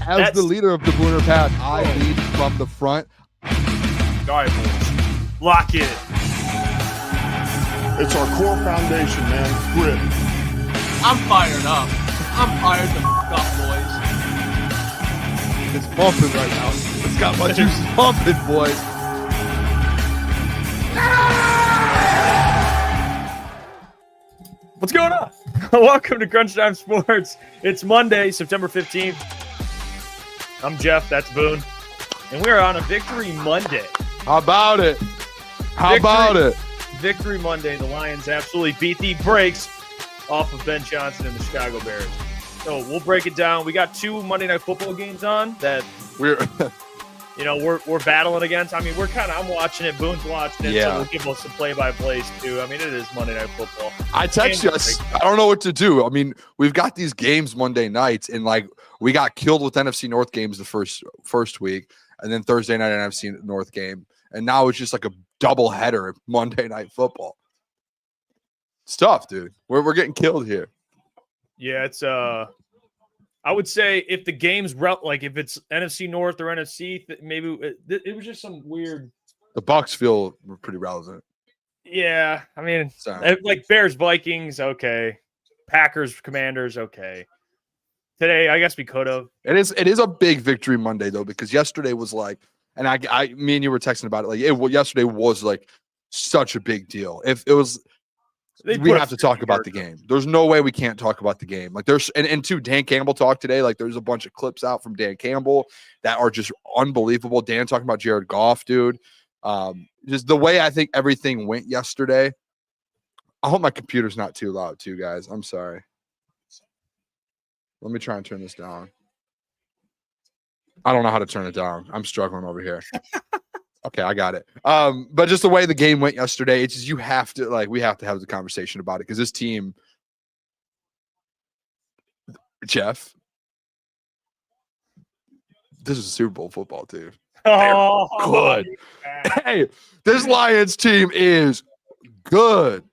As the leader of the Booner Pack, I lead from the front. All right, boys. Lock in. It's our core foundation, man. Grit. I'm fired up. I'm fired the f*** up, boys. It's pumping right now. It's got my juices pumping, boys. What's going on? Welcome to Crunch Time Sports. It's Monday, September 15th. I'm Jeff, that's Boone. And we are on a Victory Monday. How about it? How about it? Victory Monday. The Lions absolutely beat the brakes off of Ben Johnson and the Chicago Bears. So we'll break it down. We got 2 Monday Night Football games on that we're battling against. I mean, I'm watching it. Boone's watching it. So we'll give us some play-by-plays too. I mean, it is Monday Night Football. I text you. I don't know what to do. I mean, we've got these games Monday nights, and like we got killed with NFC North games the first week, and then Thursday night NFC North game, and now it's just like a double header Monday Night Football. It's tough, dude. We're getting killed here. Yeah, it's I would say if the game's like if it's NFC North or NFC, maybe it was just some weird. The Bucs feel pretty relevant. Yeah, I mean, like Bears Vikings, okay. Packers Commanders, okay. Today, I guess we could have. It is a big Victory Monday though, because yesterday was like, and me and you were texting about it. Like yesterday was like such a big deal. If it was. We have to talk about the game. There's no way we can't talk about the game. Like there's and too, Dan Campbell talked today. Like there's a bunch of clips out from Dan Campbell that are just unbelievable. Dan talking about Jared Goff, dude. Just the way I think everything went yesterday. I hope my computer's not too loud, too, guys. I'm sorry. Let me try and turn this down. I don't know how to turn it down. I'm struggling over here. Okay, I got it. But just the way the game went yesterday, it's just we have to have the conversation about it because this team, Jeff, this is a Super Bowl football team. Oh, good. Hey, this Lions team is good.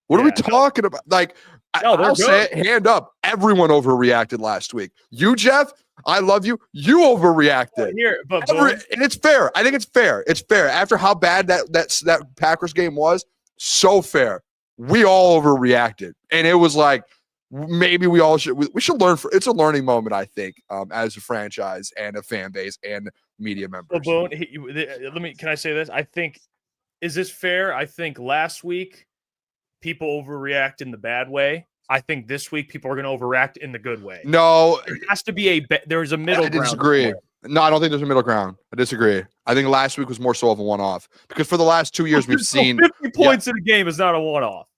What are we talking about? Like, I'll say it, hand up. Everyone overreacted last week. You, Jeff, I love you. You overreacted. And it's fair. I think it's fair. It's fair. After how bad that Packers game was, so fair. We all overreacted. And it was like, maybe we should learn. It's a learning moment, I think, as a franchise and a fan base and media members. Well, can I say this? I think, is this fair? I think last week, people overreact in the bad way. I think this week people are going to overreact in the good way. No, there has to be there's a middle ground. I disagree. No, I don't think there's a middle ground. I disagree. I think last week was more so of a one-off because for the last 2 years we've seen 50 points in a game is not a one-off.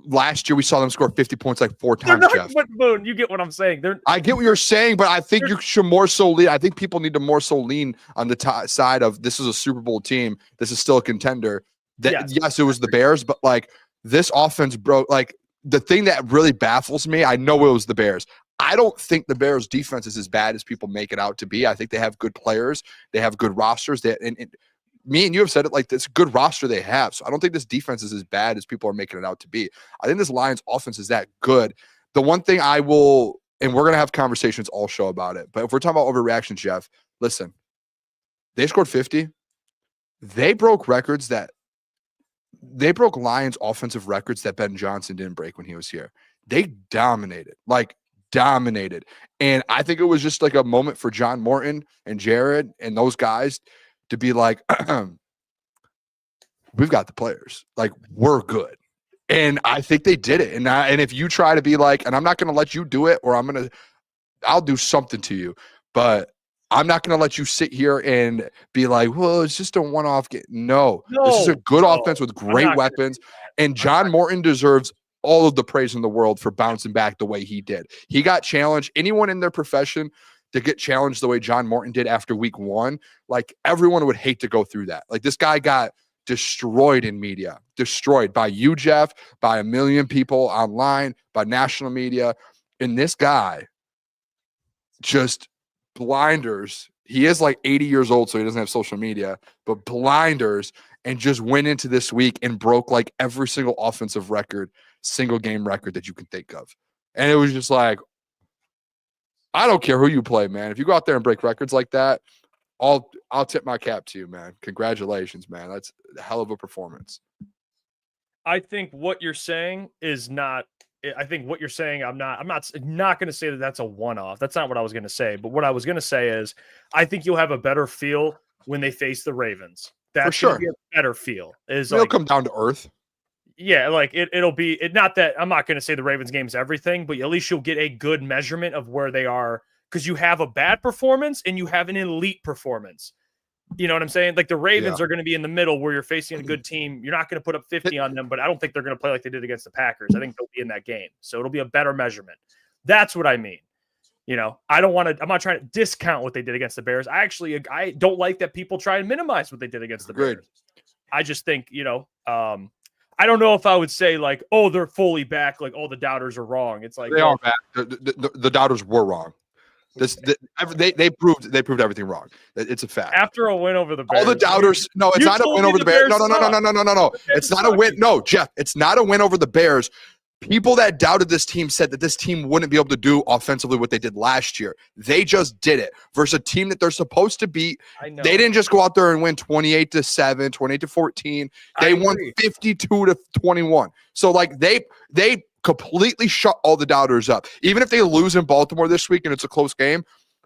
Last year we saw them score 50 points like 4 times, Jeff. But Boone, you get what I'm saying. I get what you're saying, but I think you should more so lean. I think people need to more so lean on the side of this is a Super Bowl team. This is still a contender. Yes, it was the Bears, but like this offense, bro, like the thing that really baffles me, I know it was the Bears. I don't think the Bears defense is as bad as people make it out to be. I think they have good players. They have good rosters. And me and you have said it like this good roster they have. So I don't think this defense is as bad as people are making it out to be. I think this Lions offense is that good. The one thing and we're going to have conversations all show about it. But if we're talking about overreaction, Jeff, listen, they scored 50. They broke Lions offensive records that Ben Johnson didn't break when he was here. They dominated. And I think it was just like a moment for John Morton and Jared and those guys to be like, we've got the players. Like, we're good. And I think they did it. And if you try to be like, and I'm not going to let you do it, or I'll do something to you. But I'm not going to let you sit here and be like, well, it's just a one-off game. No, this is a good offense with great weapons. And John Morton deserves all of the praise in the world for bouncing back the way he did. He got challenged. Anyone in their profession to get challenged the way John Morton did after week 1, like everyone would hate to go through that. Like this guy got destroyed in media, destroyed by you, Jeff, by a million people online, by national media. And this guy just blinders. He is like 80 years old, so he doesn't have social media, but blinders, and just went into this week and broke like every single offensive record, single game record that you can think of. And it was just like, I don't care who you play, man. If you go out there and break records like that, I'll tip my cap to you, man. Congratulations, man. That's a hell of a performance. I think what you're saying is not. I think what you're saying. I'm not going to say that that's a one-off. That's not what I was going to say. But what I was going to say is, I think you'll have a better feel when they face the Ravens. That's for sure. Be a better feel. It'll come down to earth. Yeah, like it'll be not that I'm not going to say the Ravens game is everything, but at least you'll get a good measurement of where they are because you have a bad performance and you have an elite performance. You know what I'm saying? Like the Ravens are going to be in the middle where you're facing a good team. You're not going to put up 50 on them, but I don't think they're going to play like they did against the Packers. I think they'll be in that game. So it'll be a better measurement. That's what I mean. You know, I'm not trying to discount what they did against the Bears. I don't like that people try and minimize what they did against the Bears. I just think, I don't know if I would say like, oh, they're fully back. Like, all the doubters are wrong. It's like they are back. The doubters were wrong. They proved everything wrong. It's a fact. After a win over the Bears, all the doubters. No, it's not a win over the Bears. No. It's not a win. No, Jeff, it's not a win over the Bears. People that doubted this team said that this team wouldn't be able to do offensively what they did last year. They just did it versus a team that they're supposed to beat. I know. They didn't just go out there and win 28-7, 28-14. They won 52-21. So like they completely shut all the doubters up. Even if they lose in Baltimore this week and it's a close game,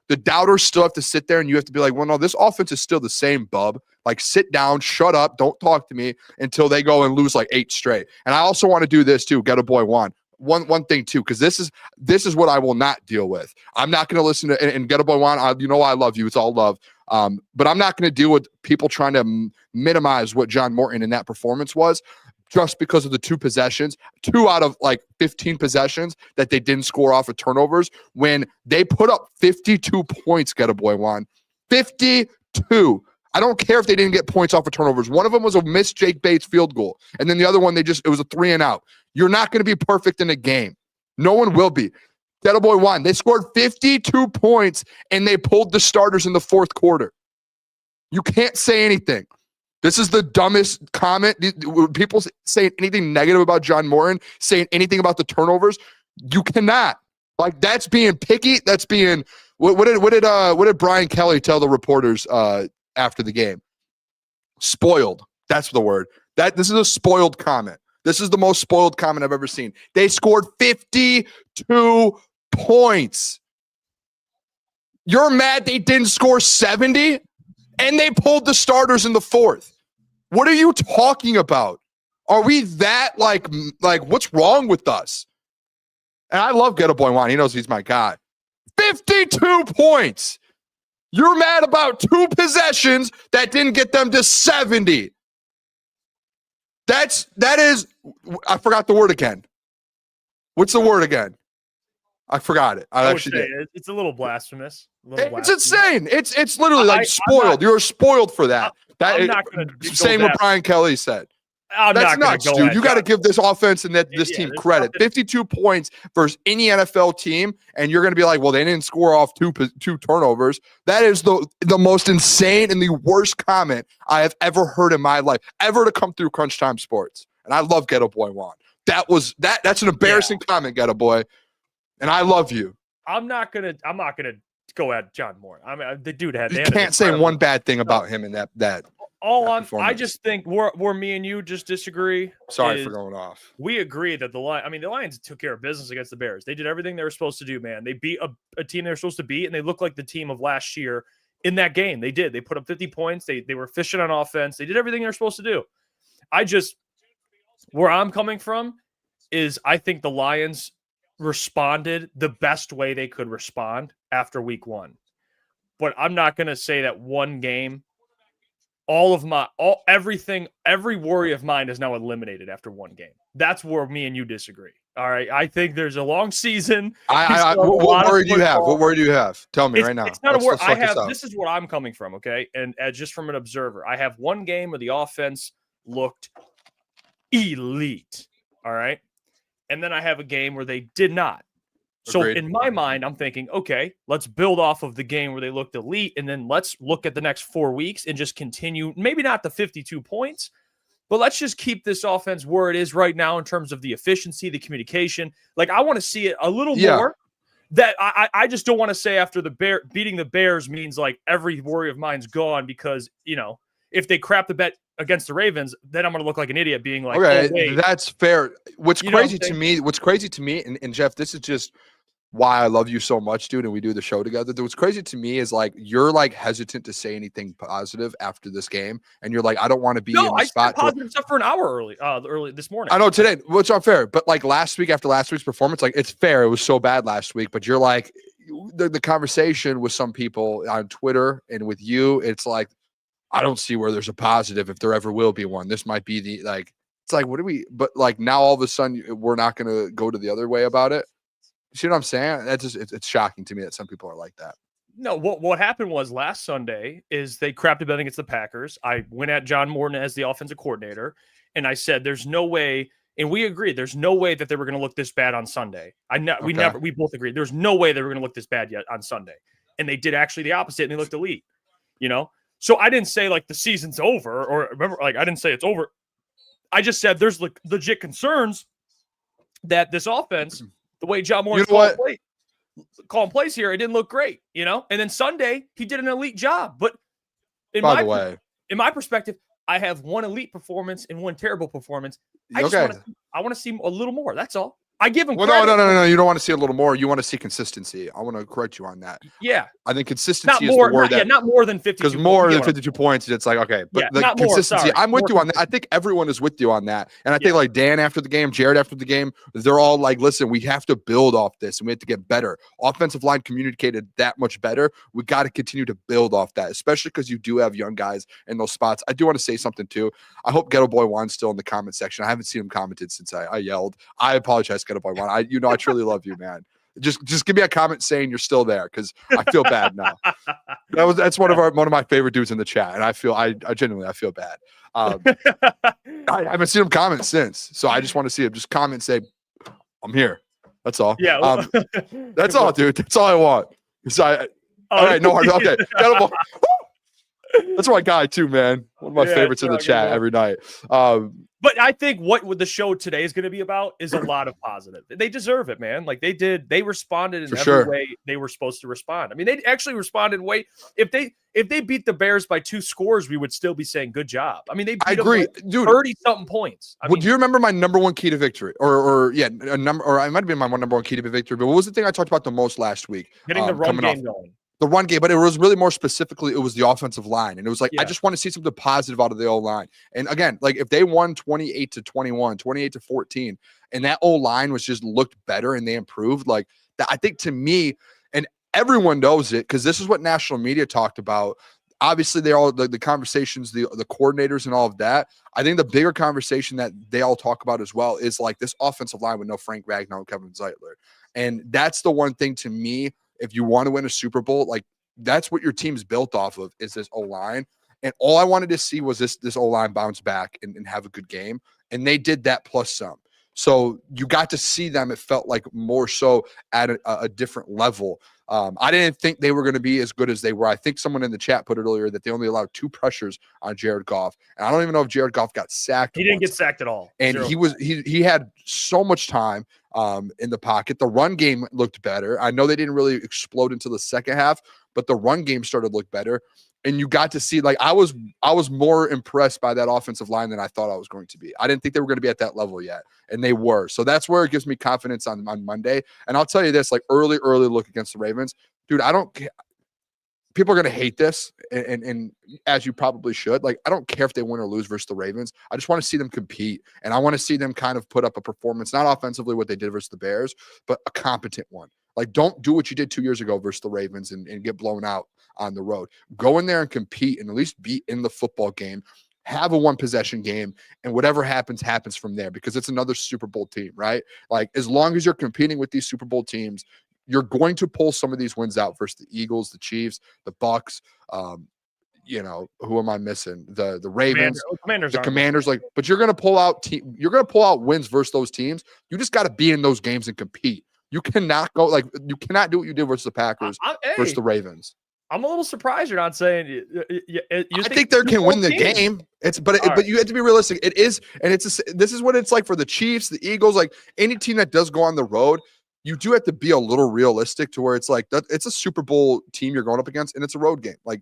the doubters still have to sit there and you have to be like, well, no, this offense is still the same, bub. Like, sit down, shut up, don't talk to me until they go and lose like 8 straight. And I also want to do this too, get a boy Juan. One thing too, because this is what I will not deal with. I'm not going to listen to and get a boy Juan. I love you. It's all love. But I'm not going to deal with people trying to minimize what John Morton in that performance was. Just because of the 2 possessions, 2 out of like 15 possessions that they didn't score off of turnovers when they put up 52 points, get a boy Juan. 52. I don't care if they didn't get points off of turnovers. One of them was a missed Jake Bates field goal. And then the other one, it was a 3 and out. You're not going to be perfect in a game. No one will be. Get a boy Juan. They scored 52 points and they pulled the starters in the 4th quarter. You can't say anything. This is the dumbest comment. When people say anything negative about John Morton, saying anything about the turnovers, you cannot. Like, that's being picky. That's being what did Brian Kelly tell the reporters after the game? Spoiled. That's the word. This is a spoiled comment. This is the most spoiled comment I've ever seen. They scored 52 points. You're mad they didn't score 70? And they pulled the starters in the 4th. What are you talking about? Are we that like what's wrong with us? And I love Get a Boy Juan. He knows he's my guy. 52 points. You're mad about 2 possessions that didn't get them to 70. That is, I forgot the word again. What's the word again? I forgot it. I actually did. It's a little blasphemous. It's insane. It's literally like spoiled. You're spoiled for that. Same what Brian Kelly said. That's nuts, dude. You got to give this offense and this team credit. 52 points versus any NFL team, and you're going to be like, well, they didn't score off two turnovers. That is the most insane and the worst comment I have ever heard in my life, ever to come through Crunch Time Sports. And I love Ghetto Boy Juan. That's an embarrassing comment, Ghetto Boy. And I love you. I'm not gonna go at John Morton. I mean, the dude had. You can't say one bad thing about him in that. I just think where me and you just disagree. Sorry for going off. We agree that the Lions took care of business against the Bears. They did everything they were supposed to do, man. They beat a team they were supposed to beat, and they looked like the team of last year in that game. They did. They put up 50 points. They were efficient on offense. They did everything they were supposed to do. Where I'm coming from is I think the Lions responded the best way they could respond after week 1. But I'm not going to say that one game, every worry of mine is now eliminated after one game. That's where me and you disagree. All right. I think there's a long season. What worry do you have? What worry do you have? Tell me right now. It's not a worry. This is where I'm coming from. Okay. And just from an observer, I have one game where the offense looked elite. All right. And then I have a game where they did not. So Agreed. In my mind, I'm thinking, okay, let's build off of the game where they looked elite, and then let's look at the next 4 weeks and just continue, maybe not the 52 points, but let's just keep this offense where it is right now in terms of the efficiency, the communication. Like, I want to see it a little more. that I just don't want to say after the beating the Bears means like every worry of mine's gone because, if they crap the bet against the Ravens, then I'm going to look like an idiot being like, okay, oh, wait. that's fair. What's You know crazy what I'm to me, and Jeff, this is just why I love you so much, dude, and we do the show together. What's crazy to me is like you're like hesitant to say anything positive after this game, and you're like, I don't want to be in the I spot. said positive stuff for an hour early this morning. I know today, which unfair, but like last week after last week's performance, like it's fair. It was so bad last week, but you're like the conversation with some people on Twitter and with you, it's like I don't see where there's a positive if there ever will be one. This might be the like. It's like what do we? But like now all of a sudden we're not going to go to the other way about it. You see what I'm saying? That's just it's shocking to me that some people are like that. No, what happened was last Sunday is they crapped a bet against the Packers. I went at John Morton as the offensive coordinator, and I said, "There's no way," and we agreed. There's no way that they were going to look this bad on Sunday. We both agreed. There's no way they were going to look this bad yet on Sunday, and they did actually the opposite, and they looked elite. So I didn't say like the season's over, or remember, like I didn't say it's over. I just said there's legit concerns that this offense. The way John Morton calling plays here, it didn't look great, And then Sunday, he did an elite job. But in my perspective, I have one elite performance and one terrible performance. I want to see a little more. That's all. I give him credit. No. You don't want to see a little more. You want to see consistency. I want to correct you on that. Yeah. I think consistency is the word not more than 52 because more than 52 points, it's like, okay. But the consistency, I'm with you on that. I think everyone is with you on that. And I think like Dan after the game, Jared after the game, they're all like, listen, we have to build off this and we have to get better. Offensive line communicated that much better. We got to continue to build off that, especially because you do have young guys in those spots. I do want to say something too. I hope Ghetto Boy Juan's still in the comment section. I haven't seen him commented since I yelled. I apologize, Ghetto Boy Juan. I truly love you, man. Just give me a comment saying you're still there because I feel bad now. That's one of my favorite dudes in the chat, and I genuinely feel bad. I haven't seen him comment since, so I just want to see him just comment say, "I'm here." That's all. Yeah, that's all, dude. That's all I want. All right, no hard. Okay, that's my guy too, man. One of my favorites in the chat every night. But I think what the show today is going to be about is a lot of positive. They deserve it, man. Like they responded in every way they were supposed to respond. I mean, they actually responded if they beat the Bears by 2 scores, we would still be saying good job. I mean, I agree, dude. 30-something points. Do you remember my number one key to victory? Or it might have been my number one key to victory. But what was the thing I talked about the most last week? Getting the run game going. The run game, but it was really more specifically, it was the offensive line. And it was like, I just want to see something positive out of the O-line. And again, like if they won 28-21, 28-14, and that O-line was just looked better and they improved, like that, I think to me, and everyone knows it, because this is what national media talked about. Obviously, they all the conversations, the coordinators and all of that. I think the bigger conversation that they all talk about as well is like this offensive line with no Frank Ragnow and Kevin Zeitler. And that's the one thing to me. If you want to win a Super Bowl, like that's what your team's built off of is this O-line. And all I wanted to see was this O-line bounce back and have a good game. And they did that plus some. So you got to see them. It felt like more so at a different level. I didn't think they were going to be as good as they were. I think someone in the chat put it earlier that they only allowed 2 pressures on Jared Goff. And I don't even know if Jared Goff got sacked. He didn't get sacked at all. And he had so much time in the pocket. The run game looked better. I know they didn't really explode until the second half, but the run game started to look better. And you got to see, like, I was more impressed by that offensive line than I thought I was going to be. I didn't think they were going to be at that level yet, and they were. So that's where it gives me confidence on Monday. And I'll tell you this, like, early look against the Ravens. Dude, I don't care. People are going to hate this, and as you probably should. Like, I don't care if they win or lose versus the Ravens. I just want to see them compete, and I want to see them kind of put up a performance, not offensively what they did versus the Bears, but a competent one. Like, don't do what you did 2 years ago versus the Ravens and get blown out on the road. Go in there and compete and at least be in the football game. Have a one-possession game, and whatever happens from there because it's another Super Bowl team, right? Like, as long as you're competing with these Super Bowl teams, you're going to pull some of these wins out versus the Eagles, the Chiefs, the Bucks. Who am I missing? The Ravens, the Commanders. Like, but you're going to pull out wins versus those teams. You just got to be in those games and compete. You cannot do what you did versus the Packers versus the Ravens. I'm a little surprised you're not saying. I think they can win the game. But you have to be realistic. It is, and this is what it's like for the Chiefs, the Eagles, like any team that does go on the road. you do have to be a little realistic to where it's like that. It's a Super Bowl team you're going up against, and it's a road game. Like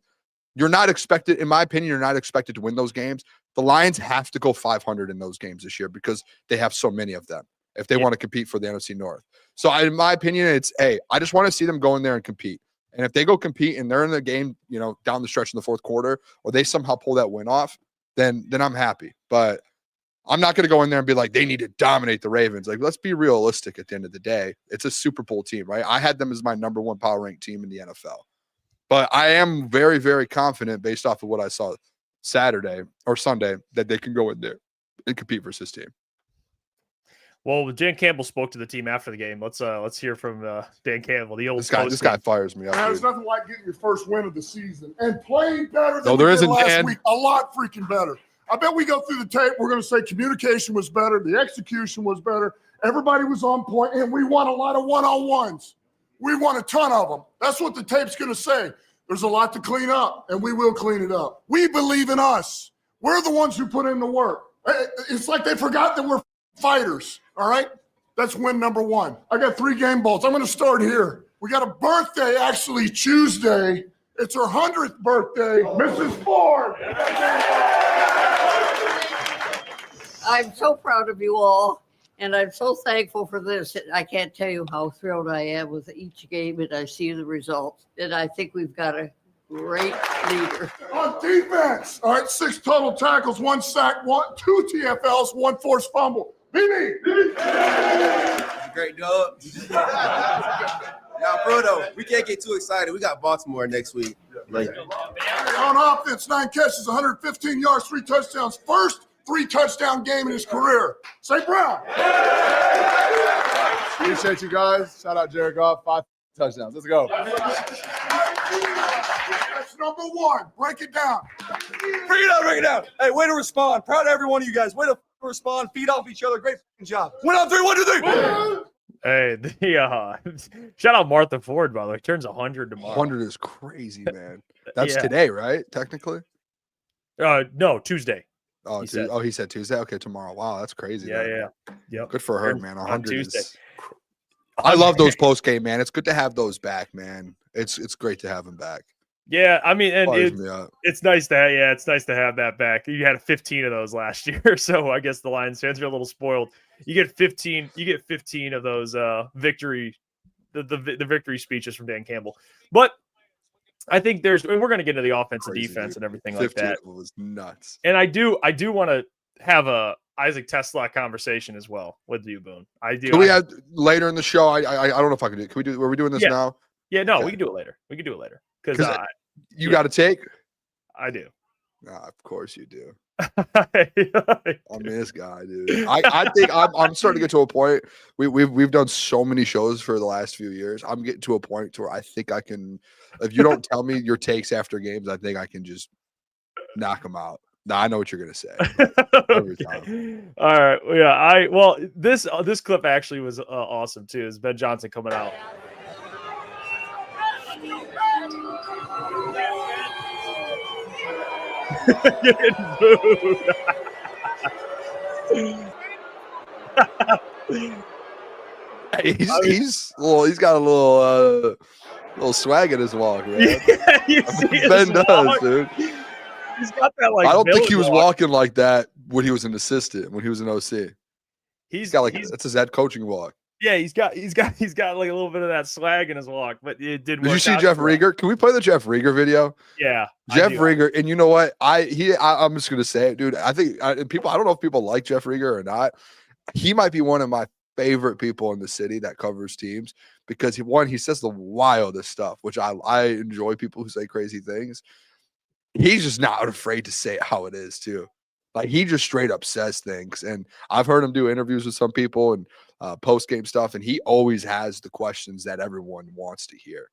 you're not expected, in my opinion, you're not expected to win those games. The Lions have to go 500 in those games this year because they have so many of them if they want to compete for the NFC North. So in my opinion, it's, hey, I just want to see them go in there and compete. And if they go compete and they're in the game, down the stretch in the fourth quarter, or they somehow pull that win off, then I'm happy. But I'm not going to go in there and be like, they need to dominate the Ravens. Like, let's be realistic at the end of the day. It's a Super Bowl team, right? I had them as my number one power ranked team in the NFL. But I am very, very confident based off of what I saw Saturday or Sunday that they can go in there and compete versus team. Well, Dan Campbell spoke to the team after the game. Let's hear from Dan Campbell. The old this guy fires me up. There's nothing like getting your first win of the season and playing better than there we isn't, did last Dan. week. A lot freaking better. I bet we go through the tape. We're going to say communication was better. The execution was better. Everybody was on point, and we won a lot of one-on-ones. We won a ton of them. That's what the tape's going to say. There's a lot to clean up, and we will clean it up. We believe in us. We're the ones who put in the work. It's like they forgot that we're fighters, all right? That's win number one. I got 3 game balls. I'm going to start here. We got a birthday, actually, Tuesday. It's her 100th birthday, Mrs. Ford. I'm so proud of you all, and I'm so thankful for this. I can't tell you how thrilled I am with each game, and I see the results. And I think we've got a great leader. On defense, all right, 6 total tackles, 1 sack, 2 TFLs, 1 forced fumble. Mimi. Great dub. Now, bro, though, we can't get too excited. We got Baltimore next week. On offense, 9 catches, 115 yards, 3 touchdowns. First 3-touchdown game in his career. St. Brown. Appreciate you guys. Shout out Jared Goff, 5 touchdowns. Let's go. That's number 1. Break it down. Break it down. Hey, way to respond. Proud of every one of you guys. Way to respond. Feed off each other. Great job. Win on 3, 1, 2, 3. Hey, shout out Martha Ford, by the way. Turns 100 tomorrow. 100 is crazy, man. That's today, right? Technically? No, Tuesday. Oh, he said Tuesday. Okay, tomorrow. Wow, that's crazy. Yeah. Yep. Good for her, man. 100 Tuesday. I love those post game, man. It's good to have those back, man. It's great to have them back. Yeah, I mean, and It's nice to have, it's nice to have that back. You had 15 of those last year, so I guess the Lions fans are a little spoiled. You get 15 of those victory, the victory speeches from Dan Campbell. But I think we're going to get into the offense and defense and everything like that. It was nuts. And I do want to have a Isaac Tesla conversation as well with you, Boone. I do. Can we have later in the show? I don't know if I can do it. Can we do? Are we doing this now? Yeah, no, okay. We can do it later. Because you got to take. I do. Nah, of course you do. I mean, this guy, dude. I think I'm starting to get to a point. We've done so many shows for the last few years. I'm getting to a point to where I think I can. If you don't tell me your takes after games, I think I can just knock them out. Nah, I know what you're gonna say every time. All right, yeah. This clip actually was awesome too. Is Ben Johnson coming out? Getting booed. He's got a little swag in his walk, right? Yeah, Ben does, dude. He's got that like. I don't think he was walking like that when he was an assistant. When he was an OC, he's got like that's his head coaching walk. Yeah, he's got like a little bit of that swag in his walk, but it didn't. Did you see Jeff Rieger? Can we play the Jeff Rieger video? Yeah, Jeff Rieger, and you know what? I'm just gonna say it, dude. I think people. I don't know if people like Jeff Rieger or not. He might be one of my favorite people in the city that covers teams because he says the wildest stuff, which I enjoy people who say crazy things. He's just not afraid to say it how it is too. Like he just straight up says things. And I've heard him do interviews with some people and post-game stuff. And he always has the questions that everyone wants to hear.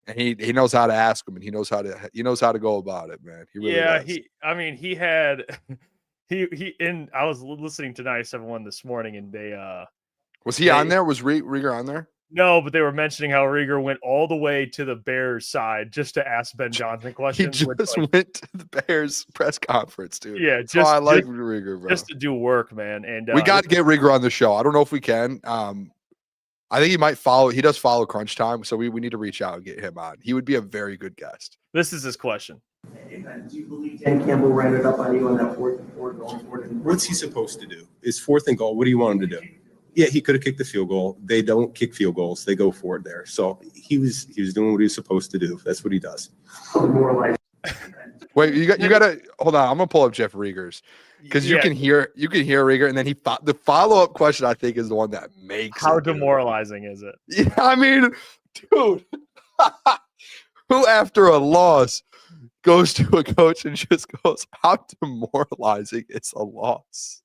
And he knows how to ask them and he knows how to go about it, man. He really does. I was listening to 97.1 this morning and they was he on there? Was Rieger on there? No, but they were mentioning how Rieger went all the way to the Bears side just to ask Ben Johnson questions. He just went to the Bears press conference, dude. Yeah, I like Rieger, bro. Just to do work, man. And we got to get Rieger on the show. I don't know if we can. I think he might follow. He does follow Crunch Time, so we need to reach out and get him on. He would be a very good guest. This is his question. Do you believe Dan Campbell ran it up on you on that fourth and four going forward? What's he supposed to do? It's 4th and goal. What do you want him to do? Yeah, he could have kicked the field goal. They don't kick field goals. They go for it there. So he was doing what he was supposed to do. That's what he does. Wait, you got to hold on. I'm gonna pull up Jeff Rieger's because you can hear Rieger, and then the follow up question I think is the one that makes How it, demoralizing is it? Yeah, I mean, dude, who after a loss goes to a coach and just goes, "How demoralizing is a loss?"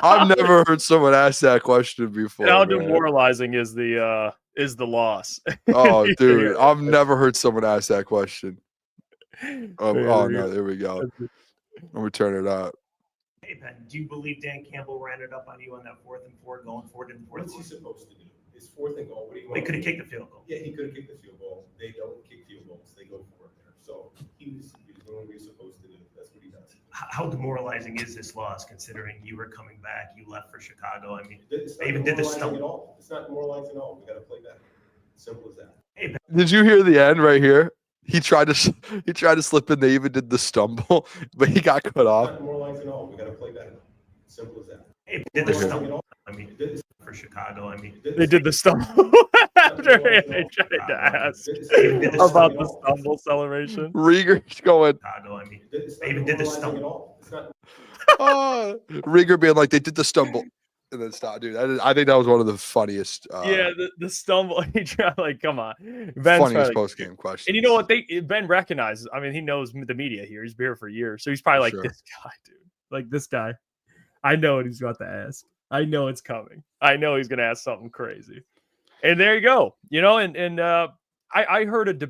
I've never heard someone ask that question before. How man. demoralizing is the loss? Oh, dude, I've never heard someone ask that question. Oh no, there we go. Let me turn it up. Hey, Ben, do you believe Dan Campbell ran it up on you on that 4th and four going forward in the fourth? What's he supposed to do? It's 4th and goal. What do you want? They could have kicked the field goal. Yeah, he could have kicked the field goal. They don't kick field goals. They go for it there. So he was doing what he was supposed to do. That's what he does. How demoralizing is this loss considering you were coming back, you left for Chicago? I mean, It's they not even did the demoralizing stump. at all. It's not demoralizing at all. We got to play better. Simple as that. Hey, Ben, Did you hear the end right here? He tried to slip in. They even did the stumble, but he got cut It's off. not demoralizing at all. We got to play better. Simple as that. hey, did the Right here. stump. I mean, for Chicago. I mean, They did the stumble after they tried to ask about the stumble celebration. Rieger's going, Chicago. I mean, they even did the stump. Rieger being like, they did the stumble. And then stop, dude. I think that was one of the funniest. Yeah, the stumble. He tried, like, come on, Ben's funniest probably- post game question. And you know what? Ben recognizes. I mean, he knows the media here. He's been here for years, so he's probably like, Sure. this guy, dude. Like this guy. I know what he's about to ask. I know it's coming. I know he's gonna ask something crazy. And there you go. You know, and I heard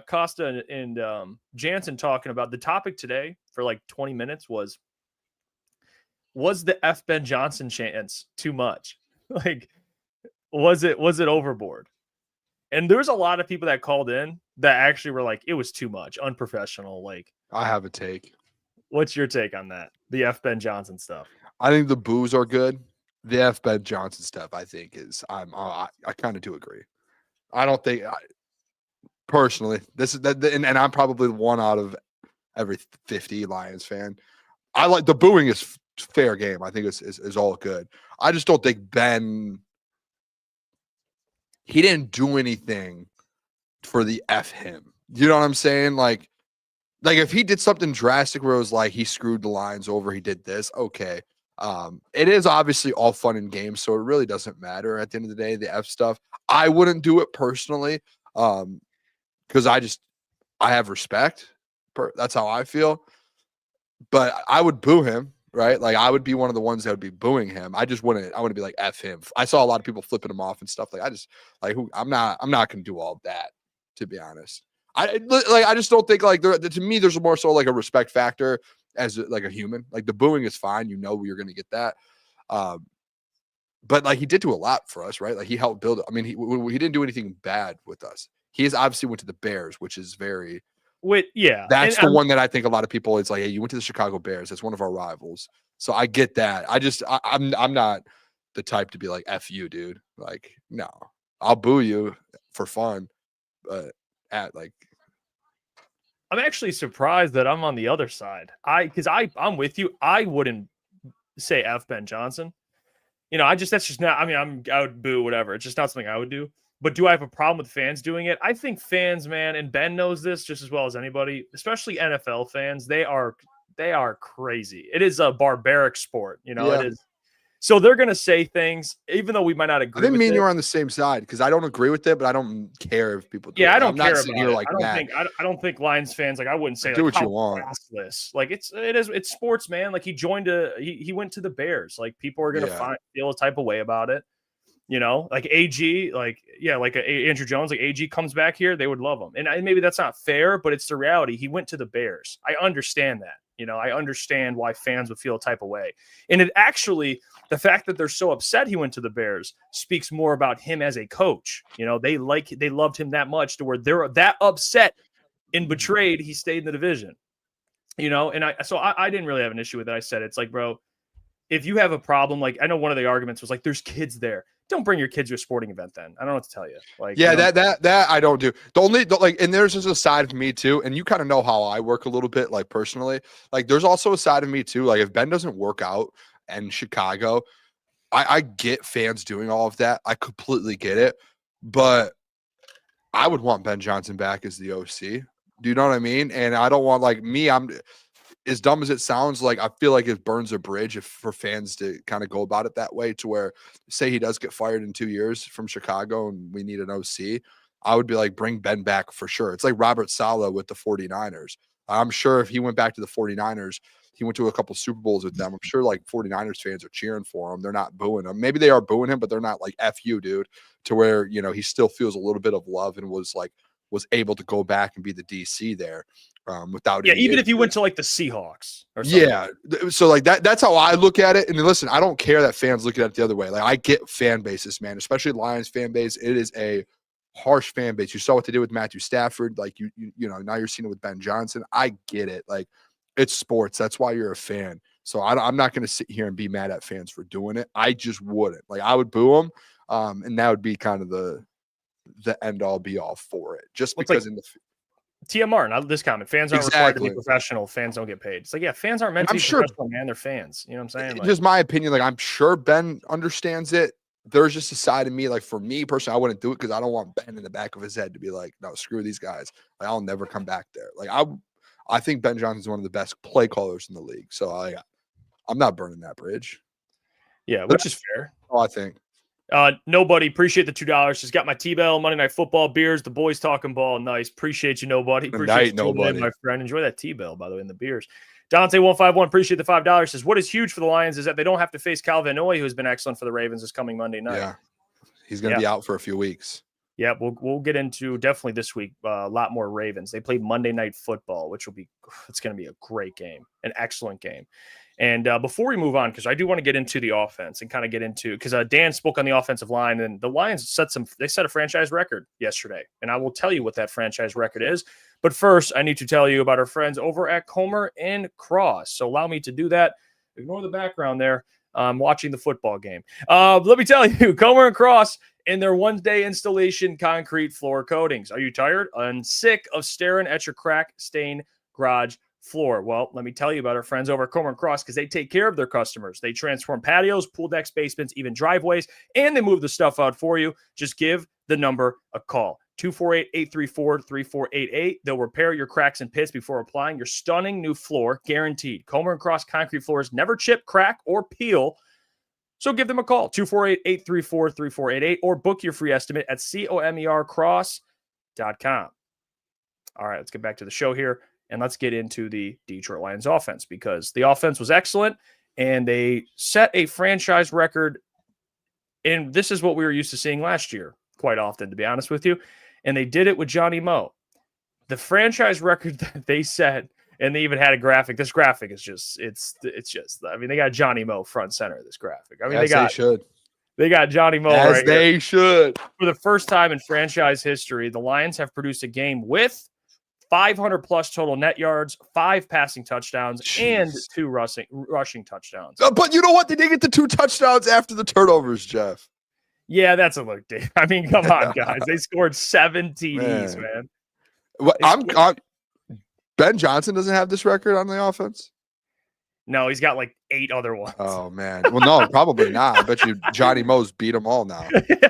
Costa and Jansen talking about the topic today for like 20 minutes was the F. Ben Johnson chance too much? Like, was it overboard? And there's a lot of people that called in that actually were like, it was too much, unprofessional. Like, I have a take. what's your take on that? The F. Ben Johnson stuff. I think the boos are good. The F. Ben Johnson stuff, I think, is I kind of do agree. I don't think personally this is that, and I'm probably one out of every 50 Lions fan. I like the booing is fair game. I think is all good. I just don't think Ben. He didn't do anything for the F him. You know what I'm saying? Like if he did something drastic where it was like he screwed the Lions over, he did this. Okay. It is obviously all fun and games, so it really doesn't matter at the end of the day, the F stuff. I wouldn't do it personally. Because I have respect. That's how I feel. But I would boo him, right? Like I would be one of the ones that would be booing him. I wouldn't be like F him. I saw a lot of people flipping him off and stuff. Like I'm not gonna do all of that, to be honest. I just don't think like to me there's more so like a respect factor as like a human. Like the booing is fine, you know you're gonna get that. But like he did do a lot for us, right? Like he helped build it. I mean, he didn't do anything bad with us. He has obviously went to the Bears, which is very That's the one that I think a lot of people, it's like, hey, you went to the Chicago Bears. That's one of our rivals. So I get that. I'm not the type to be like, F you, dude. Like, no. I'll boo you for fun. But I'm actually surprised that I'm on the other side. Because I'm with you. I wouldn't say F Ben Johnson. You know, that's just not, I mean, I would boo whatever. It's just not something I would do. But do I have a problem with fans doing it? I think fans, man, and Ben knows this just as well as anybody, especially NFL fans, they are crazy. It is a barbaric sport, you know. Yeah. It is. So they're gonna say things, even though we might not agree. I didn't mean with you it. were on the same side because I don't agree with it, but I don't care if people do Yeah, it. I don't I'm care not sitting about here it. like I don't that. think I don't think Lions fans, like, I wouldn't say Do like, what you how want. classless. Like it's sports, man. Like he went to the Bears. Like people are gonna feel a type of way about it. You know, like AG, Andrew Jones, like AG comes back here, they would love him. And maybe that's not fair, but it's the reality. He went to the Bears. I understand that. You know, I understand why fans would feel a type of way. And it actually, the fact that they're so upset he went to the Bears speaks more about him as a coach. You know, they loved him that much to where they're that upset and betrayed he stayed in the division. You know, and I didn't really have an issue with it. I said, it's like, bro, if you have a problem, like I know one of the arguments was like, there's kids there. don't bring your kids to a sporting event then. I don't know what to tell you. Like, yeah, you know, that I don't do. And there's just a side of me too, and you kind of know how I work a little bit, like personally. Like there's also a side of me too. Like if Ben doesn't work out in Chicago, I get fans doing all of that. I completely get it, but I would want Ben Johnson back as the OC. Do you know what I mean? And I don't want I'm as dumb as it sounds. Like I feel like it burns a bridge for fans to kind of go about it that way. To where, say he does get fired in 2 years from Chicago and we need an OC, I would be like, bring Ben back for sure. It's like Robert Saleh with the 49ers. I'm sure if he went back to the 49ers, he went to a couple Super Bowls with them. I'm sure 49ers fans are cheering for him. They're not booing him. Maybe they are booing him, but they're not like F you, dude, to where, he still feels a little bit of love and was able to go back and be the DC there without. Yeah. Even if you went to the Seahawks or something. Yeah. So that's how I look at it. And listen, I don't care that fans look at it the other way. Like I get fan bases, man, especially Lions fan base. It is a harsh fan base. You saw what they did with Matthew Stafford. Like now you're seeing it with Ben Johnson. I get it. Like it's sports. That's why you're a fan. So I'm not going to sit here and be mad at fans for doing it. I just wouldn't. Like I would boo them. And that would be kind of the end all be all for it. Just because in the TM Martin, this comment, fans aren't required to be professional. Fans don't get paid. It's like, yeah, fans aren't meant to be professional, man. They're fans. You know what I'm saying? Just my opinion. Like I'm sure Ben understands it. There's just a side of me, like for me personally, I wouldn't do it because I don't want Ben in the back of his head to be like, no, screw these guys. Like I'll never come back there. Like I think Ben Johnson's one of the best play callers in the league. So I'm not burning that bridge. Yeah, which is fair. Oh, I think. Nobody, appreciate the $2. Just got my T-Bell, Monday Night Football, beers, the boys talking ball. Nice. Appreciate you, nobody. Appreciate you, nobody. My friend. Enjoy that T-Bell, by the way, in the beers. Dante151, appreciate the $5. Says, what is huge for the Lions is that they don't have to face Kyle Van Noy, who has been excellent for the Ravens this coming Monday night. Yeah. He's going to be out for a few weeks. Yeah, we'll get into definitely this week a lot more Ravens. They play Monday Night Football, which it's going to be a great game, an excellent game. And before we move on, because I do want to get into the offense and kind of get into, because Dan spoke on the offensive line, and the Lions set a franchise record yesterday, and I will tell you what that franchise record is. But first, I need to tell you about our friends over at Comer and Cross. So allow me to do that. Ignore the background there. I'm watching the football game. Let me tell you, Comer and Cross in their one-day installation concrete floor coatings. Are you tired and sick of staring at your crack-stained garage floor? Well, let me tell you about our friends over at Comer and Cross, because they take care of their customers. They transform patios, pool decks, basements, even driveways, and they move the stuff out for you. Just give the number a call. 248-834-3488. They'll repair your cracks and pits before applying your stunning new floor, guaranteed. Comer and Cross concrete floors never chip, crack, or peel. So give them a call, 248-834-3488, or book your free estimate at comercross.com. All right, let's get back to the show here, and let's get into the Detroit Lions offense, because the offense was excellent, and they set a franchise record, and this is what we were used to seeing last year quite often, to be honest with you, and they did it with Johnny Mo. The franchise record that they set, and they even had a graphic. This graphic is just, it's just, I mean, they got Johnny Mo front center of this graphic. I mean, they got Johnny Mo as right they here. should. For the first time in franchise history, the Lions have produced a game with 500 plus total net yards, 5 passing touchdowns, and 2 rushing touchdowns. But you know what? They did get the 2 touchdowns after the turnovers, Jeff. Yeah, that's a look, Dave. I mean, come on, guys. They scored 7 TDs, man. Well, Ben Johnson doesn't have this record on the offense? No, he's got 8 other ones. Oh, man. Well, no, probably not. I bet you Johnny Mo's beat them all now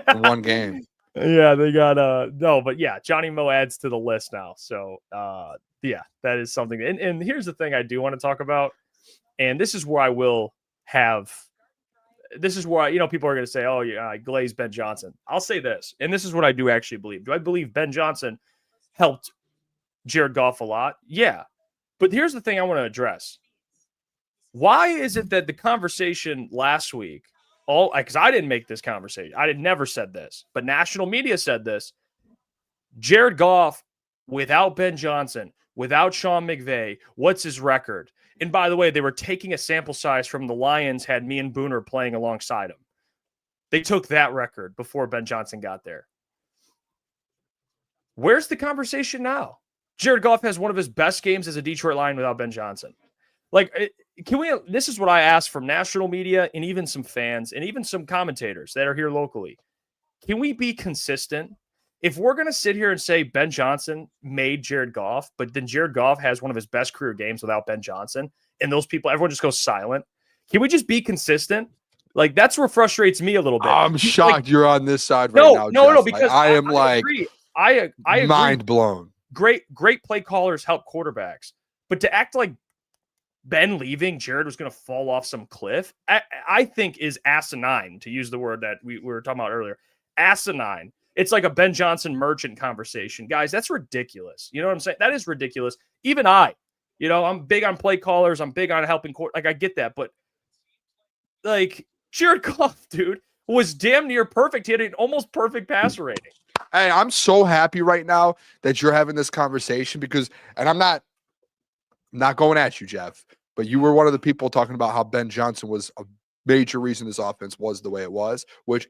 in one game. Yeah, they got no, but yeah, Johnny Mo adds to the list now. So yeah, that is something. And here's the thing I do want to talk about, and this is where I will have people are going to say, oh yeah, I glaze Ben Johnson. I'll say this, and this is what I do actually believe. Do I believe Ben Johnson helped Jared Goff a lot? Yeah. But here's the thing I want to address. Why is it that the conversation last week, because I didn't make this conversation. I had never said this, but national media said this. Jared Goff, without Ben Johnson, without Sean McVay, what's his record? And by the way, they were taking a sample size from the Lions, had me and Booner playing alongside him. They took that record before Ben Johnson got there. Where's the conversation now? Jared Goff has one of his best games as a Detroit Lion without Ben Johnson. this is what I ask from national media and even some fans and even some commentators that are here locally. Can we be consistent? If we're going to sit here and say Ben Johnson made Jared Goff, but then Jared Goff has one of his best career games without Ben Johnson, and those people, everyone just goes silent. Can we just be consistent? Like, that's what frustrates me a little bit. I'm shocked you're on this side right now. No, Jeff. because I am agree. I agree. mind blown. Great play callers help quarterbacks, but to act like Ben leaving, Jared was going to fall off some cliff, I think is asinine, to use the word that we were talking about earlier. Asinine. It's like a Ben Johnson merchant conversation. Guys, that's ridiculous. You know what I'm saying? That is ridiculous. Even I'm big on play callers. I'm big on helping I get that, but like Jared Goff, dude, was damn near perfect. He had an almost perfect passer rating. Hey, I'm so happy right now that you're having this conversation and I'm not going at you, Jeff, but you were one of the people talking about how Ben Johnson was a major reason this offense was the way it was, which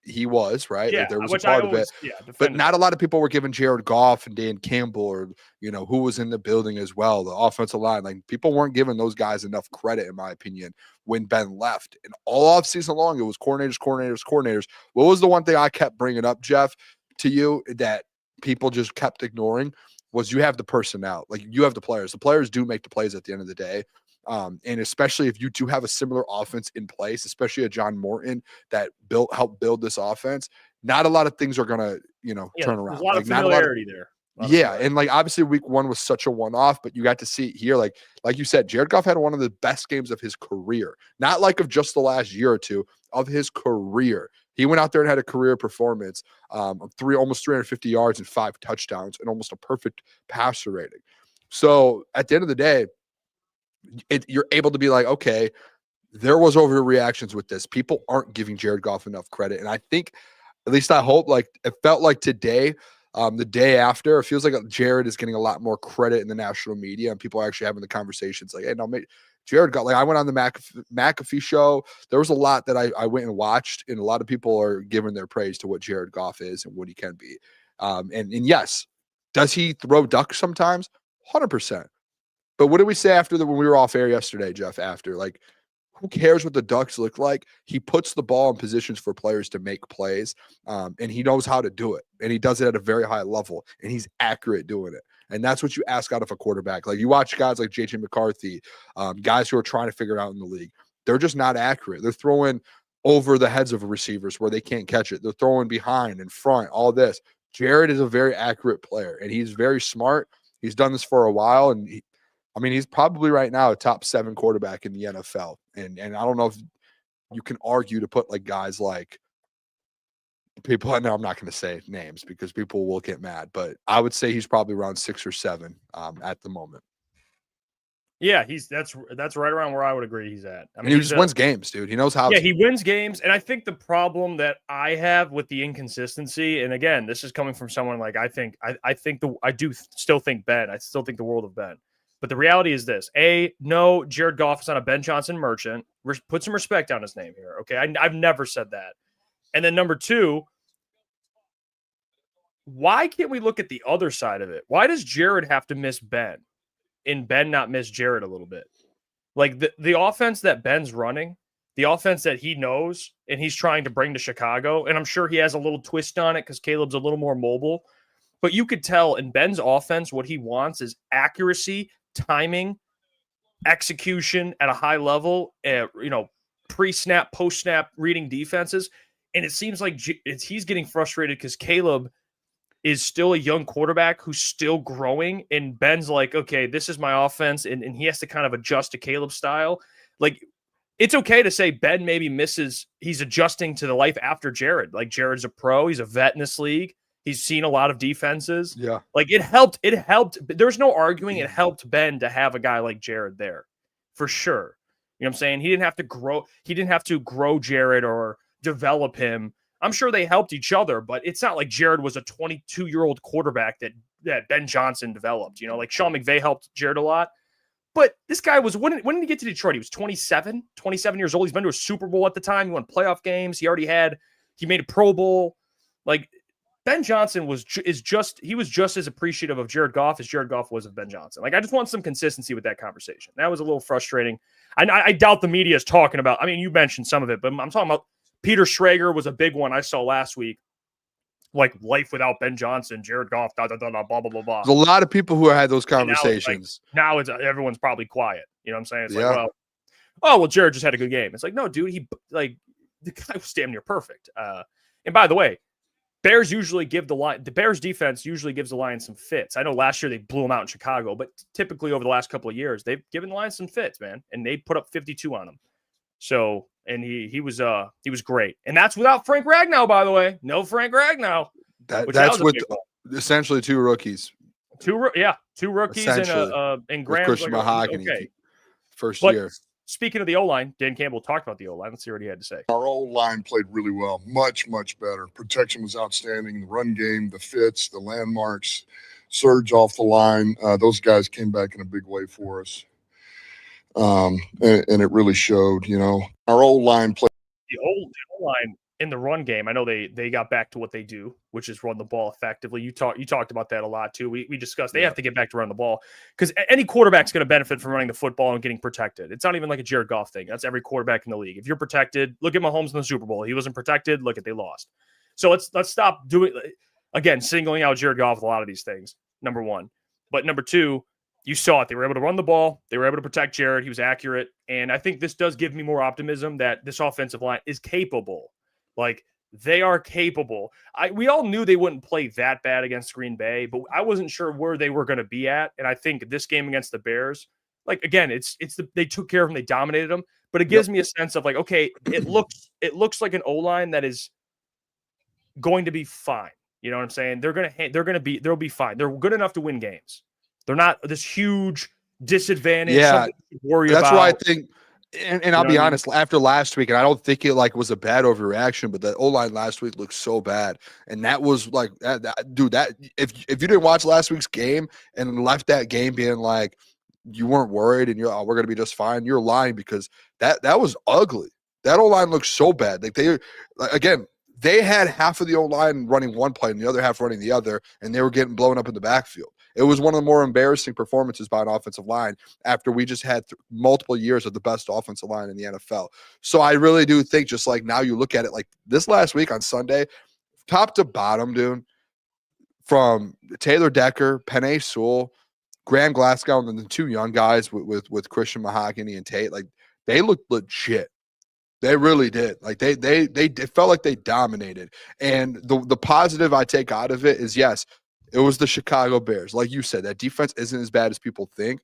he was, right? Yeah, like there was a part of it. Yeah, but not a lot of people were giving Jared Goff and Dan Campbell or, who was in the building as well, the offensive line. Like, people weren't giving those guys enough credit, in my opinion, when Ben left. And all offseason long, it was coordinators. What was the one thing I kept bringing up, Jeff, to you that people just kept ignoring was you have the personnel. Like, you have the players. The players do make the plays at the end of the day. And especially if you do have a similar offense in place, especially a John Morton that helped build this offense, not a lot of things are going to, turn around. There's a lot of familiarity there. Yeah. And like, obviously week one was such a one-off, but you got to see it here. Like you said, Jared Goff had one of the best games of his career, not like of just the last year or two, of his career. He went out there and had a career performance of almost 350 yards and 5 touchdowns and almost a perfect passer rating. So at the end of the day, you're able to be like, okay, there was overreactions with this. People aren't giving Jared Goff enough credit. And I think, at least I hope, like it felt like today, the day after, it feels like Jared is getting a lot more credit in the national media and people are actually having the conversations like, hey, no, Jared got, like, I went on the McAfee show. There was a lot that I went and watched, and a lot of people are giving their praise to what Jared Goff is and what he can be. And yes, does he throw ducks sometimes? 100%. But what did we say when we were off air yesterday, Jeff, after? Like, who cares what the Ducks look like? He puts the ball in positions for players to make plays, and he knows how to do it. And he does it at a very high level, and he's accurate doing it. And that's what you ask out of a quarterback. Like, you watch guys like J.J. McCarthy, guys who are trying to figure it out in the league. They're just not accurate. They're throwing over the heads of receivers where they can't catch it. They're throwing behind and front, all this. Jared is a very accurate player, and he's very smart. He's done this for a while, and he's probably right now a top 7 quarterback in the NFL. And I don't know if you can argue to put like guys like people. I know I'm not going to say names because people will get mad, but I would say he's probably around 6 or 7 at the moment. Yeah, that's right around where I would agree he's at. I mean, he just wins games, dude. He knows how. Yeah, he wins games, and I think the problem that I have with the inconsistency, and again, this is coming from someone like I do still think Ben. I still think the world of Ben. But the reality is this. No, Jared Goff is not a Ben Johnson merchant. Put some respect on his name here, okay? I've never said that. And then number 2, why can't we look at the other side of it? Why does Jared have to miss Ben and Ben not miss Jared a little bit? Like the offense that Ben's running, the offense that he knows and he's trying to bring to Chicago, and I'm sure he has a little twist on it because Caleb's a little more mobile, but you could tell in Ben's offense what he wants is accuracy, timing, execution at a high level, pre-snap, post-snap reading defenses. And it seems like he's getting frustrated because Caleb is still a young quarterback who's still growing. And Ben's like, okay, this is my offense. And he has to kind of adjust to Caleb's style. Like, it's okay to say Ben maybe he's adjusting to the life after Jared. Like, Jared's a pro. He's a vet in this league. He's seen a lot of defenses. Yeah. Like, it helped. There's no arguing. It helped Ben to have a guy like Jared there for sure. You know what I'm saying? He didn't have to grow Jared or develop him. I'm sure they helped each other, but it's not like Jared was a 22-year-old quarterback that Ben Johnson developed. Like Sean McVay helped Jared a lot. But this guy was, when did he get to Detroit? He was 27 years old. He's been to a Super Bowl at the time. He won playoff games. He made a Pro Bowl. Like, Ben Johnson was just as appreciative of Jared Goff as Jared Goff was of Ben Johnson. Like, I just want some consistency with that conversation. That was a little frustrating. I doubt the media is talking about. I mean, you mentioned some of it, but I'm talking about Peter Schrager was a big one I saw last week. Like, life without Ben Johnson, Jared Goff, blah, blah, blah, blah, blah, blah. There's a lot of people who had those conversations. Now it's everyone's probably quiet. You know what I'm saying? It's Yeah. like, well, Jared just had a good game. It's like, no, dude, the guy was damn near perfect. And by the way, the Bears defense usually gives the Lions some fits. I know last year they blew them out in Chicago, but typically over the last couple of years, they've given the Lions some fits, man. And they put up 52 on them. So, and he was great. And that's without Frank Ragnow, by the way. No Frank Ragnow. That's with essentially two rookies. Two rookies and Graham. Christian Mahogany. Okay. First But year. speaking of the O-line, Dan Campbell talked about the O-line. Let's see what he had to say. Our O-line played really well, much, much better. Protection was outstanding. The run game, the fits, the landmarks, surge off the line. Those guys came back in a big way for us. And it really showed, you know. Our O-line played. The O-line in the run game, I know they got back to what they do, which is run the ball effectively. You talked about that a lot too. We discussed they have to get back to run the ball because any quarterback's going to benefit from running the football and getting protected. It's not even like a Jared Goff thing. That's every quarterback in the league. If you're protected, look at Mahomes in the Super Bowl. He wasn't protected. Look at they lost. So let's stop doing again singling out Jared Goff with a lot of these things. Number one, but number two, you saw it. They were able to run the ball. They were able to protect Jared. He was accurate, and I think this does give me more optimism that this offensive line is capable. Like, they are capable. We all knew they wouldn't play that bad against Green Bay, but I wasn't sure where they were going to be at. And I think this game against the Bears, like, again, they took care of them, they dominated them, but it gives me a sense of like, okay, it looks like an O-line that is going to be fine. You know what I'm saying? They'll be fine. They're good enough to win games. They're not this huge disadvantage. Yeah, that's why I think. And I'll be honest, after last week, and I don't think it was a bad overreaction, but the O-line last week looked so bad. And that was like, dude, if you didn't watch last week's game and left that game being like, you weren't worried and we're going to be just fine, you're lying, because that was ugly. That O-line looked so bad. Like they had half of the O-line running one play and the other half running the other, and they were getting blown up in the backfield. It was one of the more embarrassing performances by an offensive line after we just had multiple years of the best offensive line in the NFL. So I really do think, just like now you look at it like this last week on Sunday, top to bottom, dude, from Taylor Decker, Penei Sewell, Graham Glasgow, and then the two young guys with Christian Mahogany and Tate, like they looked legit. They really did. Like they felt like they dominated. And the positive I take out of it is, yes, it was the Chicago Bears. Like you said, that defense isn't as bad as people think,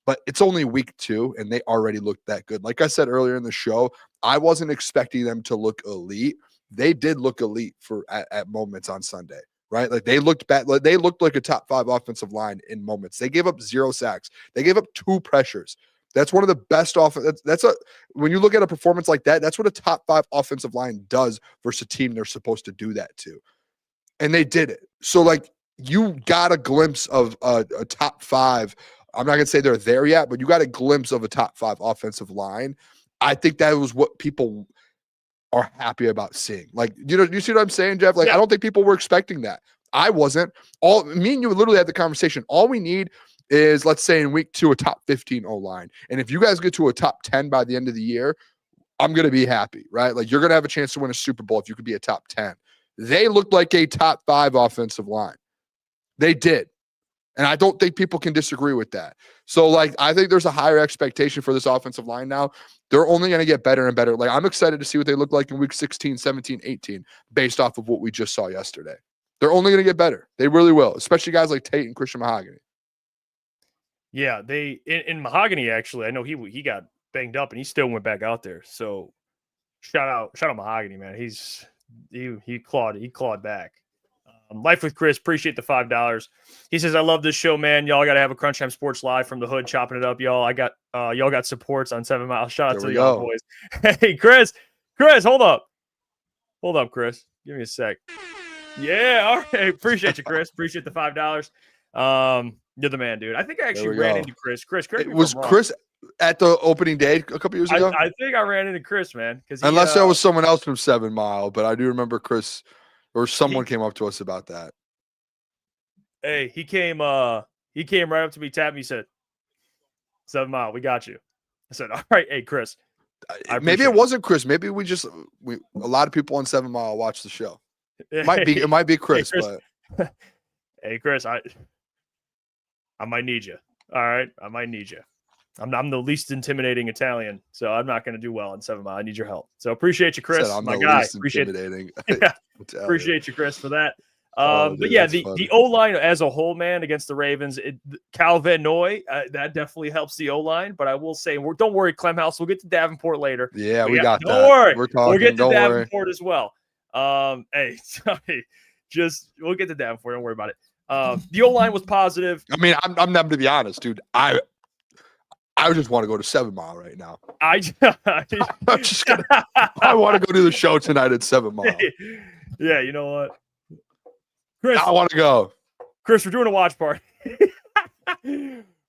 but it's only week 2, and they already looked that good. Like I said earlier in the show, I wasn't expecting them to look elite. They did look elite at moments on Sunday, right? Like they looked bad. They looked like a top 5 offensive line in moments. They gave up 0 sacks. They gave up 2 pressures. That's one of the best when you look at a performance like that, that's what a top 5 offensive line does versus a team they're supposed to do that to. And they did it. So like, you got a glimpse of a top 5. I'm not going to say they're there yet, but you got a glimpse of a top 5 offensive line. I think that was what people are happy about seeing. Like, you see what I'm saying, Jeff? Like, yeah. I don't think people were expecting that. I wasn't. Me and you literally had the conversation. All we need is, let's say in week 2, a top 15 O-line. And if you guys get to a top 10 by the end of the year, I'm going to be happy, right? Like, you're going to have a chance to win a Super Bowl if you could be a top 10. They looked like a top 5 offensive line. They did. And I don't think people can disagree with that. So, like, I think there's a higher expectation for this offensive line now. They're only going to get better and better. Like, I'm excited to see what they look like in week 16, 17, 18, based off of what we just saw yesterday. They're only going to get better. They really will, especially guys like Tate and Christian Mahogany. Yeah, in Mahogany, actually, I know he got banged up and he still went back out there. So shout out Mahogany, man. He clawed back. Life with Chris, appreciate the $5. He says, I love this show, man. Y'all got to have a Crunch Time Sports Live from the hood, chopping it up, y'all. Y'all got supports on 7 Mile. Shout out to y'all boys. Hey, Chris, hold up, Chris. Give me a sec. Yeah, all right. Appreciate you, Chris. Appreciate the $5. You're the man, dude. I think I actually ran into Chris. Chris, correct me if I'm wrong. Chris at the opening day a couple years ago? I think I ran into Chris, man. Unless that was someone else from 7 Mile, but I do remember Chris. or someone came up to us about that. Hey, he came right up to me, tapped me, said, 7 Mile, we got you. I said, all right, hey, Chris. Maybe it wasn't Chris. Maybe a lot of people on 7 Mile watch the show. It might be Chris, hey, Chris. but hey, Chris, I might need you. All right, I might need you. I'm the least intimidating Italian, so I'm not going to do well on 7 Mile. I need your help. So appreciate you, Chris. I'm my the guy. least intimidating. Appreciate you, Chris, for that. Dude, but yeah, that's the funny. O-line as a whole, man, against the Ravens, Calvin Noy, that definitely helps the O-line. But I will say, don't worry, Clemhouse, we'll get to Davenport later. Yeah, we got that. Don't worry. We're talking. We'll get to don't Davenport worry. as well. Hey, sorry. We'll get to Davenport. Don't worry about it. The O-line was positive. I mean, I'm not to be honest, dude. I just want to go to 7 Mile right now. I'm just I want to go do the show tonight at 7 Mile. Yeah, you know what? Chris, I want to go. Chris, we're doing a watch party.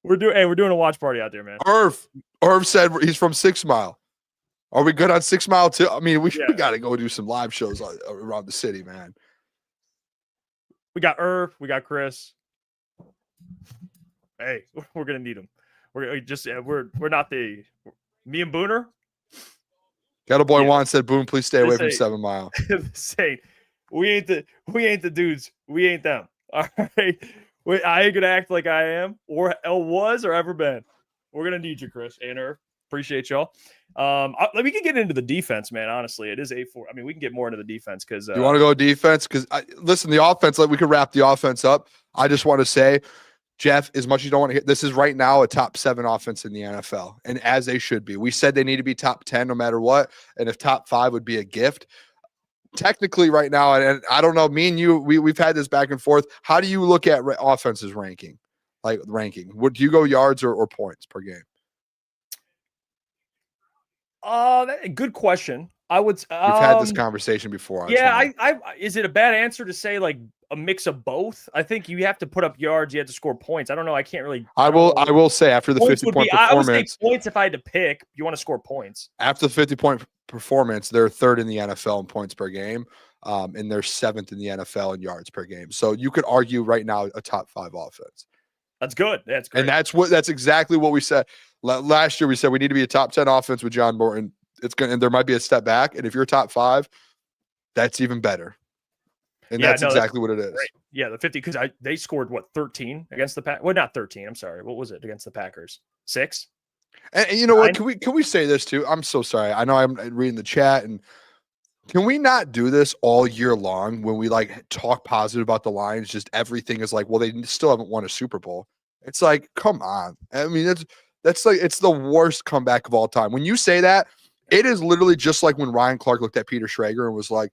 we're doing a watch party out there, man. Irv said he's from 6 Mile. Are we good on 6 Mile too? I mean, we got to go do some live shows around the city, man. We got Irv, we got Chris. Hey, we're gonna need them. We're not me and Booner. Got boy Juan said, "Boone, please stay away from 7 Mile." Say, we ain't the dudes. We ain't them. All right. I ain't gonna act like I am or was or ever been. We're gonna need you, Chris and Irv. Appreciate y'all. We can get into the defense, man. Honestly, it is 8-4. I mean, we can get more into the defense because you want to go defense? Because listen, the offense. We could wrap the offense up. I just want to say, Jeff, as much as you don't want to hear, this is right now a top 7 offense in the NFL, and as they should be. We said they need to be top 10 no matter what, and if top 5 would be a gift. Technically, right now, and I don't know, me and you, we've had this back and forth. How do you look at offenses ranking? Like ranking, do you go yards or points per game? Good question. I would. We've had this conversation before. Is it a bad answer to say like a mix of both? I think you have to put up yards. You have to score points. I don't know. I can't really. I will say after the 50-point performance. I would say points if I had to pick. You want to score points. After the 50-point performance, they're 3rd in the NFL in points per game, and they're 7th in the NFL in yards per game. So you could argue right now a top 5 offense. That's good. That's great. And that's exactly what we said last year. We said we need to be a top 10 offense with John Morton. And there might be a step back. And if you're top 5, that's even better. And that's exactly what it is. Great. Yeah, the 50 because they scored 13 against the Packers. Well, not 13. I'm sorry. What was it against the Packers? 6. And you know 9? What? Can we say this too? I'm so sorry. I know I'm reading the chat, and can we not do this all year long when we like talk positive about the Lions? Just everything is like, well, they still haven't won a Super Bowl. It's like, come on. I mean, that's like it's the worst comeback of all time. When you say that, it is literally just like when Ryan Clark looked at Peter Schrager and was like,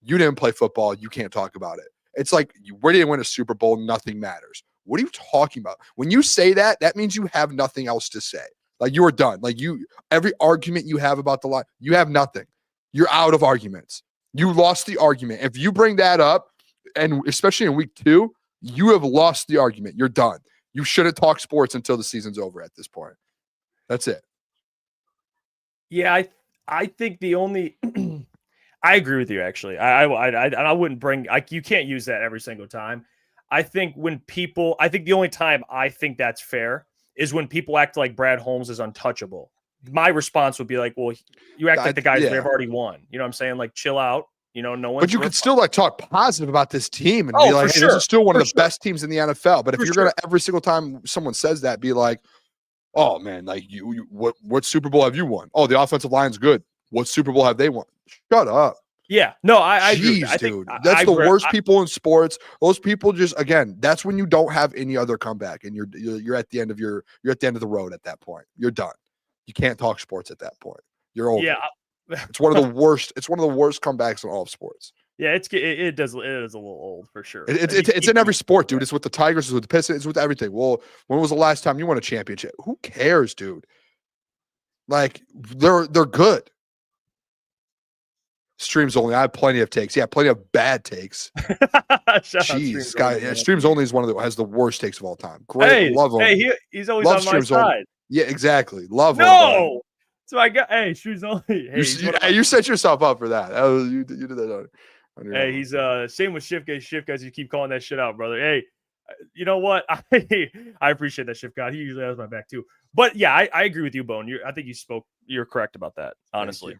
"You didn't play football. You can't talk about it." It's like, we didn't win a Super Bowl. Nothing matters. What are you talking about? When you say that, that means you have nothing else to say. Like you are done. Like every argument you have about the line, you have nothing. You're out of arguments. You lost the argument. If you bring that up, and especially in week 2, you have lost the argument. You're done. You shouldn't talk sports until the season's over at this point. That's it. Yeah, I think the only I agree with you actually. I wouldn't bring you can't use that every single time. I think the only time I think that's fair is when people act like Brad Holmes is untouchable. My response would be like, well, you act like the guys have already won. You know what I'm saying? Like, chill out. You know, no one. But you could still like talk positive about this team and be like, hey, this is still one of the best teams in the NFL. But if you're gonna every single time someone says that, be like, oh man, like what Super Bowl have you won? Oh, the offensive line's good. What Super Bowl have they won? Shut up. Yeah, no, I agree. Jeez, dude, that's the worst people in sports. Those people just, again, that's when you don't have any other comeback, and you're at the end of you're at the end of the road at that point. You're done. You can't talk sports at that point. You're over. Yeah, it's one of the worst. It's one of the worst comebacks in all of sports. Yeah, it is a little old for sure. It's in every sport, dude. It's with the Tigers, it's with the Pistons, it's with everything. Well, when was the last time you won a championship? Who cares, dude? Like they're good. Streams only. I have plenty of takes. Yeah, plenty of bad takes. Jeez, guy. Yeah, Streams only is one of the has the worst takes of all time. Great, love him. Hey, he's always on my side. Only. Yeah, exactly. Love him. So I got Streams only. Hey, you set yourself up for that. You did that. Hey, he's same with Shift guys. Shift guys, you keep calling that shit out, brother. Hey, you know what? I appreciate that, Shift God. He usually has my back too. But yeah, I agree with you, Bone. I think you're correct about that. Honestly,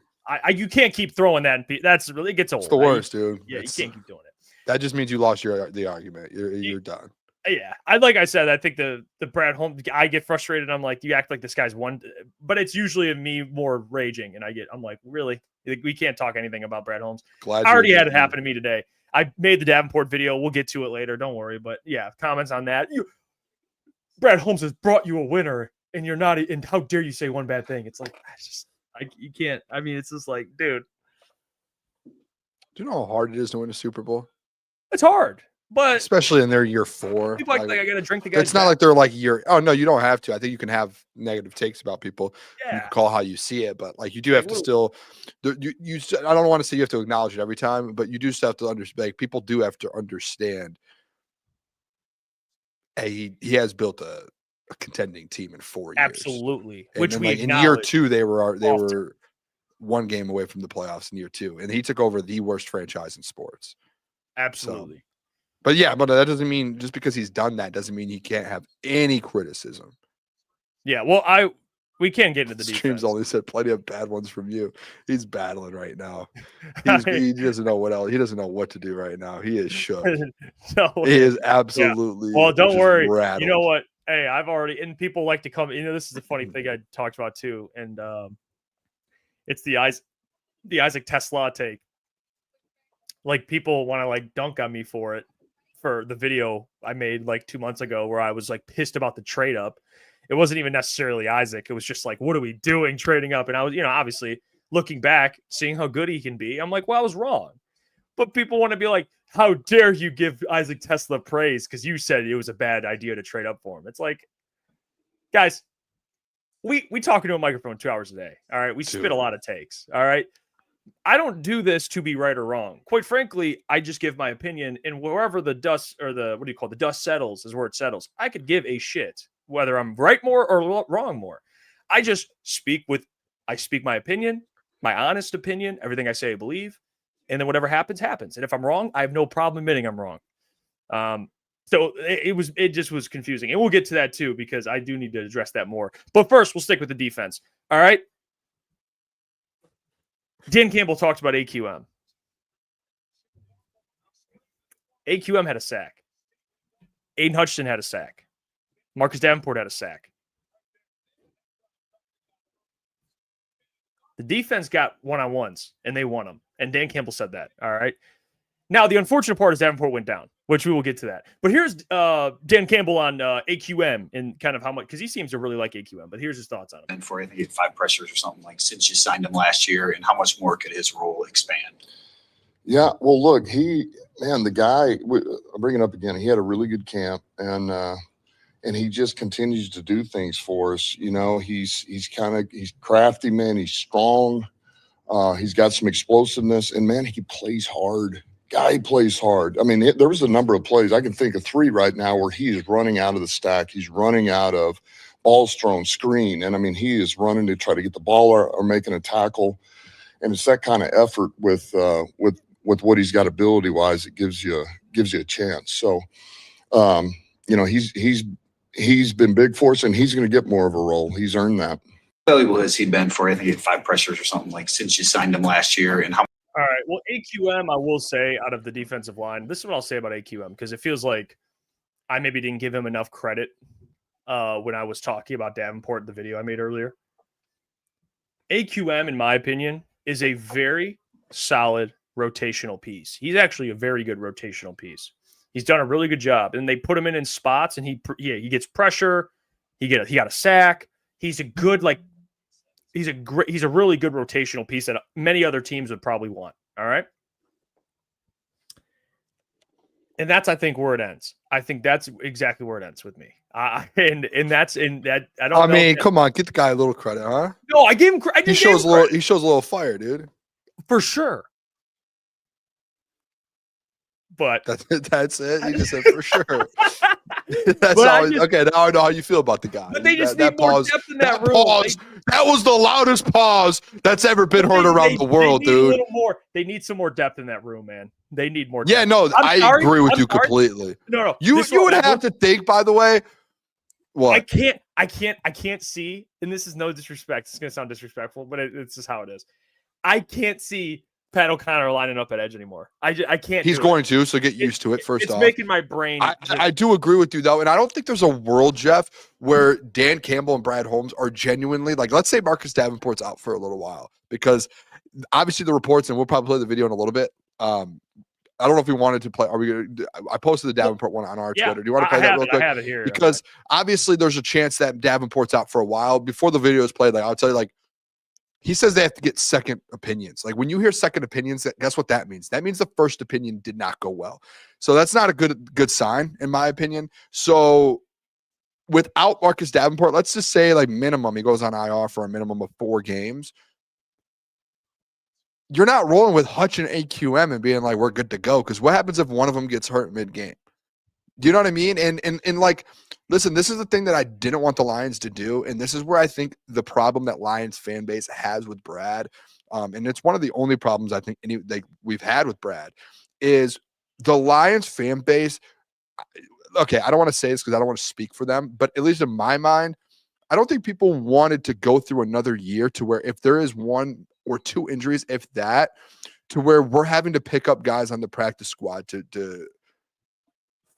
you can't keep throwing that. That's really, it gets old. It's the worst, dude. Yeah, you can't keep doing it. That just means you lost the argument. You're done. Yeah, like I said, I think the Brad Holmes. I get frustrated. I'm like, you act like this guy's one, but it's usually me more raging, and I'm like, really? We can't talk anything about Brad Holmes. I already had it happen to me today. I made the Davenport video. We'll get to it later. Don't worry. But yeah, comments on that. Brad Holmes has brought you a winner, and you're not. And how dare you say one bad thing? It's like you can't. I mean, it's just like, dude. Do you know how hard it is to win a Super Bowl? It's hard. But especially in their year 4, people like I gotta drink the guy. It's not like they're like oh no, you don't have to. I think you can have negative takes about people. Yeah. You can call how you see it, but like you do have to still. I don't want to say you have to acknowledge it every time, but you do still have to understand. Like, people do have to understand. Hey, he has built a contending team in 4 years. Absolutely. And Which then, we like, in year 2 they were one game away from the playoffs in year 2, and he took over the worst franchise in sports. Absolutely. So, but yeah, but that doesn't mean just because he's done that doesn't mean he can't have any criticism. Yeah, well, we can't get into the Streams defense. only said plenty of bad ones from you. He's battling right now. He doesn't know what else. He doesn't know what to do right now. He is shook. He is absolutely. Yeah. Well, don't worry. Rattled. You know what? Hey, I've already, and people like to come. This is a funny thing I talked about too, and it's the Isaac Tesla take. Like, people want to like dunk on me for it. For the video I made like 2 months ago where I was like pissed about the trade up. It wasn't even necessarily Isaac. It was just like, what are we doing trading up? And I was, obviously looking back, seeing how good he can be. I'm like, well, I was wrong. But people want to be like, how dare you give Isaac Tesla praise because you said it was a bad idea to trade up for him. It's like, guys, we talk into a microphone 2 hours a day. All right. We spit a lot of takes. All right. I don't do this to be right or wrong. Quite frankly, I just give my opinion, and wherever the dust or the dust settles is where it settles. I could give a shit whether I'm right more or wrong more. I just speak my opinion, my honest opinion, everything I say I believe, and then whatever happens, happens. And if I'm wrong, I have no problem admitting I'm wrong. So it just was confusing. And we'll get to that too, because I do need to address that more. But first, we'll stick with the defense. All right. Dan Campbell talked about AQM. AQM had a sack. Aiden Hutchinson had a sack. Marcus Davenport had a sack. The defense got one-on-ones, and they won them. And Dan Campbell said that. All right. Now, the unfortunate part is Davenport went down, which we will get to that. But here's Dan Campbell on AQM and kind of how much, because he seems to really like AQM, but here's his thoughts on him. And for, I think, he had 5 pressures or something, like, since you signed him last year, and how much more could his role expand? Yeah, well, look, the guy, I'll bring it up again. He had a really good camp, and he just continues to do things for us. He's crafty, man. He's strong. He's got some explosiveness, and man, he plays hard. Guy plays hard. I mean, there was a number of plays. I can think of 3 right now where he is running out of the stack. He's running out of balls thrown, screen. And I mean, he is running to try to get the ball or making a tackle. And it's that kind of effort with what he's got ability wise, it gives you a chance. So, he's been big for us, and he's going to get more of a role. He's earned that. How valuable has he been for, I think he had 5 pressures or something, like, since you signed him last year, and how? All right. Well, AQM, I will say, out of the defensive line, this is what I'll say about AQM, because it feels like I maybe didn't give him enough credit when I was talking about Davenport in the video I made earlier. AQM, in my opinion, is a very solid rotational piece. He's actually a very good rotational piece. He's done a really good job, and they put him in spots, and he gets pressure. He got a sack. He's a good, he's a really good rotational piece that many other teams would probably want. All right. And that's, I think, where it ends. I think that's exactly where it ends with me. And that's in that. I don't. I mean, come on, get the guy a little credit, huh? No, I gave him credit. He shows a little fire, dude. For sure. But that's it. You just said for sure. That's But I always, just- okay. Now I know how you feel about the guy. But they just need more depth in that room. Pause. That was the loudest pause that's ever been heard around the world, they need dude. A little more. They need some more depth in that room, man. They need more. Yeah, depth. no, I'm I sorry, agree with I'm you sorry. completely. No. You This would one- have to think, by the way. What? I can't see, and this is no disrespect. It's gonna sound disrespectful, but it's just how it is. I can't see Pat O'Connor lining up at edge anymore. I can't. He's do going to, so get used to it. First it's off, making my brain. I do agree with you though, and I don't think there's a world, Jeff, where Dan Campbell and Brad Holmes are genuinely like. Let's say Marcus Davenport's out for a little while because obviously the reports, and we'll probably play the video in a little bit. I don't know if we wanted to play. Are we going to? I posted the Davenport one on our Twitter. Do you want to play that real quick? I have it here Because obviously there's a chance that Davenport's out for a while. Before the video is played, like I'll tell you, like he says they have to get second opinions. Like when you hear second opinions, guess what that means? That means the first opinion did not go well. So that's not a good sign, in my opinion. So without Marcus Davenport, let's just say like minimum, he goes on IR for a minimum of 4 games. You're not rolling with Hutch and AQM and being like, we're good to go. Because what happens if one of them gets hurt mid-game? Do you know what I mean? And like, listen, this is the thing that I didn't want the Lions to do. And this is where I think the problem that Lions fan base has with Brad, and it's one of the only problems I think we've had with Brad, is the Lions fan base. Okay, I don't want to say this because I don't want to speak for them, but at least in my mind, I don't think people wanted to go through another year to where if there is 1 or 2 injuries, if that, to where we're having to pick up guys on the practice squad to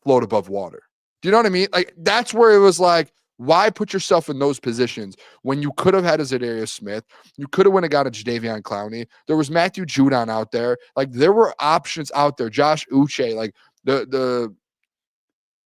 float above water. Do you know what I mean? Like that's where it was like, why put yourself in those positions when you could have had a Zadarius Smith? You could have went and got a Jadeveon Clowney. There was Matthew Judon out there. Like there were options out there. Josh Uche, like the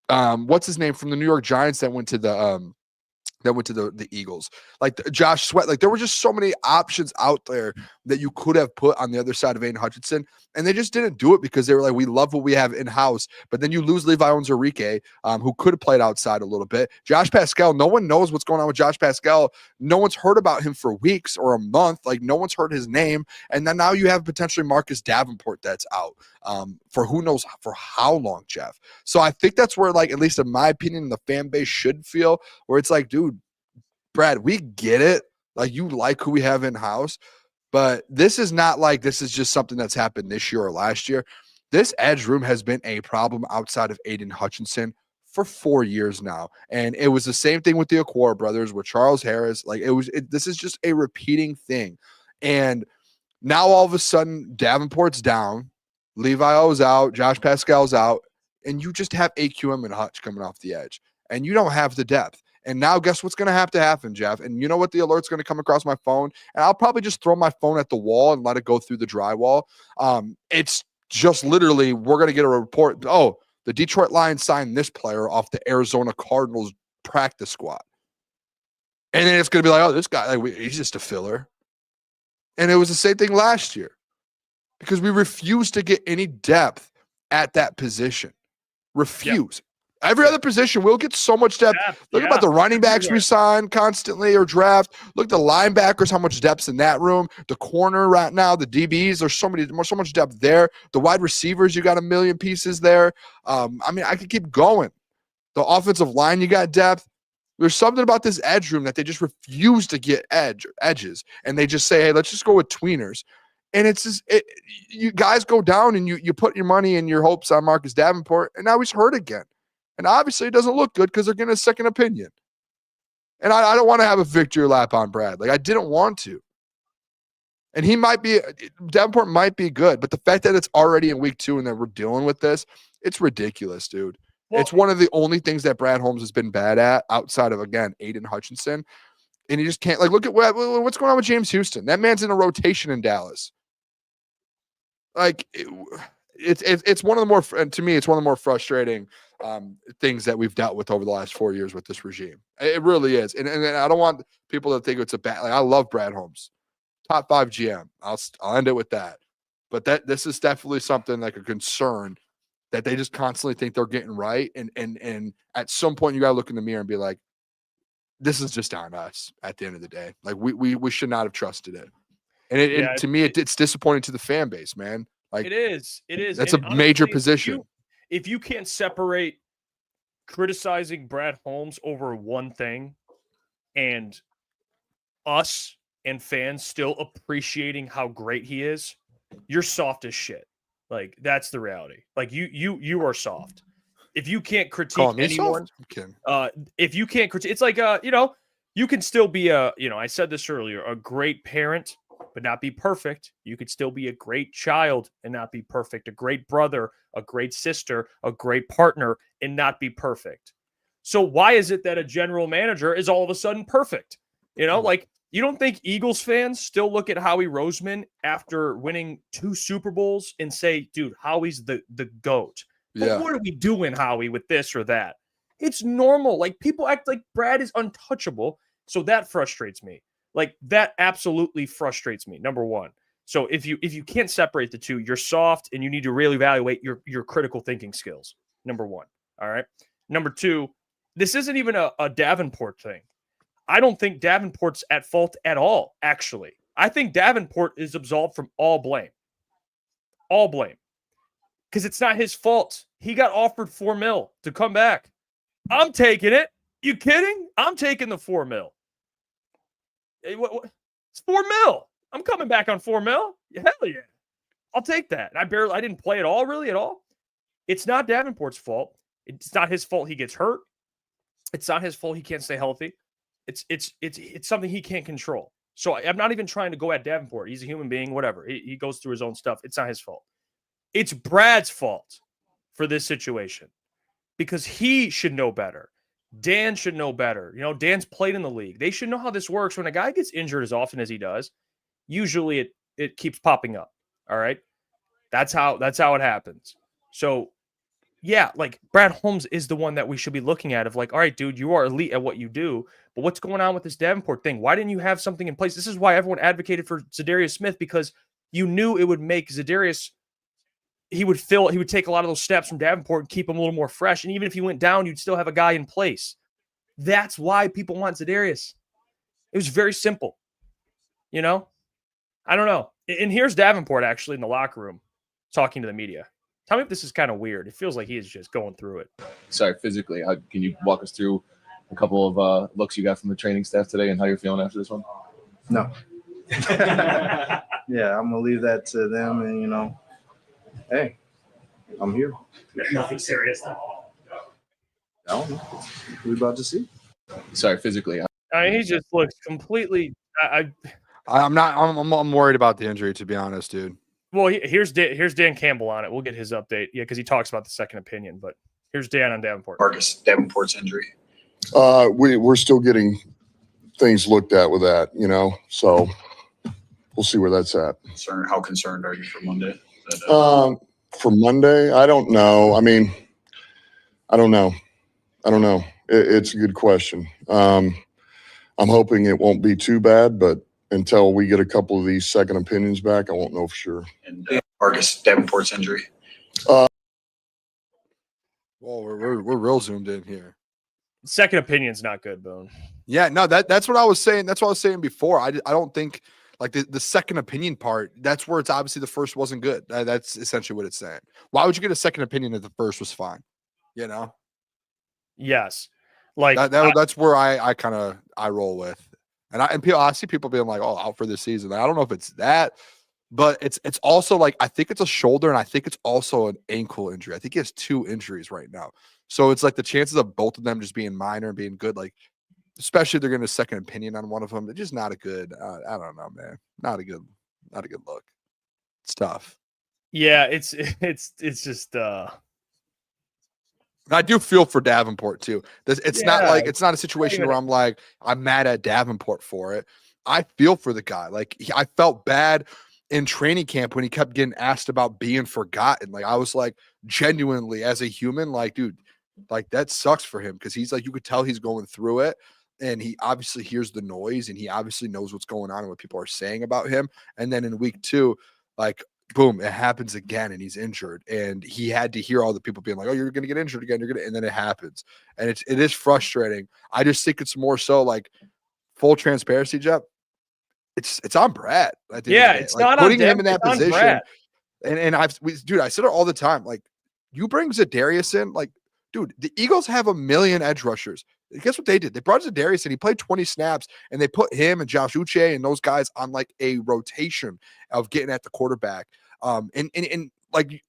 what's his name from the New York Giants that went to the Eagles, like Josh Sweat. Like there were just so many options out there that you could have put on the other side of Aiden Hutchinson, and they just didn't do it because they were like, we love what we have in house. But then you lose Levi Onwuzurike, who could have played outside a little bit. Josh Pascal, no one knows what's going on with Josh Pascal. No one's heard about him for weeks or a month. Like no one's heard his name, and then now you have potentially Marcus Davenport that's out for who knows for how long, Jeff. So I think that's where, like, at least in my opinion, the fan base should feel where it's like, dude, Brad, we get it. Like you like who we have in house, but this is not like this is just something that's happened this year or last year. This edge room has been a problem outside of Aiden Hutchinson for 4 years now. And it was the same thing with the Aquara brothers, with Charles Harris. Like this is just a repeating thing. And now all of a sudden Davenport's down, Levi O's out, Josh Pascal's out, and you just have AQM and Hutch coming off the edge. And you don't have the depth. And now guess what's going to have to happen, Jeff? And you know what? The alert's going to come across my phone, and I'll probably just throw my phone at the wall and let it go through the drywall. It's just literally we're going to get a report. Oh, the Detroit Lions signed this player off the Arizona Cardinals practice squad. And then it's going to be like, oh, this guy, like, he's just a filler. And it was the same thing last year because we refused to get any depth at that position. Refuse. Yep. Every other position, we'll get so much depth. Look about the running backs we sign constantly or draft. Look at the linebackers, how much depth's in that room. The corner right now, the DBs, there's so much depth there. The wide receivers, you got a million pieces there. I mean, I could keep going. The offensive line, you got depth. There's something about this edge room that they just refuse to get edges. And they just say, hey, let's just go with tweeners. And it's just, you guys go down and you put your money and your hopes on Marcus Davenport, and now he's hurt again. And obviously it doesn't look good because they're getting a second opinion. And I don't want to have a victory lap on Brad. Like I didn't want to. And Davenport might be good, but the fact that it's already in week 2 and that we're dealing with this, it's ridiculous, dude. Well, it's one of the only things that Brad Holmes has been bad at outside of, again, Aiden Hutchinson. And you just can't, like, look at what's going on with James Houston. That man's in a rotation in Dallas. Like, it's one of the more, to me, it's one of the more frustrating things that we've dealt with over the last 4 years with this regime. It really is. And I don't want people to think it's a bad, like, I love Brad Holmes, top 5 GM. I'll end it with that. But this is definitely something like a concern that they just constantly think they're getting right. And at some point you got to look in the mirror and be like, this is just on us at the end of the day. Like we should not have trusted it. And to me, it's disappointing to the fan base, man. Like it is. That's a major position. If you can't separate criticizing Brad Holmes over one thing and us and fans still appreciating how great he is, you're soft as shit. Like, that's the reality. Like, you are soft. If you can't critique anyone, if you can't critique, it's like, you can still be I said this earlier, a great parent, but not be perfect. You could still be a great child and not be perfect, a great brother, a great sister, a great partner, and not be perfect. So why is it that a general manager is all of a sudden perfect? Like, you don't think Eagles fans still look at Howie Roseman after winning 2 Super Bowls and say, dude, Howie's the GOAT? But what are we doing, Howie, with this or that? It's normal. Like, people act like Brad is untouchable. So that frustrates me. Like, that absolutely frustrates me, number one. So if you can't separate the two, you're soft and you need to really evaluate your critical thinking skills, number one. All right. Number two, this isn't even a Davenport thing. I don't think Davenport's at fault at all, actually. I think Davenport is absolved from all blame. All blame. Because it's not his fault. He got offered $4 million to come back. I'm taking it. You kidding? I'm taking the $4 million. It's $4 million. I'm coming back on $4 million. Hell yeah. I'll take that. I didn't play at all, really, at all. It's not Davenport's fault. It's not his fault he gets hurt. It's not his fault he can't stay healthy. It's something he can't control. So I'm not even trying to go at Davenport. He's a human being, whatever. He goes through his own stuff. It's not his fault. It's Brad's fault for this situation because he should know better. Dan should know better. Dan's played in the league. They should know how this works. When a guy gets injured as often as he does, usually it keeps popping up. All right. That's how it happens. So yeah, like Brad Holmes is the one that we should be looking at of like, all right, dude, you are elite at what you do, but what's going on with this Davenport thing? Why didn't you have something in place? This is why everyone advocated for Zadarius Smith, because you knew it would make Zadarius, he would take a lot of those steps from Davenport and keep him a little more fresh. And even if he went down, you'd still have a guy in place. That's why people want Zadarius. It was very simple. I don't know. And here's Davenport actually in the locker room talking to the media. Tell me if this is kind of weird. It feels like he is just going through it. Sorry, physically, can you walk us through a couple of looks you got from the training staff today and how you're feeling after this one? No. Yeah, I'm going to leave that to them. And, hey, I'm here. Nothing serious. I don't know. We're about to see. Sorry, physically. He just looks completely. I'm worried about the injury, to be honest, dude. Well, here's Dan Campbell on it. We'll get his update. Yeah, because he talks about the second opinion. But here's Dan on Davenport. Marcus Davenport's injury. We're still getting things looked at with that, so we'll see where that's at. How concerned are you for Monday? For Monday, I don't know. I mean, I don't know. It's a good question. I'm hoping it won't be too bad, but until we get a couple of these second opinions back, I won't know for sure. And Marcus Davenport's injury. Well, we're real zoomed in here. Second opinion's not good, Boone. Yeah, no, that's what I was saying. That's what I was saying before. I don't think like the second opinion part. That's where it's obviously the first wasn't good. That's essentially what it's saying. Why would you get a second opinion if the first was fine? Yes, like that's where I roll with. And I see people being like, "Oh, out for this season." I don't know if it's that, but it's also like I think it's a shoulder, and I think it's also an ankle injury. I think he has 2 injuries right now, so it's like the chances of both of them just being minor and being good, like especially if they're getting a second opinion on one of them, it's just not a good. I don't know, man. Not a good look. It's tough. Yeah, it's just. I do feel for Davenport too. It's not like it's not a situation where I'm like I'm mad at Davenport for it. I feel for the guy. Like I felt bad in training camp when he kept getting asked about being forgotten. Like I was like genuinely as a human, like dude, like that sucks for him because he's like you could tell he's going through it, and he obviously hears the noise and he obviously knows what's going on and what people are saying about him. And then in week 2, like. Boom, it happens again and he's injured. And he had to hear all the people being like, oh, you're going to get injured again. And then it happens. And it is frustrating. I just think it's more so like full transparency, Jeff. It's on Brad. It's like, not putting on him in that position. And I said it all the time. Like you bring Zadarius in, like dude, the Eagles have 1 million edge rushers. Guess what they did? They brought Zadarius and he played 20 snaps, and they put him and Josh Uche and those guys on like a rotation of getting at the quarterback. And like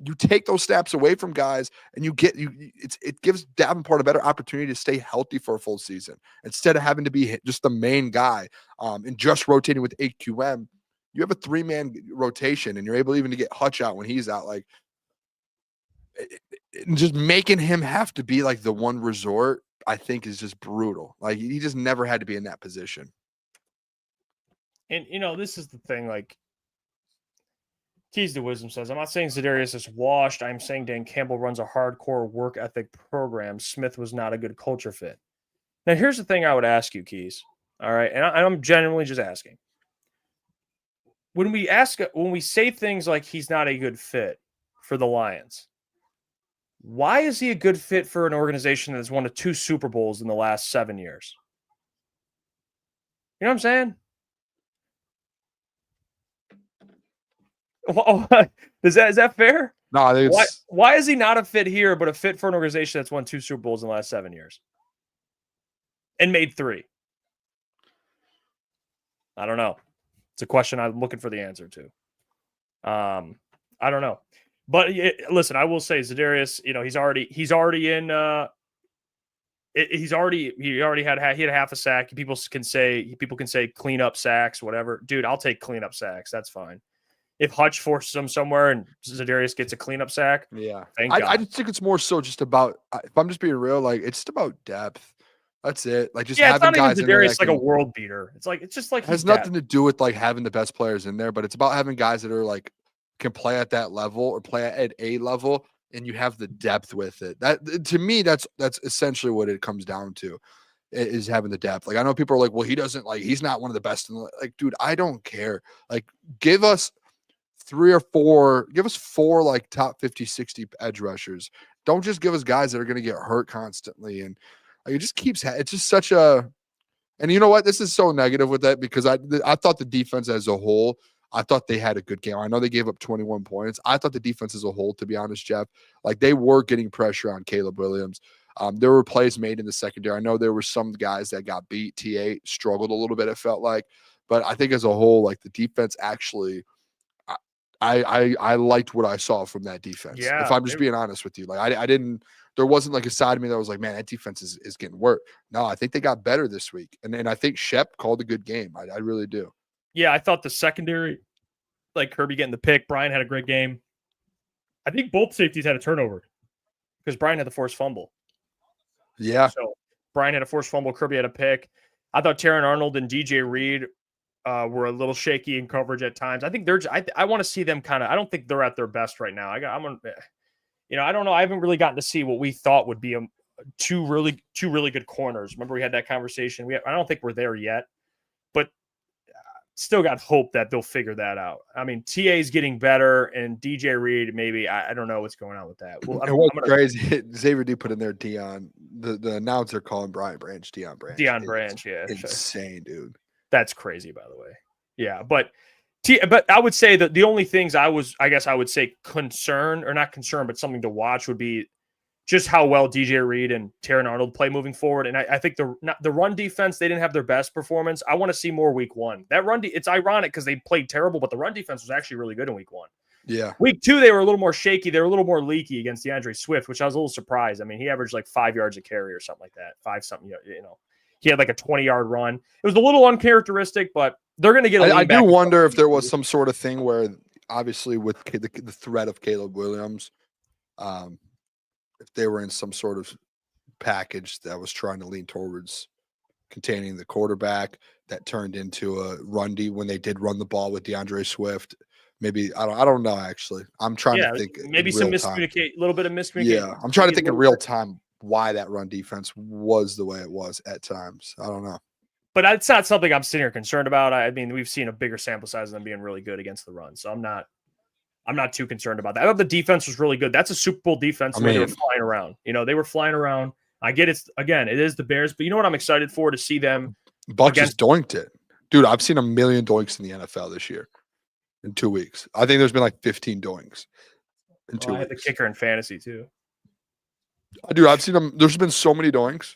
you take those snaps away from guys, and it gives Davenport a better opportunity to stay healthy for a full season instead of having to be just the main guy and just rotating with AQM. You have a 3-man rotation, and you're able even to get Hutch out when he's out. Like, just making him have to be like the one resort, I think, is just brutal. Like, he just never had to be in that position. And, this is the thing, like, Keys to Wisdom says, I'm not saying Zadarius is washed. I'm saying Dan Campbell runs a hardcore work ethic program. Smith was not a good culture fit. Now, here's the thing I would ask you, Keys. All right. And I'm genuinely just asking. When we say things like he's not a good fit for the Lions, why is he a good fit for an organization that has won 2 Super Bowls in the last 7 years? You know what I'm saying? Is that fair? No, I think why is he not a fit here, but a fit for an organization that's won 2 Super Bowls in the last 7 years and made 3? I don't know. It's a question I'm looking for the answer to. I don't know, but listen, I will say Zadarius, he already had half a sack. People can say clean up sacks, whatever. Dude, I'll take clean up sacks. That's fine. If Hutch forces him somewhere and Zadarius gets a cleanup sack, yeah. Thank God. I just think it's more so just about, if I'm just being real, like, it's just about depth. That's it. Like, just having guys in there. Zadarius like a world beater. It's just like, it has nothing to do with like having the best players in there, but it's about having guys that are like can play at that level or play at a level, and you have the depth with it. That, to me, that's essentially what it comes down to, is having the depth. Like, I know people are like, well, he's not one of the best in the, like, dude, I don't care. Like, give us 3 or 4, give us 4 like top 50, 60 edge rushers. Don't just give us guys that are going to get hurt constantly. And like, it just keeps, it's just such a, and you know what? This is so negative with that, because I thought the defense as a whole, I thought they had a good game. I know they gave up 21 points. I thought the defense as a whole, to be honest, Jeff, like, they were getting pressure on Caleb Williams. There were plays made in the secondary. I know there were some guys that got beat. TA struggled a little bit, it felt like, but I think as a whole, like, the defense actually, I liked what I saw from that defense. Yeah, if I'm just being honest with you, like, I didn't, there wasn't like a side of me that was like, man, that defense is getting work. No, I think they got better this week. And I think Shep called a good game. I really do. Yeah, I thought the secondary, like Kirby getting the pick, Brian had a great game. I think both safeties had a turnover because Brian had the forced fumble. Yeah. So Brian had a forced fumble, Kirby had a pick. I thought Taron Arnold and DJ Reed were a little shaky in coverage at times. I think I want to see them kind of, I don't think they're at their best right now. I don't know. I haven't really gotten to see what we thought would be two really good corners. Remember we had that conversation. I don't think we're there yet, but still got hope that they'll figure that out. I mean, TA is getting better, and DJ Reed, maybe, I don't know what's going on with that. Well, crazy, Xavier D put in there Dion. The announcer calling Brian Branch Dion Branch. Dion Branch, yeah. Insane, dude. That's crazy, by the way. Yeah, but I would say that the only things I guess I would say concern, or not concern, but something to watch would be just how well DJ Reed and Taron Arnold play moving forward. And I think the run defense, they didn't have their best performance. I want to see more week 1. That it's ironic because they played terrible, but the run defense was actually really good in week 1. Yeah. Week 2, they were a little more shaky. They were a little more leaky against DeAndre Swift, which I was a little surprised. I mean, he averaged like 5 yards a carry or something like that. 5 something, you know. He had like a 20-yard run. It was a little uncharacteristic, but they're going to get I do wonder if there was some sort of thing where, obviously, with the threat of Caleb Williams, if they were in some sort of package that was trying to lean towards containing the quarterback, that turned into a rundy when they did run the ball with DeAndre Swift. Maybe I don't know, actually. I'm trying to think. Maybe some miscommunicate, a little bit of miscommunication. Yeah, I'm trying to think in real time why that run defense was the way it was at times. I don't know. But it's not something I'm sitting here concerned about. I mean, we've seen a bigger sample size of them being really good against the run. So I'm not too concerned about that. I thought the defense was really good. That's a Super Bowl defense. They were flying around. They were flying around. I get it. Again, it is the Bears, but you know what I'm excited for? To see them. Buck just doinked it. Dude, I've seen 1 million doinks in the NFL this year in 2 weeks. I think there's been like 15 doinks in 2 weeks. I had the kicker in fantasy too. Dude, I've seen him. There's been so many doinks.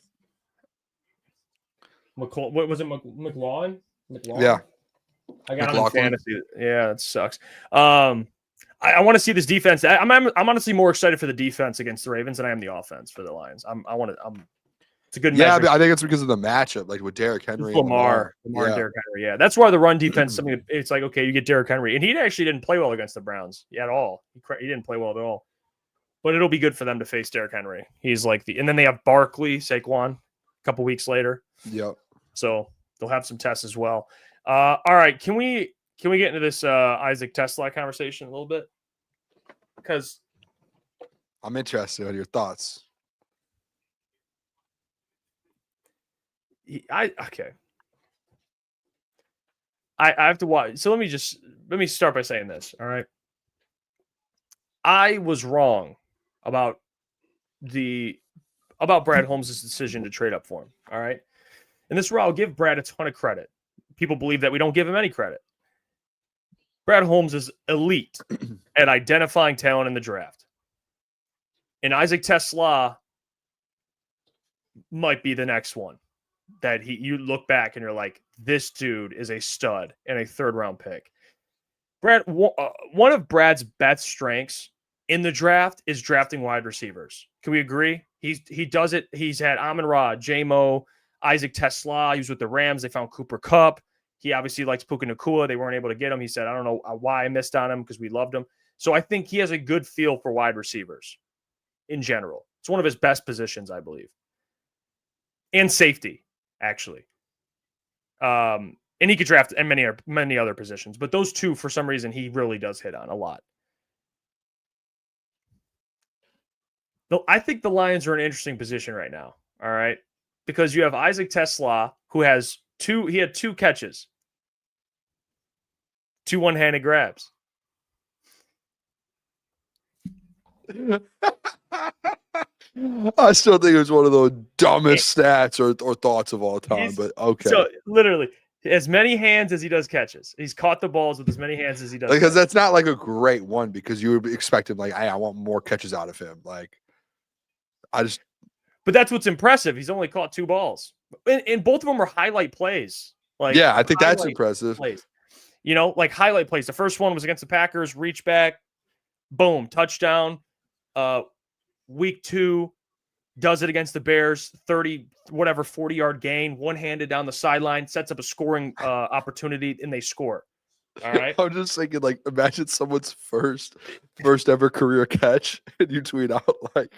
What was it? McLaughlin? Yeah. I got him in McLaughlin. fantasy. Yeah, it sucks. I want to see this defense. I'm honestly more excited for the defense against the Ravens than I am the offense for the Lions. It's a good Yeah, measure. but I think it's because of the matchup, like with Derrick Henry. and Lamar Yeah. and Derrick Henry. Yeah, that's why the run defense. Something it's like, okay, you get Derrick Henry, and he actually didn't play well against the Browns at all. He didn't play well at all. But it'll be good for them to face Derrick Henry. He's like and then they have Barkley, Saquon, a couple weeks later. Yep. So they'll have some tests as well. All right, can we get into this Isaac Tesla conversation a little bit? Because I'm interested in your thoughts. I have to watch. So let me start by saying this. All right. I was wrong about Brad Holmes' decision to trade up for him. All right. And this is where I'll give Brad a ton of credit. People believe that we don't give him any credit. Brad Holmes is elite at identifying talent in the draft. And Isaac Tesla might be the next one that you look back and you're like, this dude is a stud and a third-round pick. One of Brad's best strengths in the draft is drafting wide receivers. Can we agree? He does it. He's had Amon-Ra, Jamo, Isaac Tesla. He was with the Rams. They found Cooper Kupp. He obviously likes Puka Nacua. They weren't able to get him. He said, I don't know why I missed on him because we loved him. So I think he has a good feel for wide receivers in general. It's one of his best positions, I believe. And safety, actually. And he could draft and many other positions. But those two, for some reason, he really does hit on a lot. Though I think the Lions are in an interesting position right now. All right. Because you have Isaac Tesla, who has two catches. 2 one-handed grabs. I still think it was one of the dumbest stats or thoughts of all time, but okay. So literally, as many hands as he does catches. He's caught the balls with as many hands as he does. Because that's not like a great one because you would expect him like, hey, I want more catches out of him. Like, But that's what's impressive. He's only caught 2 balls. And both of them are highlight plays. Like, yeah, I think that's impressive. Plays. You know, like highlight plays. The first one was against the Packers, reach back, boom, touchdown. Week 2, does it against the Bears, 40-yard gain, one-handed down the sideline, sets up a scoring opportunity, and they score. All right. I'm just thinking, like, imagine someone's first ever career catch, and you tweet out like,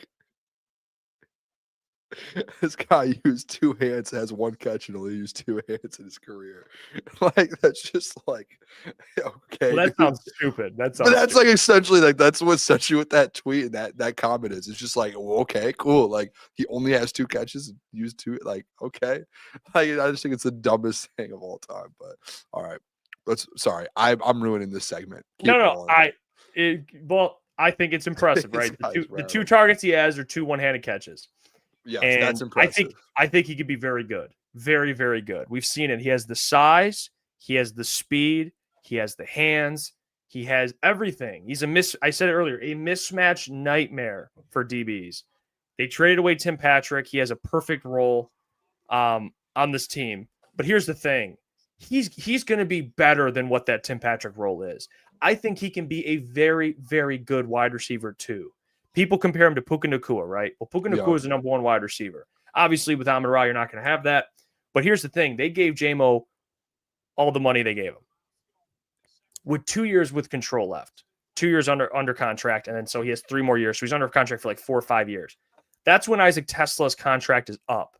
this guy used 2 hands, has 1 catch, and only used 2 hands in his career. Like, that's just like, okay. Well, that sounds stupid. That's like essentially like that's what sent you with that tweet and that comment is. It's just like, well, okay, cool. Like he only has 2 catches and used 2. Like, okay. Like, I just think it's the dumbest thing of all time. But all right, sorry, I'm ruining this segment. Keep No. going. I think it's impressive, right? The 2 targets he has are 2 one-handed catches. Yeah, and that's impressive. I think he could be very good. Very, very good. We've seen it. He has the size, he has the speed, he has the hands, he has everything. He's I said it earlier, a mismatch nightmare for DBs. They traded away Tim Patrick. He has a perfect role on this team. But here's the thing. He's going to be better than what that Tim Patrick role is. I think he can be a very, very good wide receiver too. People compare him to Puka Nacua, right? Well, Puka Nacua is the number 1 wide receiver. Obviously, with Amon-Ra, you're not going to have that. But here's the thing. They gave Jamo all the money they gave him. With 2 years with control left. 2 years under contract, and then so he has 3 more years. So he's under contract for like 4 or 5 years. That's when Isaac Tesla's contract is up.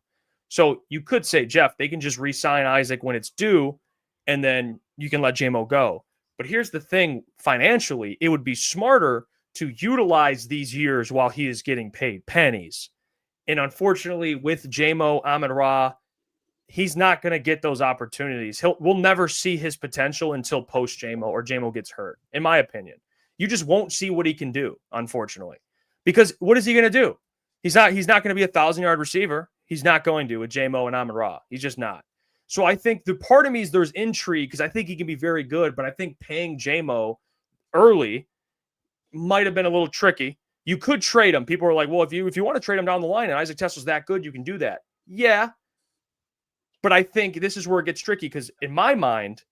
So you could say, Jeff, they can just re-sign Isaac when it's due, and then you can let Jamo go. But here's the thing. Financially, it would be smarter to utilize these years while he is getting paid pennies. And unfortunately, with Jamo, Amon-Ra, he's not going to get those opportunities. We'll never see his potential until post-Jamo or Jamo gets hurt, in my opinion. You just won't see what he can do, unfortunately. Because what is he going to do? He's not going to be a 1,000-yard receiver. He's not going to with Jamo and Amon-Ra. He's just not. So I think the part of me is there's intrigue because I think he can be very good, but I think paying Jamo early might have been a little tricky You could trade him. People are like, well, if you want to trade him down the line and Isaac Tesla's that good, you can do that. Yeah. But I think this is where it gets tricky because in my mind,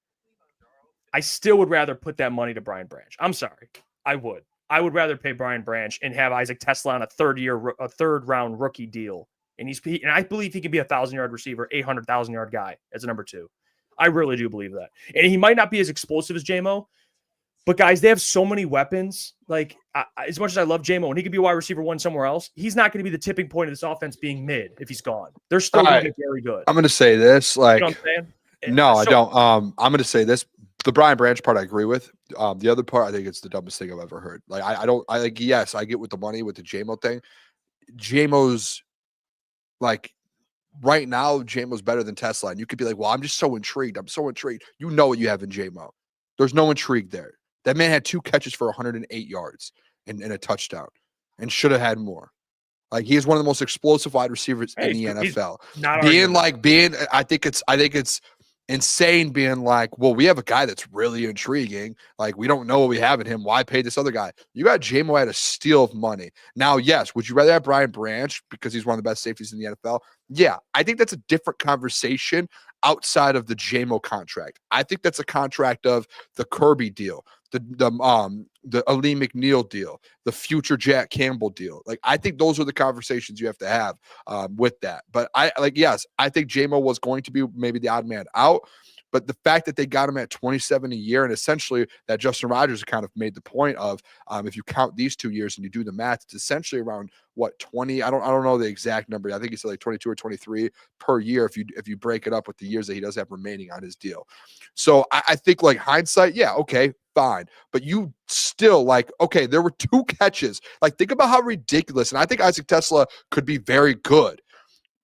I still would rather put that money to Brian Branch. I'm sorry. I would. I would rather pay Brian Branch and have Isaac Tesla on a third round rookie deal. And and I believe he can be a 1,000-yard receiver, 800,000-yard guy as a number 2. I really do believe that. And he might not be as explosive as Jamo, but guys, they have so many weapons. Like as much as I love Jamo and he could be a wide receiver 1 somewhere else, he's not going to be the tipping point of this offense being mid if he's gone. They're still going to be very good. I'm going to say this, like, you know what I'm saying? No, I don't. I'm going to say this. The Brian Branch part, I agree with. The other part, I think it's the dumbest thing I've ever heard. Like, I like, yes, I get with the money with the Jamo thing. Jamo's like right now, Jamo's better than Tesla. And you could be like, well, I'm just so intrigued. I'm so intrigued. You know what you have in Jamo. There's no intrigue there. That man had 2 catches for 108 yards and a touchdown and should have had more. Like, he is one of the most explosive wide receivers in the NFL. I think it's insane being like, well, we have a guy that's really intriguing. Like, we don't know what we have in him. Why pay this other guy? You got Jamo at a steal of money. Now, yes, would you rather have Brian Branch because he's one of the best safeties in the NFL? Yeah, I think that's a different conversation outside of the Jamo contract. I think that's a contract of the Kirby deal, the Ali McNeil deal, the future Jack Campbell deal. Like, I think those are the conversations you have to have with that. But yes, I think Jamo was going to be maybe the odd man out. But the fact that they got him at 27 a year, and essentially that Justin Rogers kind of made the point of, if you count these 2 years and you do the math, it's essentially around what 20. I don't know the exact number. I think he said like 22 or 23 per year if you break it up with the years that he does have remaining on his deal. So I think, like, hindsight, yeah, okay, fine. But you still, like, okay, there were 2 catches. Like, think about how ridiculous. And I think Isaac Tesla could be very good.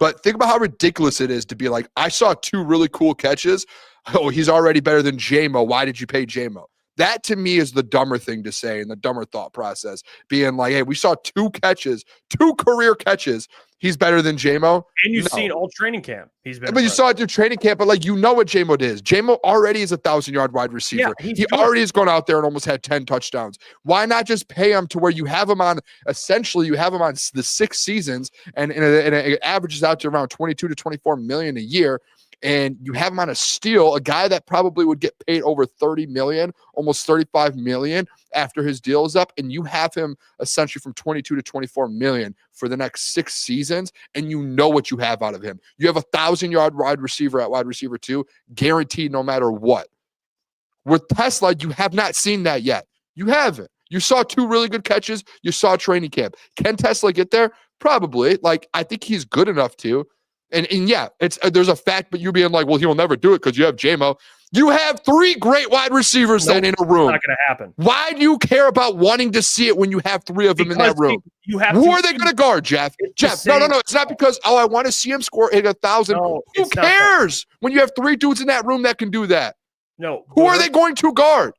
But think about how ridiculous it is to be like, I saw 2 really cool catches. Oh, he's already better than Jamo. Why did you pay Jamo? That to me is the dumber thing to say and the dumber thought process. Being like, hey, we saw 2 catches, 2 career catches. He's better than Jamo. And you've seen all training camp. He's been. But you saw it through training camp. But like, you know what Jamo is. Jamo already is a 1,000-yard wide receiver. Yeah, he already has gone out there and almost had 10 touchdowns. Why not just pay him to where you have him on? Essentially, you have him on the 6 seasons, and it averages out to around 22 to 24 million a year. And you have him on a steal, a guy that probably would get paid over 30 million, almost 35 million after his deal is up. And you have him essentially from 22 to 24 million for the next 6 seasons. And you know what you have out of him. You have a 1,000-yard wide receiver at wide receiver 2, guaranteed no matter what. With Tesla, you have not seen that yet. You haven't. You saw 2 really good catches. You saw training camp. Can Tesla get there? Probably. Like, I think he's good enough to. And yeah, there's a fact, but you're being like, well, he'll never do it because you have Jamo. You have 3 great wide receivers then in a room. It's not going to happen. Why do you care about wanting to see it when you have 3 of them in that room? Who are they going to guard, Jeff? Jeff, no. It's not because, I want to see him hit 1,000. No, who cares when you have 3 dudes in that room that can do that? No. Who are they going to guard?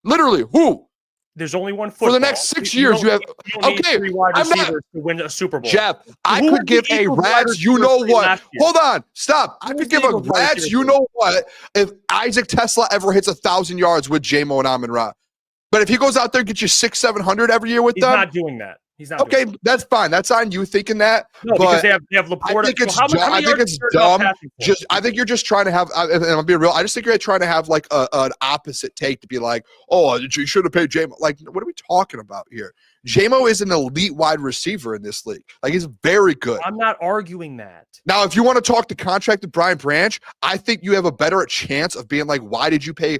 Literally, who? There's only one football. For the next 6 years, you have. Okay, 3 wide I'm not. receivers to win a Super Bowl. Jeff, I could give a rat's you know what. Hold on, stop. I could give a rat's you know what if Isaac Tesla ever hits 1,000 yards with Jamo and Amon-Ra. But if he goes out there and gets you 600-700 every year with them, he's not doing that. He's not. Okay, that's fine. That's on you thinking that. No, because they have Laporta. I think it's dumb. I think you're just trying to have. And I'll be real. I just think you're trying to have like an opposite take to be like, oh, you should have paid Jamo. Like, what are we talking about here? Jamo is an elite wide receiver in this league. Like, he's very good. I'm not arguing that. Now, if you want to talk to contract with Brian Branch, I think you have a better chance of being like, why did you pay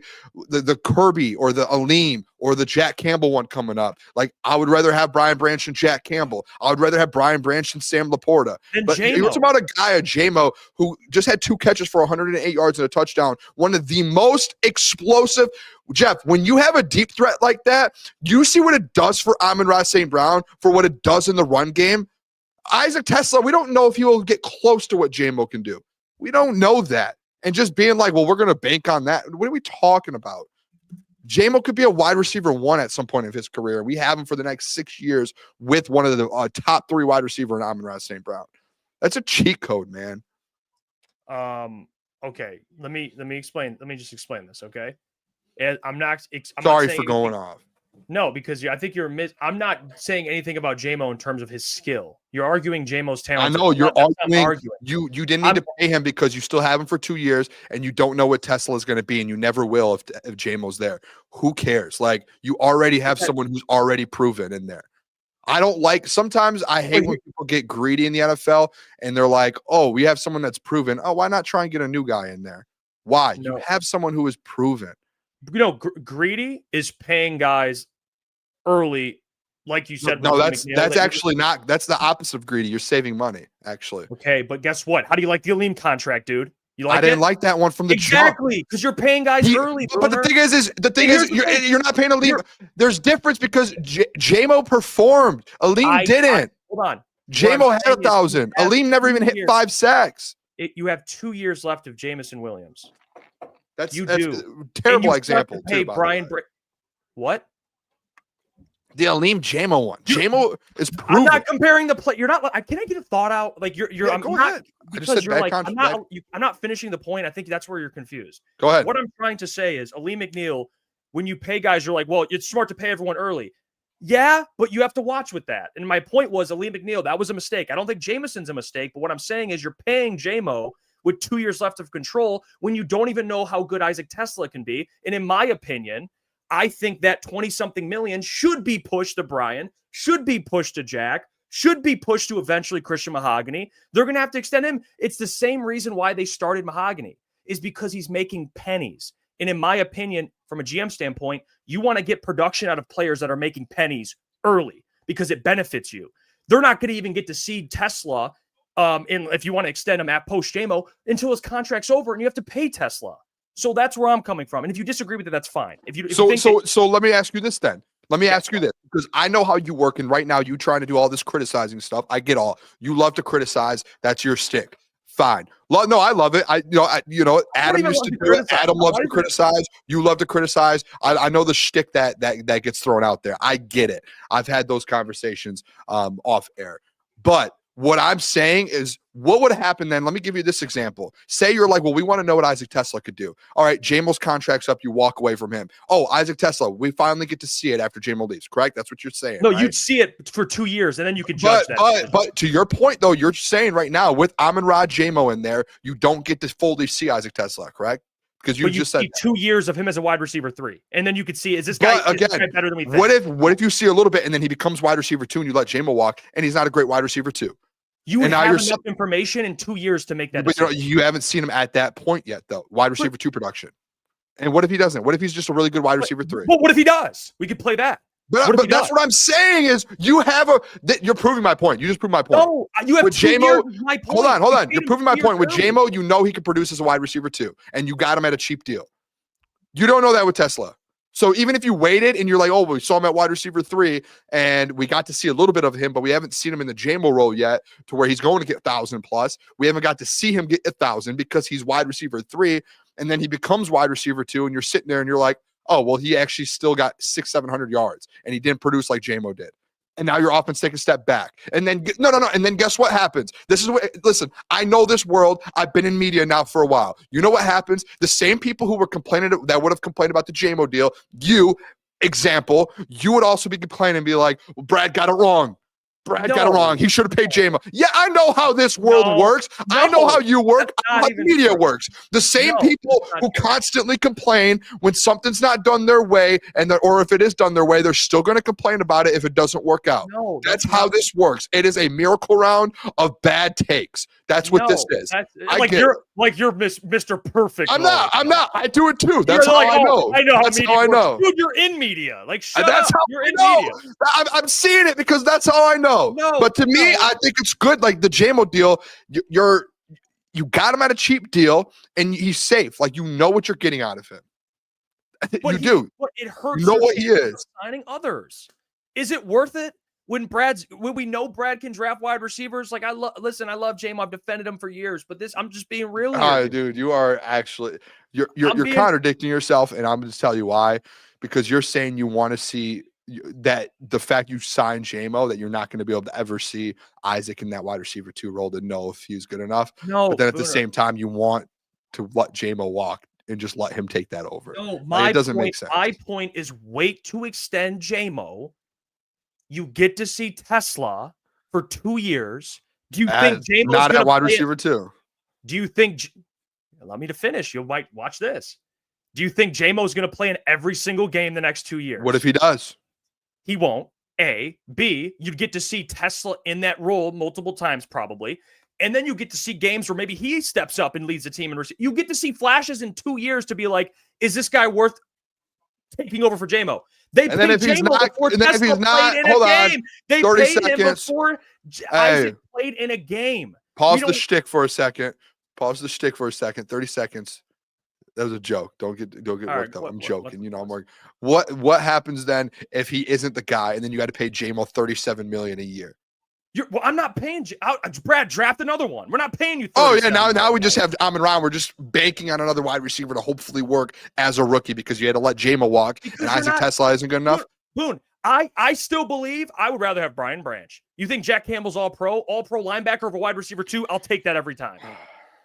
the Kirby or the Aleem or the Jack Campbell one coming up? Like, I would rather have Brian Branch and Jack Campbell. I would rather have Brian Branch and Sam Laporta. But you're talking about a guy, a Jamo, who just had 2 catches for 108 yards and a touchdown. One of the most explosive. Jeff, when you have a deep threat like that, you see what it does for Amon-Ra St. Brown, for what it does in the run game. Isaac Tesla, we don't know if he will get close to what Jamo can do. We don't know that. And just being like, well, we're going to bank on that. What are we talking about? Jamo could be a wide receiver 1 at some point of his career. We have him for the next 6 years with one of the top 3 wide receiver in Amon-Ra St. Brown. That's a cheat code, man. Okay. Let me explain. Let me just explain this, okay? And I'm not. Sorry for going off. No, because I think I'm not saying anything about Jamo in terms of his skill. You're arguing Jamo's talent. I know you're arguing. You didn't need I'm- to pay him because you still have him for 2 years and you don't know what Tesla is going to be and you never will if Jamo's there. Who cares? Like you already have someone who's already proven in there. I don't like, sometimes I hate when people get greedy in the NFL and they're like, oh, we have someone that's proven. Oh, why not try and get a new guy in there? Why? No. You have someone who is proven. You know, greedy is paying guys early, like you said. No, with that's McNeil, actually not. That's the opposite of greedy. You're saving money, actually. okay. But guess what? How do you like the Aleem contract, dude? You like I didn't it? like that one from the exactly because you're paying guys early. But the thing is, you're not paying Aleem. There's difference because Jamo performed. Aleem didn't. Hold on. Jamo had 1,000. Aleem never even hit 5 sacks. You have 2 years left of Jamison Williams. That's do. A terrible example. Hey, Brian. What? The Aleem Jamo one. Jamo is proven. I'm not comparing the play. You're not. Can I get a thought out? Like you're. Yeah, I'm go not ahead. because you're like. I'm not finishing the point. I think that's where you're confused. Go ahead. What I'm trying to say is, Aleem McNeil, when you pay guys, you're like, well, it's smart to pay everyone early. Yeah, but you have to watch with that. And my point was, Aleem McNeil, that was a mistake. I don't think Jamison's a mistake. But what I'm saying is, you're paying Jamo with 2 years left of control when you don't even know how good Isaac Tesla can be. And in my opinion, I think that 20-something million should be pushed to Brian, should be pushed to Jack, should be pushed to eventually Christian Mahogany. They're going to have to extend him. It's the same reason why they started Mahogany, is because he's making pennies. And in my opinion, from a GM standpoint, you want to get production out of players that are making pennies early because it benefits you. They're not going to even get to see Tesla if you want to extend him at post Jamo until his contract's over and you have to pay Tesla. So that's where I'm coming from. And if you disagree with it, that's fine. So let me ask you this then. Let me ask you this, because I know how you work, and right now you trying to do all this criticizing stuff. I get all. You love to criticize. That's your stick. Fine. No, I love it. Adam used to do it. Adam loves to criticize. You love to criticize. I know the shtick that gets thrown out there. I get it. I've had those conversations off air. But what I'm saying is, what would happen then? Let me give you this example. Say you're like, well, we want to know what Isaac Tesla could do. All right, Jamo's contract's up. You walk away from him. Oh, Isaac Tesla, we finally get to see it after Jamo leaves, correct? That's what you're saying. No, right? You'd see it for 2 years, and then you could judge that. But to your point, though, you're saying right now, with Amon-Ra Jamo in there, you don't get to fully see Isaac Tesla, correct? Because you just said 2 years of him as a wide receiver 3, and then you could see, is this guy better than we think? What if you see a little bit and then he becomes wide receiver 2 and you let Jamo walk and he's not a great wide receiver 2? You would have enough information in 2 years to make that decision. You haven't seen him at that point yet, though. Wide receiver 2 production. And what if he doesn't? What if he's just a really good wide receiver 3? Well, what if he does? We could play that. But that's what I'm saying is you're proving my point. You just proved my point. No, you have with 2 Jamo, years. My point. Hold on. You're proving my point. With Jamo, you know he can produce as a wide receiver 2, and you got him at a cheap deal. You don't know that with Tesla. So even if you waited and you're like, oh, we saw him at wide receiver 3 and we got to see a little bit of him, but we haven't seen him in the Jamo role yet to where he's going to get 1,000 plus. We haven't got to see him get 1,000 because he's wide receiver 3, and then he becomes wide receiver 2, and you're sitting there and you're like, oh, well, he actually still got 600-700 yards and he didn't produce like Jamo did. And now your offense take a step back. And then no. And then guess what happens? Listen, I know this world. I've been in media now for a while. You know what happens? The same people who were complaining that would have complained about the Jamo deal, you would also be complaining and be like, well, Brad got it wrong. Got it wrong. He should have paid Jamo. Yeah, I know how this world works. I know how you work. I know how the media works. The same people who constantly complain when something's not done their way, or if it is done their way, they're still going to complain about it if it doesn't work out. No, that's how this works. It is a miracle round of bad takes. That's what this is. You're Mr. Perfect. I'm not. I do it too. That's how I know. I know. That's how I know. Dude, you're in media. Like, shut that's up. How you're I in know. media. I'm seeing it because that's how I know. No, but to me, I think it's good. Like the Jamo deal, you got him at a cheap deal, and he's safe. Like you know what you're getting out of him. But you do. But it hurts. You know what he is. Signing others. Is it worth it? When we know Brad can draft wide receivers, like I love Jamo. I've defended him for years, but I'm just being real here. Dude, you are actually you're contradicting yourself, and I'm going to tell you why. Because you're saying you want to see that the fact you signed Jamo, that you're not going to be able to ever see Isaac in that wide receiver 2 role to know if he's good enough. No, but then at the same time, you want to let Jamo walk. and just let him take that over. No, It doesn't make sense. My point is wait to extend Jamo. You get to see Tesla for 2 years. Do you think Jamo's not at wide receiver too? Do you think? Allow me to finish. You might watch this. Do you think Jamo's going to play in every single game the next 2 years? What if he does? He won't. A. B. You'd get to see Tesla in that role multiple times probably. And then you get to see games where maybe he steps up and leads the team. And you get to see flashes in 2 years to be like, is this guy worth taking over for Jamo? They paid Jamo before Tesla played in a game. They paid him before Isaac played in a game. Pause the shtick for a second. 30 seconds. That was a joke. Don't get worked up. I'm joking. I'm like, what happens then if he isn't the guy, and then you got to pay Jamo $37 million a year? Well, I'm not paying Brad. Draft another one. We're not paying you. Oh yeah, now we just have Amon-Ra. We're just banking on another wide receiver to hopefully work as a rookie because you had to let Jamo walk, and Isaac Tesla isn't good enough. Boone, I still believe I would rather have Brian Branch. You think Jack Campbell's all pro linebacker over wide receiver 2? I'll take that every time.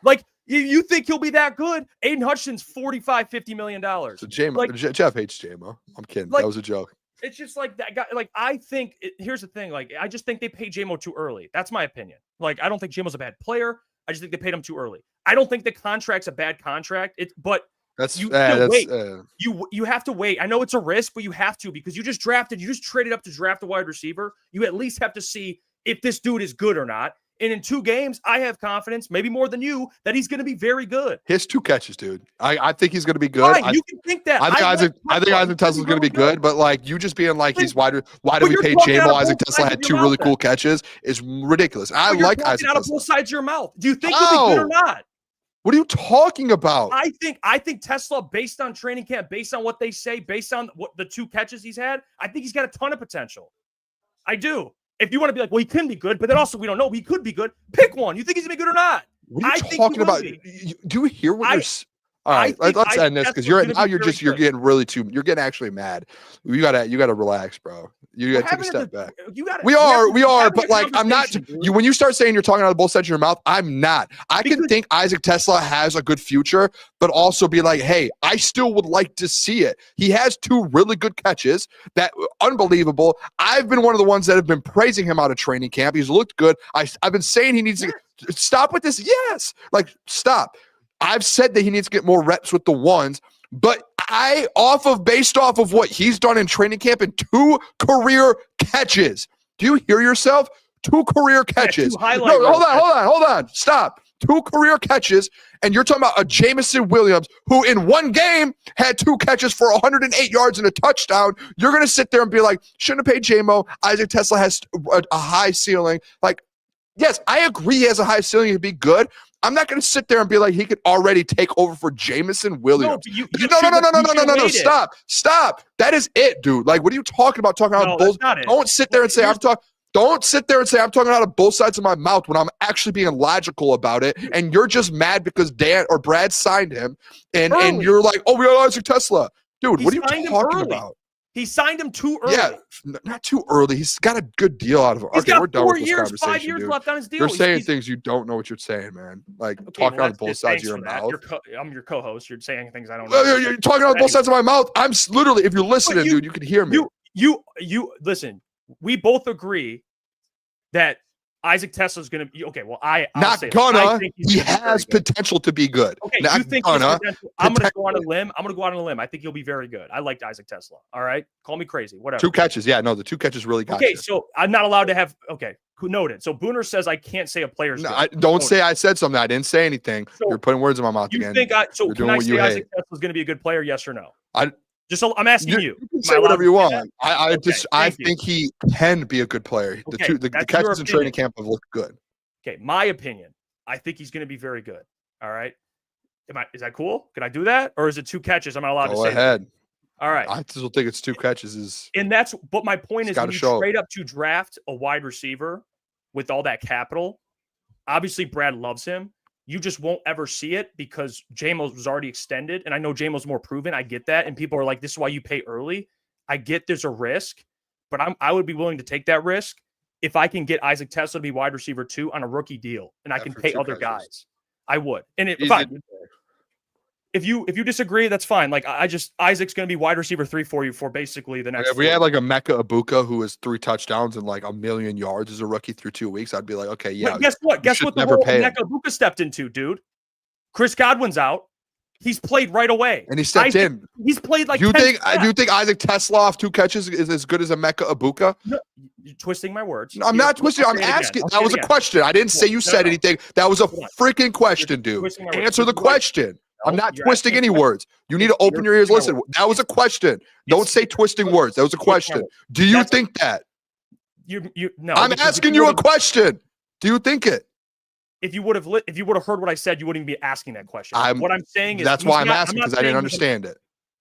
Like you think he'll be that good? Aiden Hutchinson's $45-50 million. So Jeff hates Jamo. I'm kidding. That was a joke. It's just like that guy. Like, I think here's the thing. Like, I just think they paid Jamo too early. That's my opinion. Like, I don't think Jamo's a bad player. I just think they paid him too early. I don't think the contract's a bad contract. You have to wait. I know it's a risk, but you have to because you just traded up to draft a wide receiver. You at least have to see if this dude is good or not. And in 2 games, I have confidence, maybe more than you, that he's going to be very good. He has 2 catches, dude. I think he's going to be good. Fine, you can think that. I think Isaac Tesla's going to be good, but like you just being like he's why do we pay Jamo? Isaac Tesla had 2 really cool catches is ridiculous. I like Isaac out Tesla. Of both sides of your mouth. Do you think he'll be good or not? What are you talking about? I think Tesla, based on training camp, based on what they say, based on what the 2 catches he's had, I think he's got a ton of potential. I do. If you want to be like, well, he can be good, but then also we don't know. He could be good. Pick one. You think he's going to be good or not? What are you talking about? Do you hear what you're saying? All right, let's end this because you're getting actually mad. You gotta relax, bro. You gotta take a step back. We are, but like I'm not. When you start saying you're talking out of both sides of your mouth, I'm not. I can think Isaac Tesla has a good future, but also be like, hey, I still would like to see it. He has 2 really good catches that unbelievable. I've been one of the ones that have been praising him out of training camp. He's looked good. I've been saying he needs to stop with this. Yes, like stop. I've said that he needs to get more reps with the ones, but based off of what he's done in training camp and 2 career catches. Do you hear yourself? 2 career catches. No, hold on. Stop. 2 career catches, and you're talking about a Jameson Williams who in 1 game had 2 catches for 108 yards and a touchdown. You're going to sit there and be like, shouldn't have paid Jamo. Isaac Tesla has a high ceiling. Like, yes, I agree he has a high ceiling to be good. I'm not going to sit there and be like he could already take over for Jameson Williams. No. Stop. That is it, dude. Like, what are you talking about? Talking about both. Don't sit there and say I'm talking. Don't sit there and say I'm talking out of both sides of my mouth when I'm actually being logical about it. And you're just mad because Dan or Brad signed him, and you're like, oh, we got Isaac Tesla, dude. What are you talking about? He signed him too early. Yeah, not too early. He's got a good deal out of it. Okay, we're done with this 4 years, conversation, 5 years dude. left on his deal. You're saying things you don't know what you're saying, man. Like talking out of both sides of your mouth. I'm your co-host. You're saying things I don't know. know. You're talking out of both sides of my mouth. I'm literally, if you're listening, dude, you can hear me. You listen. We both agree that Isaac Tesla's going to be okay. Well, I he has potential to be good. Okay, you think I'm going to go on a limb. I'm going to go out on a limb. I think he'll be very good. I liked Isaac Tesla. All right, call me crazy, whatever. 2 catches, the 2 catches really got you. Okay, so I'm not allowed to have. Okay, noted. So Booner says I can't say a player's. No, don't say I said something. I didn't say anything. So you're putting words in my mouth again. Can I say Isaac Tesla's going to be a good player? Yes or no? I'm asking you. You can say whatever you want. I think he can be a good player. The catches in training camp have looked good. Okay, my opinion. I think he's going to be very good. All right. Is that cool? Can I do that? Or is it 2 catches? I'm not allowed to say. Go ahead. All right. I still think it's 2 catches. But my point is when you trade up to draft a wide receiver with all that capital, obviously Brad loves him. You just won't ever see it because Jamo's was already extended. And I know Jamo's more proven. I get that. And people are like, this is why you pay early. I get there's a risk, but I would be willing to take that risk if I can get Isaac Tesla to be wide receiver 2 on a rookie deal and I can pay other guys. I would. And if you disagree, that's fine. Like Isaac's going to be wide receiver 3 for you for basically the next. If we had like a Mecca Ibuka who has 3 touchdowns and like 1,000,000 yards as a rookie through 2 weeks, I'd be like, okay, yeah. But guess what? Guess what the never role pay him. Mecca Ibuka stepped into, dude. Chris Godwin's out. He's played right away, and he stepped in. He's played like. Do you 10 think? snaps. Do you think Isaac Tesla off 2 catches is as good as a Mecca Ibuka? No, you're twisting my words. No, I'm not twisting. I'm asking. That was a question. I didn't say you said anything. That was a freaking question, dude. Answer the question. I'm not twisting any words. You need to open your ears. Listen, that was a question. Don't say twisting words. That was a question. Do you think that? No. I'm asking you a question. Do you think it? If you would have heard what I said, you wouldn't even be asking that question. What I'm saying is that's why I'm asking, because I didn't understand it.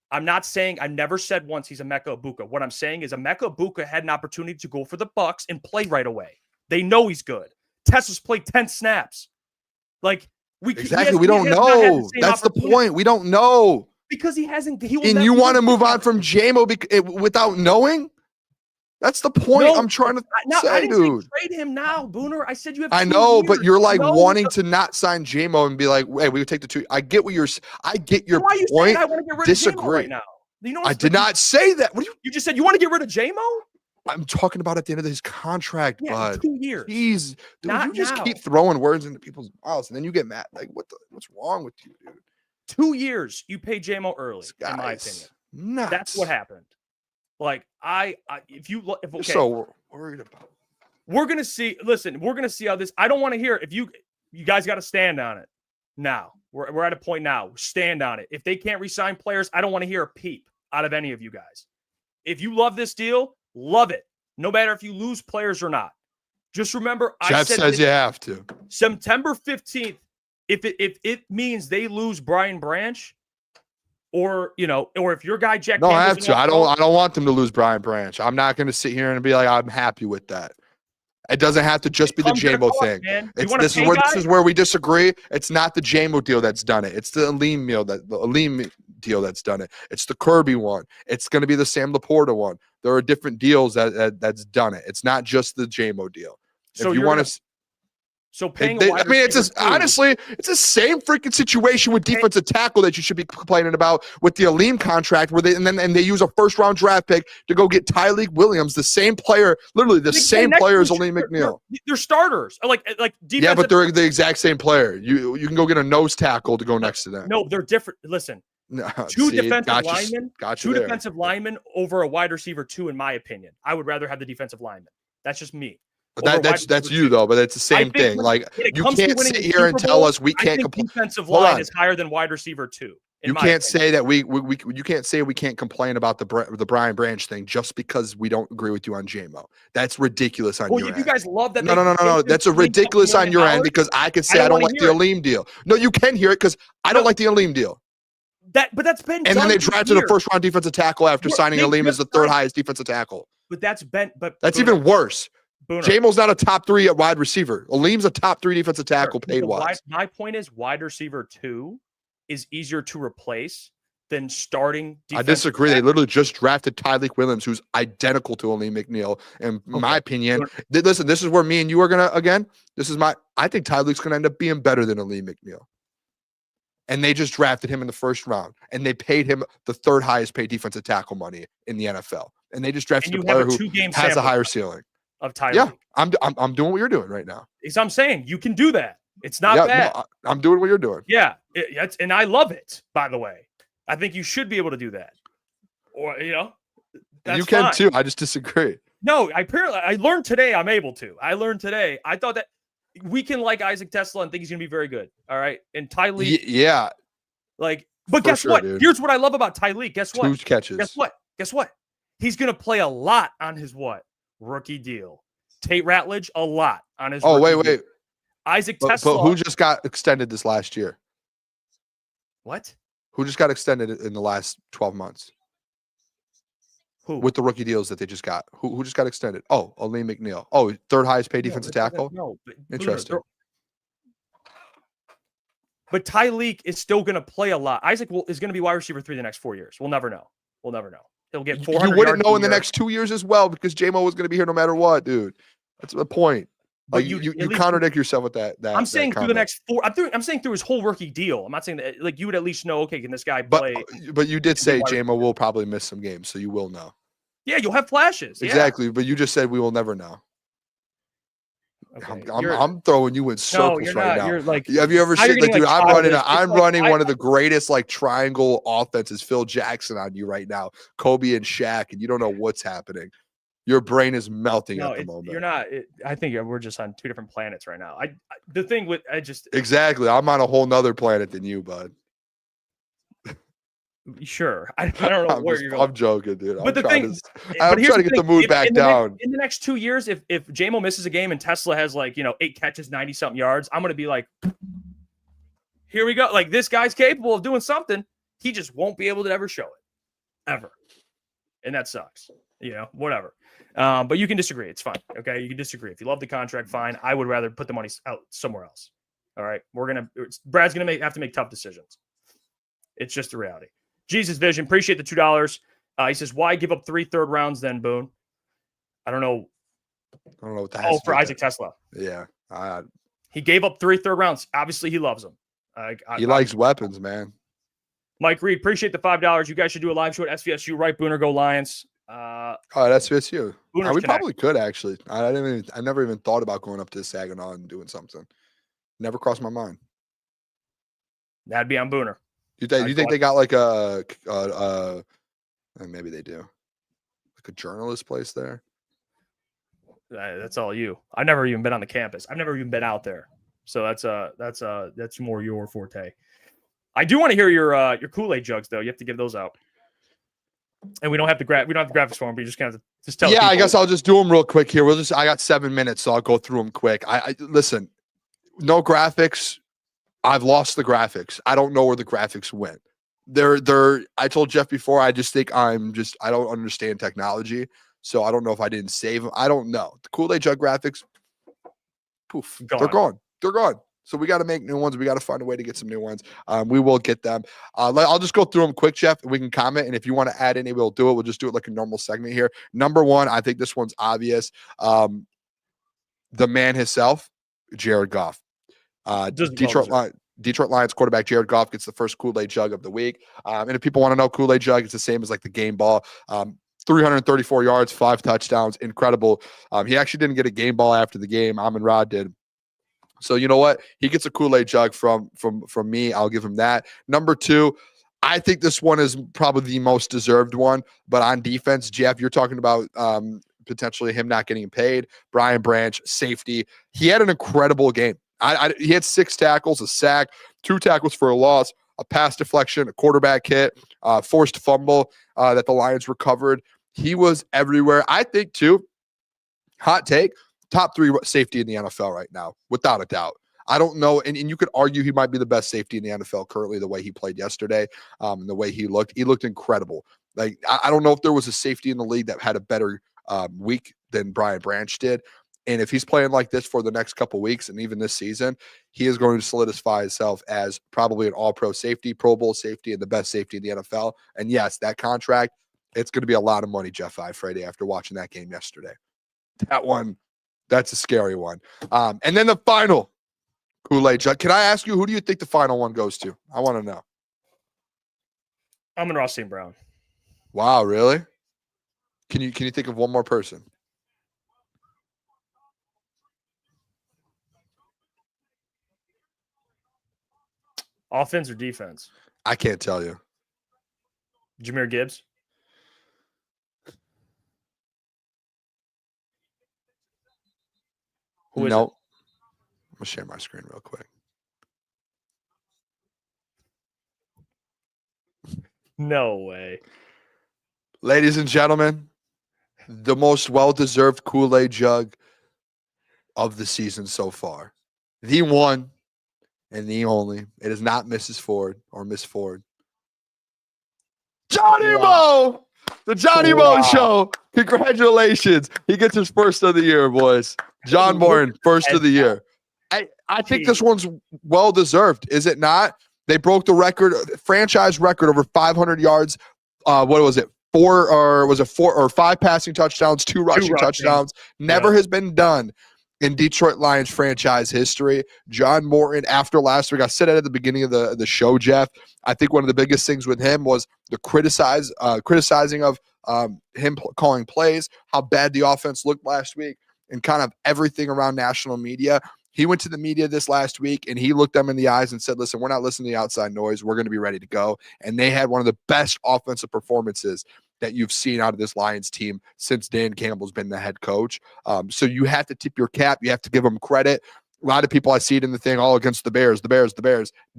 I'm not saying, I never said once he's a Mecca Ibuka. What I'm saying is a Mecca Ibuka had an opportunity to go for the Bucks and play right away. They know he's good. Tesla's played 10 snaps. Like we don't know. That's the point. We don't know because he hasn't. And you want to move on from Jamo without knowing? That's the point I'm trying to say, I didn't dude. say trade him now, Booner. I said you have. I know, but you're like wanting to not sign Jamo and be like, "Hey, we would take the 2." I get what you're. I get your why are you point. saying I want to get rid of Jamo Disagree. right now? You know I did not say that. What do you just said? You want to get rid of Jamo? I'm talking about at the end of his contract, bud. 2 years. Jeez, dude, Not you just now. keep throwing words into people's mouths, and then you get mad. Like, what's wrong with you, dude? 2 years. You paid Jamo early, in my opinion. Nuts. That's what happened. Like if You're so worried about. We're gonna see. Listen, we're gonna see how this. I don't want to hear if you guys got to stand on it. Now we're at a point now. Stand on it. If they can't re-sign players, I don't want to hear a peep out of any of you guys. If you love this deal, love it. No matter if you lose players or not. Just remember, Jeff says you have to. September 15th. If it means they lose Brian Branch. Or if your guy Jack. No, I have to. I don't want them to lose Brian Branch. I'm not going to sit here and be like, I'm happy with that. It doesn't have to just be the Jamo thing. This is where we disagree. It's not the Jamo deal that's done it. It's the Aleem deal that's done it. It's the Kirby one. It's going to be the Sam Laporta one. There are different deals that's done it. It's not just the Jamo deal. So if you want to. So paying. Honestly, it's the same freaking situation with defensive tackle that you should be complaining about with the Aleem contract, where they use a 1st-round draft pick to go get Tyleek Williams, the same player, literally the same player as Aleem McNeil. They're starters, like defensive. Yeah, but they're the exact same player. You can go get a nose tackle to go next to them. No, they're different. Listen, two defensive linemen over a wide receiver 2, in my opinion. I would rather have the defensive lineman. That's just me. But that's you though, but it's the same thing. Like you can't sit here and tell us we can't complain. Defensive line is higher than wide receiver 2. You can't say that you can't say we can't complain about the Brian Branch thing just because we don't agree with you on Jamo. That's ridiculous on your end. You guys love that. No. That's a ridiculous on your end because I could say I don't like the Aleem deal. No, you can hear it because I don't like the Aleem deal. But that's been. And then they drafted a 1st-round defensive tackle after signing Aleem as the 3rd highest defensive tackle. But that's that's even worse. Booner. Jamo's not a top 3 at wide receiver. Aleem's a top 3 defensive tackle paid wise. My point is wide receiver 2 is easier to replace than starting. I disagree. They literally just drafted Tyleek Williams, who's identical to Aleem McNeil. In my opinion, listen, this is where me and you are going to, I think Tyleek's going to end up being better than Aleem McNeil. And they just drafted him in the 1st round. And they paid him the 3rd highest paid defensive tackle money in the NFL. And they just drafted a player who has a higher ceiling. Of Tyleek. Yeah, I'm doing what you're doing right now. I'm saying you can do that. It's not bad. No, I'm doing what you're doing. Yeah, and I love it. By the way, I think you should be able to do that. Or that's you can fine. too. I just disagree. No, I learned today. I'm able to. I learned today. I thought that we can like Isaac Tesla and think he's going to be very good. All right, and Tyleek. Yeah. But guess what? Dude. Here's what I love about Tyleek. Guess what? 2 catches. Guess what? He's going to play a lot on his rookie deal. Tate Ratledge a lot on his. Oh wait. Deal. Isaac Tesla. But who just got extended this last year? What? Who just got extended in the last 12 months? Who? With the rookie deals that they just got. Who just got extended? Oh, Aleem McNeil. Oh, 3rd highest paid defensive tackle. No, interesting. But Tyleek is still going to play a lot. Isaac is going to be wide receiver 3 the next 4 years. We'll never know. He'll get 400. You wouldn't know in the next 2 years as well because Jamo was going to be here no matter what, dude. That's the point. But Like you at least- contradict yourself with that. I'm saying through the comment. next 4. I'm saying through his whole rookie deal. I'm not saying that like you would at least know. Okay, can this guy But play? you did say wide Jamo will probably miss some games, so you will know. Yeah, you'll have flashes. Yeah. Exactly, but you just said we will never know. Okay, I'm throwing you in circles you're right not. now. You're like, Have you ever now you're seen like, getting, dude? like, I'm running. childish. It's I'm like, running one of the greatest like triangle offenses, Phil Jackson, on you right now, Kobe and Shaq, and you don't know what's happening. Your brain is melting at the moment. You're not. I think we're just on 2 different planets right now. The thing with Exactly. I'm on a whole nother planet than you, bud. Sure. I don't know where you're going. I'm joking, dude. But I'm trying to get the mood back down. In the next 2 years, if Jamo misses a game and Tesla has 8 catches, 90-something yards, I'm gonna be like, here we go. Like, this guy's capable of doing something. He just won't be able to ever show it. Ever. And that sucks. Whatever. But you can disagree. It's fine. Okay. You can disagree. If you love the contract, fine. I would rather put the money out somewhere else. All right. Brad's going to have to make tough decisions. It's just the reality. Jesus Vision, appreciate the $2. He says, why give up 3 third rounds then, Boone? I don't know what that is. For Isaac Tesla. Yeah. He gave up 3 third rounds. Obviously, he loves them. He likes weapons, man. Mike Reed, appreciate the $5. You guys should do a live show at SVSU, right? Booner, go Lions. That's SVSU. We Connect. probably could actually. I never even thought about going up to Saginaw and doing something. Never crossed my mind. That'd be on Booner. You think they got like maybe they do, like a journalist place there? That's all you. I've never even been on the campus. I've never even been out there. So that's more your forte. I do want to hear your Kool-Aid jugs though. You have to give those out. And we don't have the graphics for them, but you just kind of just tell. Yeah, people. I guess I'll just do them real quick here. I got 7 minutes, so I'll go through them quick. I listen, no graphics. I've lost the graphics. I don't know where the graphics went. I told Jeff before, I just think I don't understand technology. So I don't know if I didn't save them. I don't know. The Kool-Aid jug graphics, poof, they're gone. They're gone. So we got to make new ones. We got to find a way to get some new ones. We will get them. I'll just go through them quick, Jeff, and we can comment. And if you want to add any, we'll do it. We'll just do it like a normal segment here. Number 1, I think this one's obvious. The man himself, Jared Goff. Detroit Lions quarterback Jared Goff gets the first Kool-Aid jug of the week. And if people want to know, Kool-Aid jug, it's the same as like the game ball. 334 yards, 5 touchdowns, incredible. He actually didn't get a game ball after the game. Amon-Ra did. So you know what? He gets a Kool-Aid jug from me. I'll give him that. Number 2, I think this one is probably the most deserved one. But on defense, Jeff, you're talking about potentially him not getting paid. Brian Branch, safety. He had an incredible game. He had 6 tackles, a sack, 2 tackles for a loss, a pass deflection, a quarterback hit, forced fumble that the Lions recovered. He was everywhere. I think, too, hot take, top 3 safety in the NFL right now, without a doubt. I don't know, and you could argue he might be the best safety in the NFL currently, the way he played yesterday, and the way he looked. He looked incredible. Like, I don't know if there was a safety in the league that had a better week than Brian Branch did. And if he's playing like this for the next couple weeks and even this season, he is going to solidify himself as probably an all-pro safety, Pro Bowl safety, and the best safety in the NFL. And yes, that contract, it's going to be a lot of money, Jeff Iafrate, after watching that game yesterday. That one, that's a scary one. And then the final Kool-Aid jug. Can I ask you, who do you think the final one goes to? I want to know. Amon-Ra St. Brown. Wow, really? Can you think of one more person? Offense or defense? I can't tell you. Jahmyr Gibbs? Nope. I'm going to share my screen real quick. No way. Ladies and gentlemen, the most well-deserved Kool-Aid jug of the season so far. The one and the only. It is not Mrs. Ford or Miss Ford. Johnny Mo! The Johnny Mo Show. Congratulations. He gets his first of the year, boys. John Morton, first of the year. I think this one's well-deserved, is it not? They broke the record, franchise record, over 500 yards. What was it? 4 or 5 passing touchdowns, 2 rushing touchdowns. Never has been done. in Detroit Lions franchise history. John Morton, after last week, I said it at the beginning of the show, Jeff. I think one of the biggest things with him was the criticizing of him calling plays, how bad the offense looked last week, and kind of everything around national media. He went to the media this last week and he looked them in the eyes and said, listen, we're not listening to the outside noise. We're going to be ready to go. And they had one of the best offensive performances that you've seen out of this Lions team since Dan Campbell's been the head coach. So you have to tip your cap. You have to give them credit. A lot of people, I see it in the thing, all against the Bears.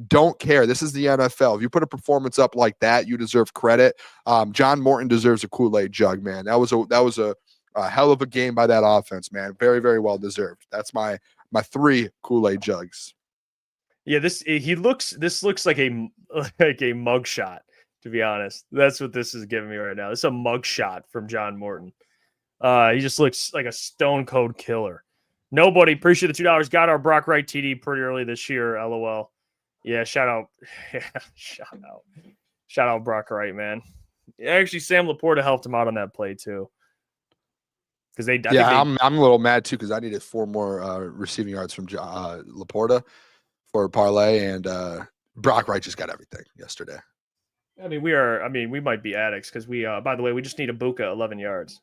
Don't care. This is the NFL. If you put a performance up like that, you deserve credit. John Morton deserves a Kool-Aid jug, man. That was a hell of a game by that offense, man. Very, very well deserved. That's my 3 Kool-Aid jugs. Yeah, this looks like a mugshot, to be honest. That's what this is giving me right now. This is a mugshot from John Morton. He just looks like a stone cold killer. Nobody, appreciate the $2. Got our Brock Wright TD pretty early this year. LOL. Yeah, shout out. Yeah, shout out Brock Wright, man. Actually, Sam Laporta helped him out on that play too. Because I'm a little mad too because I needed 4 more receiving yards from Laporta for a parlay, and Brock Wright just got everything yesterday. We might be addicts because by the way, we just need a Buka 11 yards.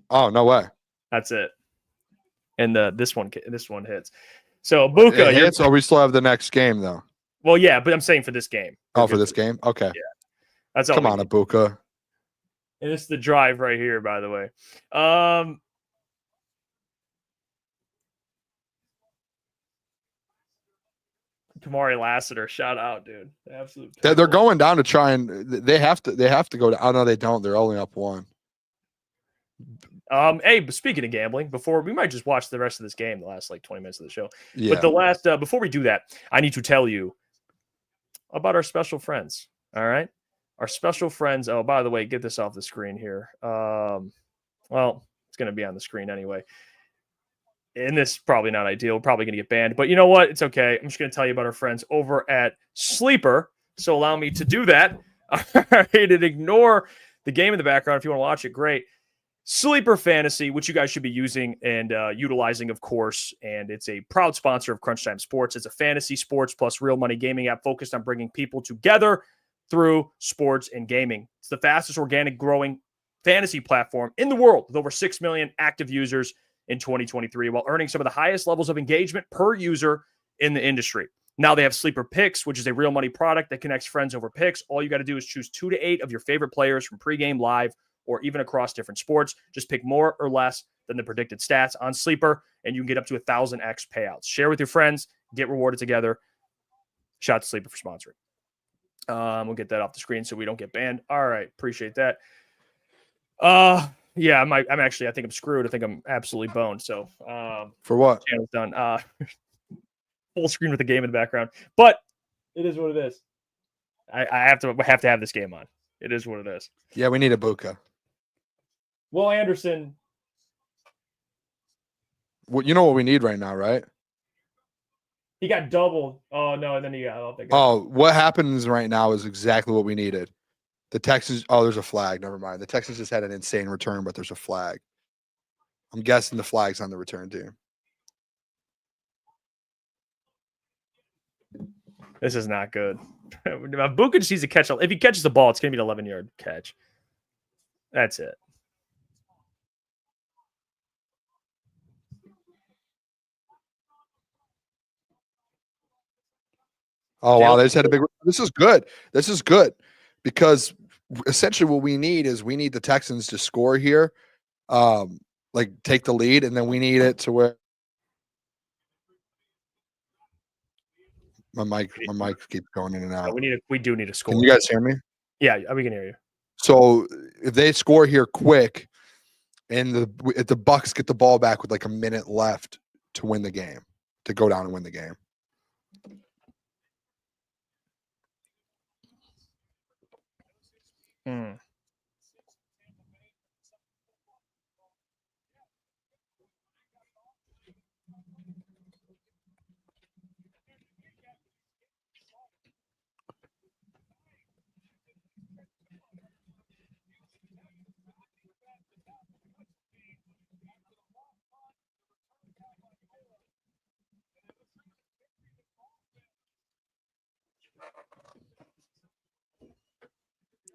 Oh, no way. That's it. And this one hits. So Buka, hits, or we still have the next game though. Well, yeah, but I'm saying for this game. Oh, for this game? Okay. Yeah. That's all. Come on, Buka. And it's the drive right here, by the way. Kamari Lassiter, shout out, dude. Absolute. They're going down to try and they have to go down. Oh no, they don't. They're only up 1. Hey, but speaking of gambling, before we might just watch the rest of this game, the last 20 minutes of the show. Yeah. But the last before we do that, I need to tell you about our special friends. All right. Our special friends. Oh, by the way, get this off the screen here. Well, it's going to be on the screen anyway. And this is probably not ideal. We're probably going to get banned. But you know what? It's okay. I'm just going to tell you about our friends over at Sleeper. So allow me to do that. All right, and ignore the game in the background. If you want to watch it, great. Sleeper Fantasy, which you guys should be using and utilizing, of course. And it's a proud sponsor of Crunch Time Sports. It's a fantasy sports plus real money gaming app focused on bringing people together through sports and gaming. It's the fastest organic growing fantasy platform in the world with over 6 million active users in 2023 while earning some of the highest levels of engagement per user in the industry. Now they have Sleeper Picks, which is a real money product that connects friends over picks. All you got to do is choose 2 to 8 of your favorite players from pregame, live, or even across different sports. Just pick more or less than the predicted stats on Sleeper, and you can get up to 1,000x payouts. Share with your friends, get rewarded together. Shout out to Sleeper for sponsoring. We'll get that off the screen so we don't get banned. All right, appreciate that. Yeah, I think I'm screwed. I think I'm absolutely boned. So for what? Channel's done. Full screen with the game in the background, but it is what it is. I have to have this game on. It is what it is. Yeah, we need a Buka. Will Anderson. Well, you know what we need right now, right? He got doubled. Oh no, and then he got. Oh, what happens right now is exactly what we needed. The Texans. Oh, there's a flag. Never mind. The Texans just had an insane return, but there's a flag. I'm guessing the flag's on the return team. This is not good. Buka just needs to catch. If he catches the ball, it's going to be an 11-yard catch. That's it. Oh, wow. They just had a big. This is good. This is good because essentially what we need is the Texans to score here, take the lead, and then we need it to where. My mic keeps going in and out. We do need a score. Can you guys hear me? Yeah, we can hear you. So if they score here quick, and if the Bucks get the ball back with a minute left to win the game, to go down and win the game.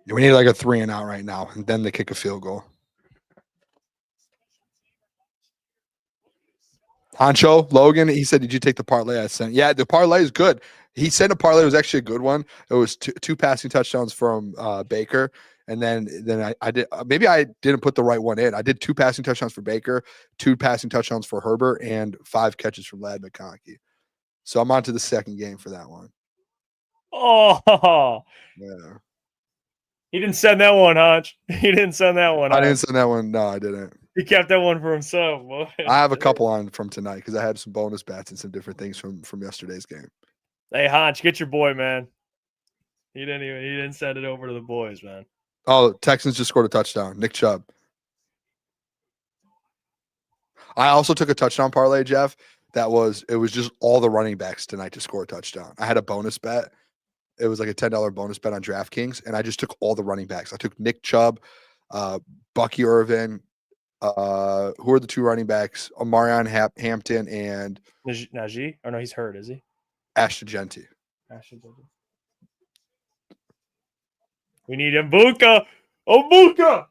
We need like a 3 and out right now, and then they kick a field goal. Honcho, Logan, he said, "Did you take the parlay I sent?" Yeah, the parlay is good. He said a parlay was actually a good one. It was two passing touchdowns from Baker, and then I did maybe I didn't put the right one in. I did 2 passing touchdowns for Baker, 2 passing touchdowns for Herbert, and 5 catches from Lad McConkey. So I'm on to the second game for that one. Oh, Yeah. he didn't send that one, Hodge. He didn't send that one. I didn't send that one. No, I didn't. He kept that one for himself. Boy. I have a couple on from tonight because I had some bonus bets and some different things from yesterday's game. Hey, Hodge, get your boy, man. He didn't send it over to the boys, man. Oh, Texans just scored a touchdown. Nick Chubb. I also took a touchdown parlay, Jeff. It was just all the running backs tonight to score a touchdown. I had a bonus bet. It was like a $10 bonus bet on DraftKings, and I just took all the running backs. I took Nick Chubb, Bucky Irvin. Who are the 2 running backs? Omarion Hampton and Najee? Oh no, he's hurt, is he? Ashton Gentry. We need Mbuka. Mbuka.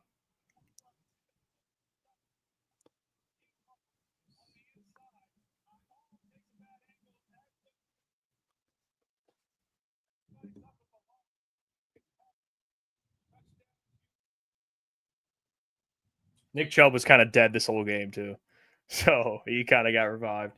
Nick Chubb was kind of dead this whole game too, so he kind of got revived.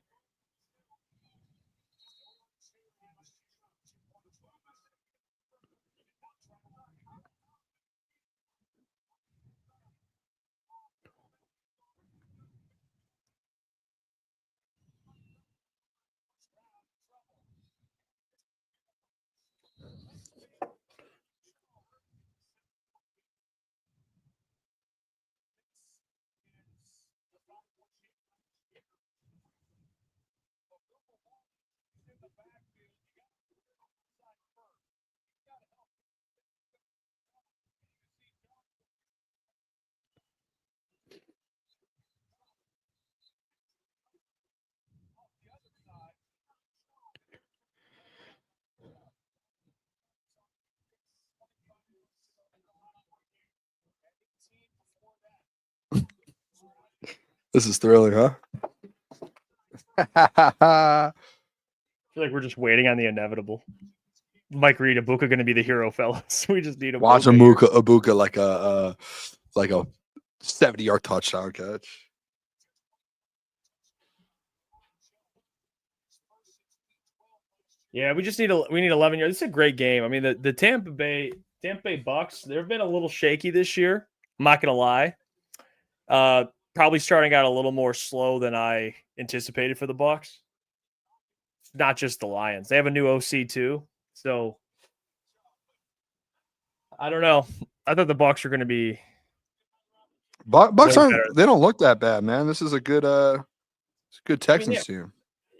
This is thrilling, huh? I feel like we're just waiting on the inevitable. Mike Reed, Mbuka going to be the hero, fellas. We just need Watch Mbuka like a 70-yard touchdown catch. Yeah, we need 11 yards. This is a great game. I mean, the Tampa Bay Bucks, they've been a little shaky this year. I'm not gonna lie. Probably starting out a little more slow than I anticipated for the Bucks. Not just the Lions. They have a new OC too. So I don't know. I thought the Bucks were going to be Bucks they don't look that bad, man. This is a good Texans team.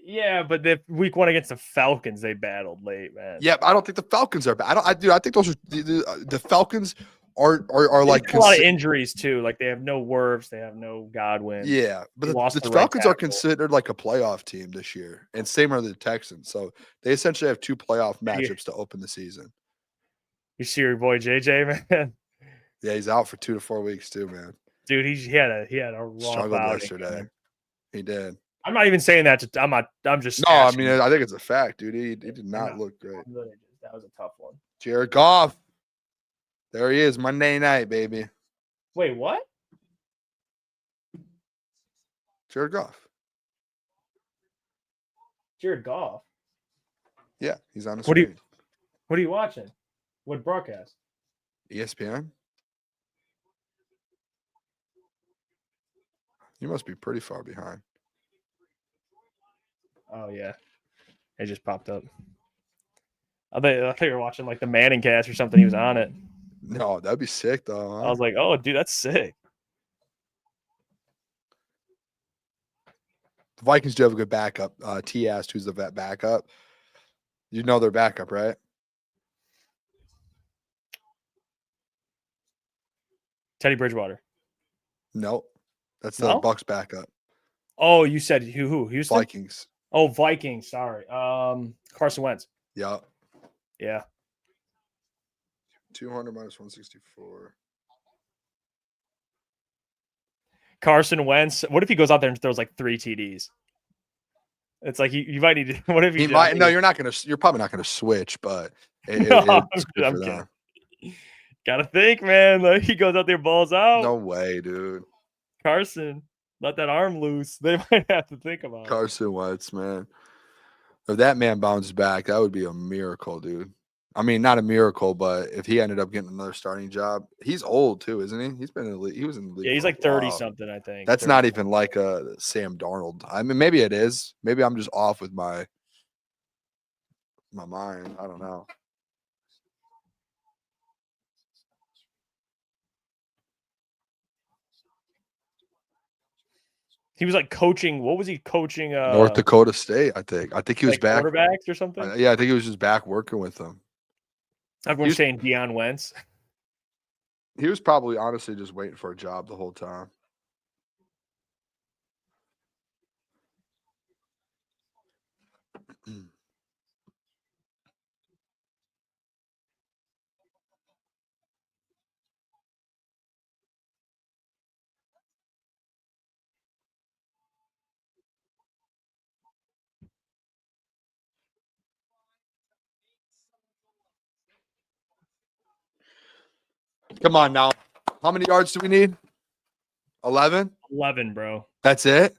Yeah, but the week 1 against the Falcons, they battled late, man. Yeah, I don't think the Falcons are bad. I think those are the Falcons are like a lot of injuries too. Like they have no Wirfs, they have no Godwin. Yeah, but the Falcons are considered like a playoff team this year, and same are the Texans. So they essentially have 2 playoff matchups to open the season. You see your boy JJ, man? Yeah, he's out for 2 to 4 weeks too, man. Dude, he had a rough struggled outing, yesterday. Man. He did. I'm not even saying that. I'm just. No, I mean, I think it's a fact, dude. He did not look great. That was a tough one. Jared Goff. There he is, Monday night, baby. Wait, what? Jared Goff. Jared Goff. Yeah, he's on the screen. What are you watching? What broadcast? ESPN. You must be pretty far behind. Oh yeah, it just popped up. I thought you were watching like the Manning cast or something. He was on it. No, that'd be sick though. Huh? I was like, oh, dude, that's sick. The Vikings do have a good backup. T asked who's the vet backup. You know their backup, right? Teddy Bridgewater. Nope. That's the Bucks backup. Oh, you said who? Houston? Vikings. Oh, Vikings. Sorry. Carson Wentz. Yeah. Yeah. 200 minus 164. Carson Wentz. What if he goes out there and throws like 3 TDs? It's like you might need to. What if He might. No, you're not gonna. You're probably not gonna switch, but it's good for them. Gotta think, man. Like he goes out there, balls out. No way, dude. Carson, let that arm loose. They might have to think about Carson Wentz, man. If that man bounces back, that would be a miracle, dude. I mean, not a miracle, but if he ended up getting another starting job, he's old too, isn't he? He's been in the league. He was in the league. Yeah, he's like 30 something, I think. That's 30. not even like a Sam Darnold. I mean, maybe it is. Maybe I'm just off with my mind. I don't know. He was like coaching. What was he coaching? North Dakota State, I think. I think he was like back. Quarterbacks or something? Yeah, I think he was just back working with them. Everyone's saying Deion Wentz. He was probably honestly just waiting for a job the whole time. Come on now. How many yards do we need? 11? 11, bro. That's it?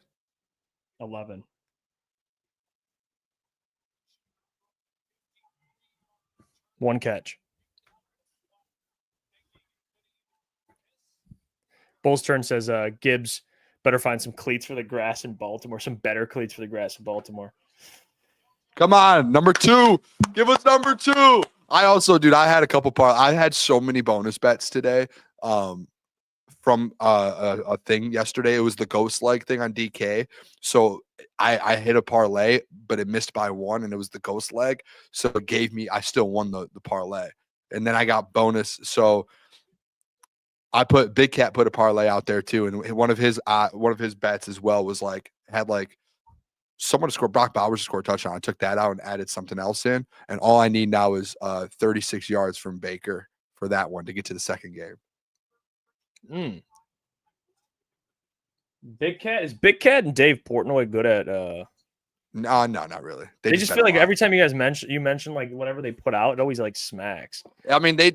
11. One catch. Bull's turn says Gibbs better find some cleats for the grass in Baltimore. Some better cleats for the grass in Baltimore. Come on, number 2. Give us number 2. I also, dude, I had a couple I had so many bonus bets today. From a thing yesterday. It was the ghost leg thing on DK. So I hit a parlay, but it missed by 1, and it was the ghost leg. So it gave me. I still won the parlay, and then I got bonus. So I put Big Cat put a parlay out there too, and one of his bets as well was like had like someone to score Brock Bowers to score a touchdown. I took that out and added something else in, and all I need now is 36 yards from Baker for that one to get to the second game. Big Cat and Dave Portnoy good at No, not really. They just feel like every time you guys mention like whatever they put out, it always like smacks. I mean, they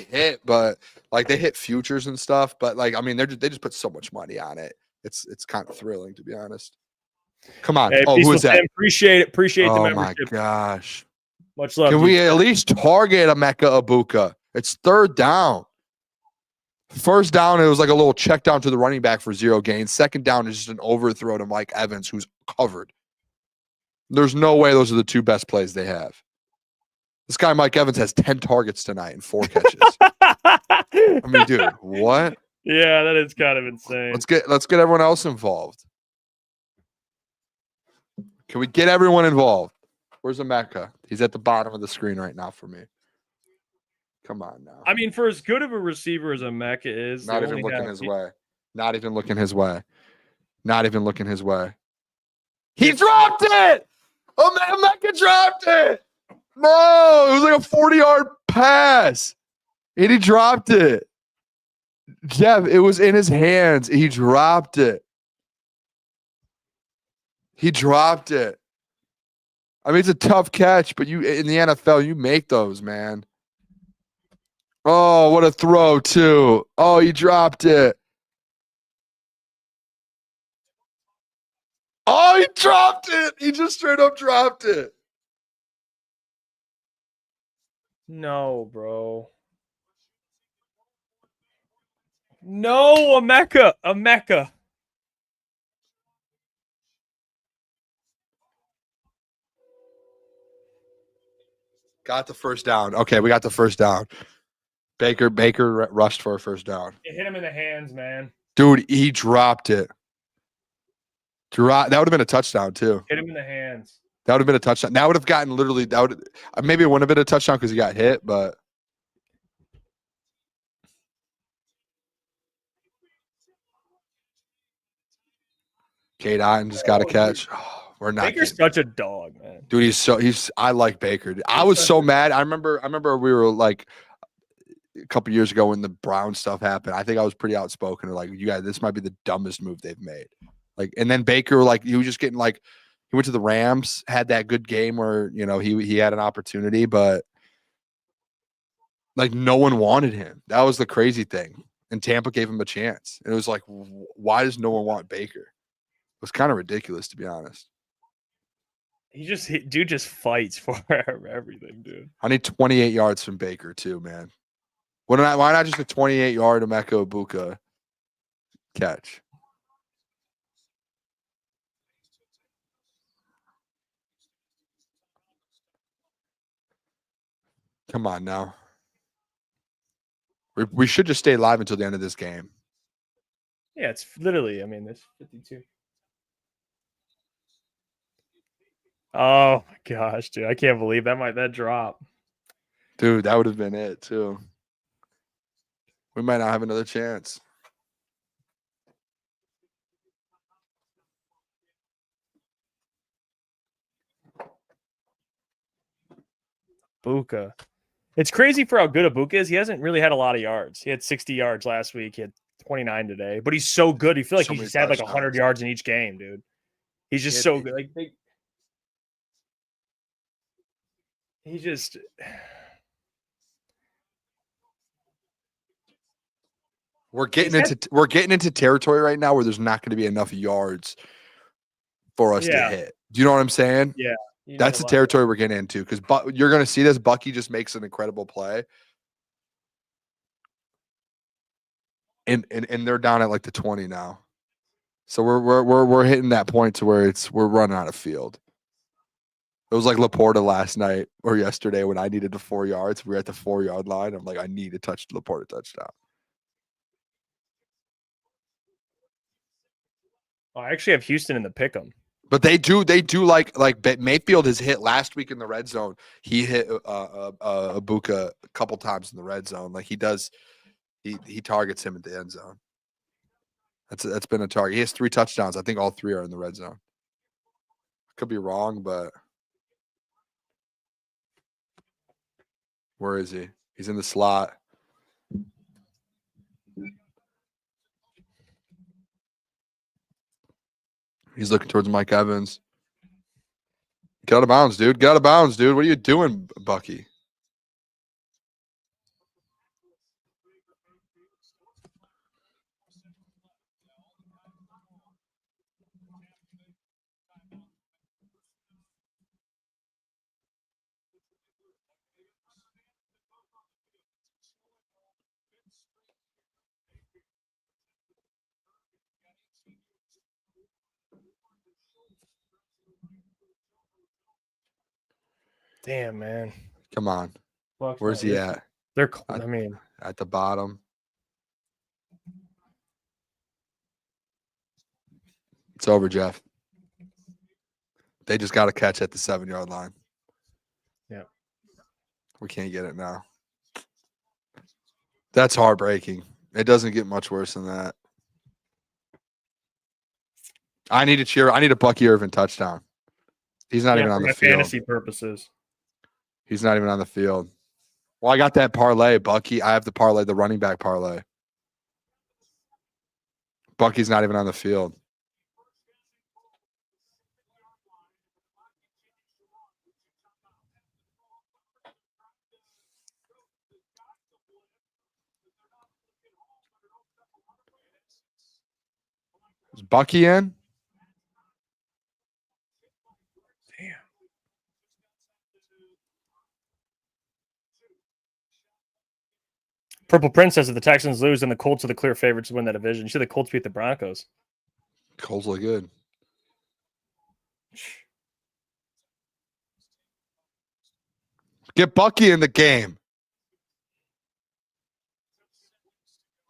hit, but like they hit futures and stuff. But like, I mean, they just put so much money on it. It's kind of thrilling, to be honest. Come on. Hey, who is that? Sam, appreciate the Oh membership. my gosh. Much love. Can we at least target Emeka Ibuka? It's 3rd down. First down, it was like a little check down to the running back for 0 gain. Second down is just an overthrow to Mike Evans, who's covered. There's no way those are the 2 best plays they have. This guy, Mike Evans, has 10 targets tonight and 4 catches. I mean, dude, what? Yeah, that is kind of insane. Let's get everyone else involved. Can we get everyone involved? Where's Emeka? He's at the bottom of the screen right now for me. Come on now. I mean, for as good of a receiver as Emeka is, Not even looking his way. Not even looking his way. Not even looking his way. He dropped it! Emeka dropped it! No! It was like a 40-yard pass. And he dropped it. Jeff, it was in his hands. He dropped it. He dropped it. I mean, it's a tough catch, but you in the NFL, you make those, man. Oh, what a throw, too. Oh, he dropped it. Oh, he dropped it. He just straight up dropped it. No, bro. No, Emeka. Got the first down. Okay, we got the first down. Baker rushed for a first down. It hit him in the hands, man. Dude, he dropped it. That would have been a touchdown, too. Hit him in the hands. That would have been a touchdown. That would have gotten literally, maybe it wouldn't have been a touchdown because he got hit, but. Kate Otten just got a catch. Oh, we're not. Baker's such a dog, man. Dude, I like Baker. I was so mad. I remember we were like, a couple years ago when the Brown stuff happened, I think I was pretty outspoken. Like, you guys, this might be the dumbest move they've made. Like, and then Baker, like, he was just getting like, he went to the Rams, had that good game where, you know, he had an opportunity, but like no one wanted him. That was the crazy thing. And Tampa gave him a chance. And it was like, why does no one want Baker? It was kind of ridiculous, to be honest. Dude just fights for everything, dude. I need 28 yards from Baker too, man. Why not just a 28-yard Emeka Ibuka catch? Come on now. We should just stay live until the end of this game. Yeah, it's literally, I mean, there's 52. Oh my gosh, dude. I can't believe that drop. Dude, that would have been it too. We might not have another chance. Ibuka. It's crazy for how good Ibuka is. He hasn't really had a lot of yards. He had 60 yards last week. He had 29 today. But he's so good. You feel like So he's many had like touchdowns. 100 yards in each game, dude. He's just so good. Like he just We're getting into territory right now where there's not going to be enough yards for us to hit. Do you know what I'm saying? Yeah. That's the territory we're getting into, because you're going to see this. Bucky just makes an incredible play. And they're down at like the 20 now. So we're hitting that point to where we're running out of field. It was like Laporta last night or yesterday when I needed the 4 yards. We were at the 4-yard line. I'm like, I need to touch the Laporta touchdown. Oh, I actually have Houston in the pick'em. But they do like Mayfield has hit last week in the red zone. He hit Ibuka a couple times in the red zone. Like he does, he targets him at the end zone. That's been a target. He has 3 touchdowns. I think all 3 are in the red zone. Could be wrong, but where is he? He's in the slot. He's looking towards Mike Evans. Get out of bounds, dude. Get out of bounds, dude. What are you doing, Bucky? Damn, man. Come on. Fuck, Where's he at? They're at the bottom. It's over, Jeff. They just got to catch at the 7-yard line. Yeah. We can't get it now. That's heartbreaking. It doesn't get much worse than that. I need a Bucky Irvin touchdown. He's not even on the field. Fantasy purposes. He's not even on the field. Well, I got that parlay, Bucky. I have the parlay, the running back parlay. Bucky's not even on the field. Is Bucky in? Damn. Purple Prince says if the Texans lose, then the Colts are the clear favorites to win that division. You see the Colts beat the Broncos. Colts look good. Get Bucky in the game.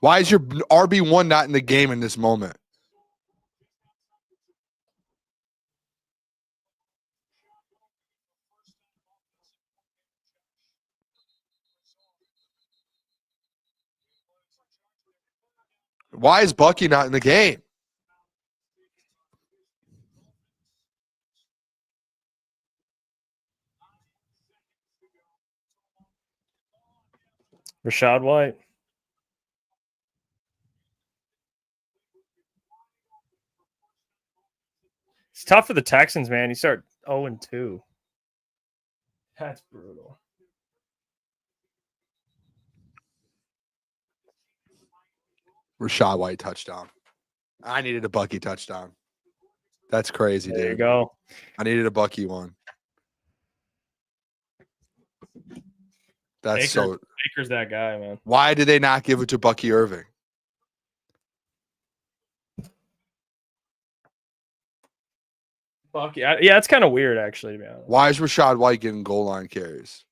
Why is your RB1 not in the game in this moment? Why is Bucky not in the game? Rashad White. It's tough for the Texans, man. You start 0-2. That's brutal. Rashad White touchdown. I needed a Bucky touchdown. That's crazy, dude. There you go. I needed a Bucky one. That's Baker's that guy, man. Why did they not give it to Bucky Irving? Bucky, yeah, it's kind of weird, actually, to be honest. Why is Rashad White getting goal line carries?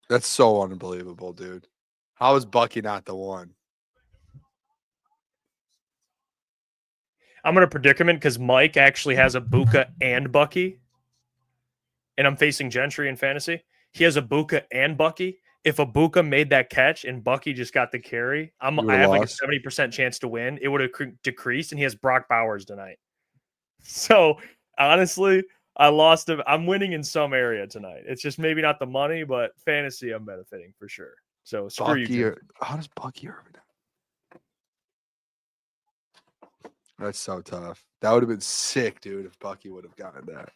That's so unbelievable, dude. How is Bucky not the one? I'm in a predicament because Mike actually has a Buka and Bucky, and I'm facing Gentry in fantasy. He has a Buka and Bucky. If a Buka made that catch and Bucky just got the carry, I have like a 70% chance to win. It would have decreased, and he has Brock Bowers tonight. So honestly, I lost him. I'm winning in some area tonight. It's just maybe not the money, but fantasy, I'm benefiting for sure. So screw you. How does Bucky Irving? That's so tough. That would have been sick, dude, if Bucky would have gotten that.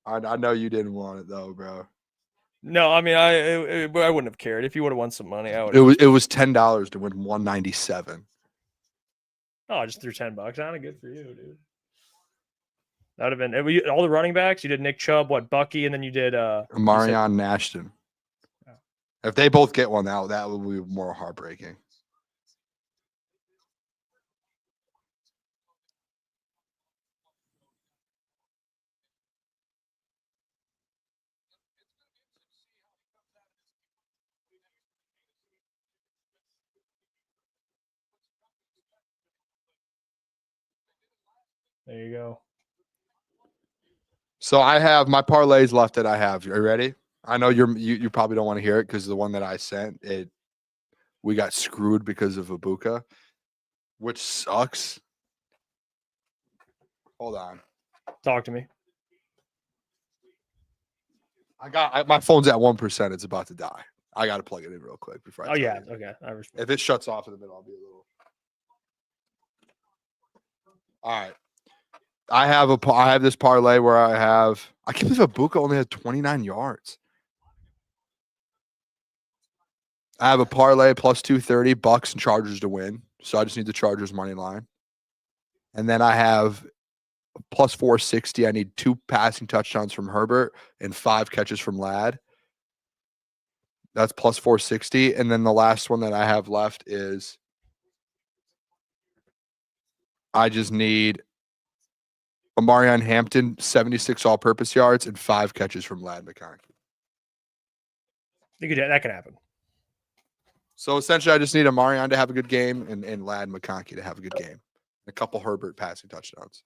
I know you didn't want it though, bro. No, I mean I wouldn't have cared if you would have won some money. I would. It was $10 to win $197. Oh, I just threw $10 on it. Good for you, dude. That would have been all the running backs. You did Nick Chubb, Bucky, and then you did Marion Nashton. Oh. If they both get one out, that would be more heartbreaking. There you go. So I have my parlays left that I have. Are you ready? I know you probably don't want to hear it because the one that I sent, we got screwed because of Ibuka, which sucks. Hold on. Talk to me. My phone's at 1%. It's about to die. I got to plug it in real quick before I tell you. Okay. I respect. If it shuts off in the middle, I'll be a little. All right. I have this parlay where I can't believe Ibuka only had 29 yards. I have a parlay plus 230 Bucks and Chargers to win. So I just need the Chargers money line. And then I have plus 460. I need 2 passing touchdowns from Herbert and 5 catches from Ladd. That's plus 460. And then the last one that I have left is I just need Amarion Hampton, 76 all-purpose yards and 5 catches from Ladd McConkey. That could happen. So essentially, I just need Amarion to have a good game and Ladd McConkey to have a good game. A couple Herbert passing touchdowns.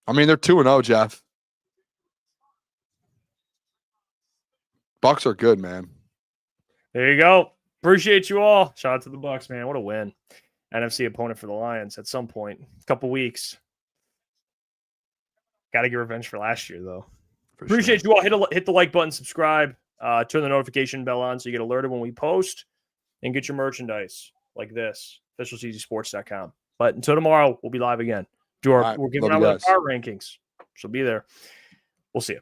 I mean, they're 2-0, Jeff. Bucks are good, man. There you go. Appreciate you all. Shout out to the Bucks, man. What a win. NFC opponent for the Lions at some point. A couple weeks. Got to get revenge for last year, though. Appreciate you all. Hit the like button, subscribe, turn the notification bell on so you get alerted when we post, and get your merchandise like this. officialcgsports.com. But until tomorrow, we'll be live again. We're giving out our power rankings. So be there. We'll see you.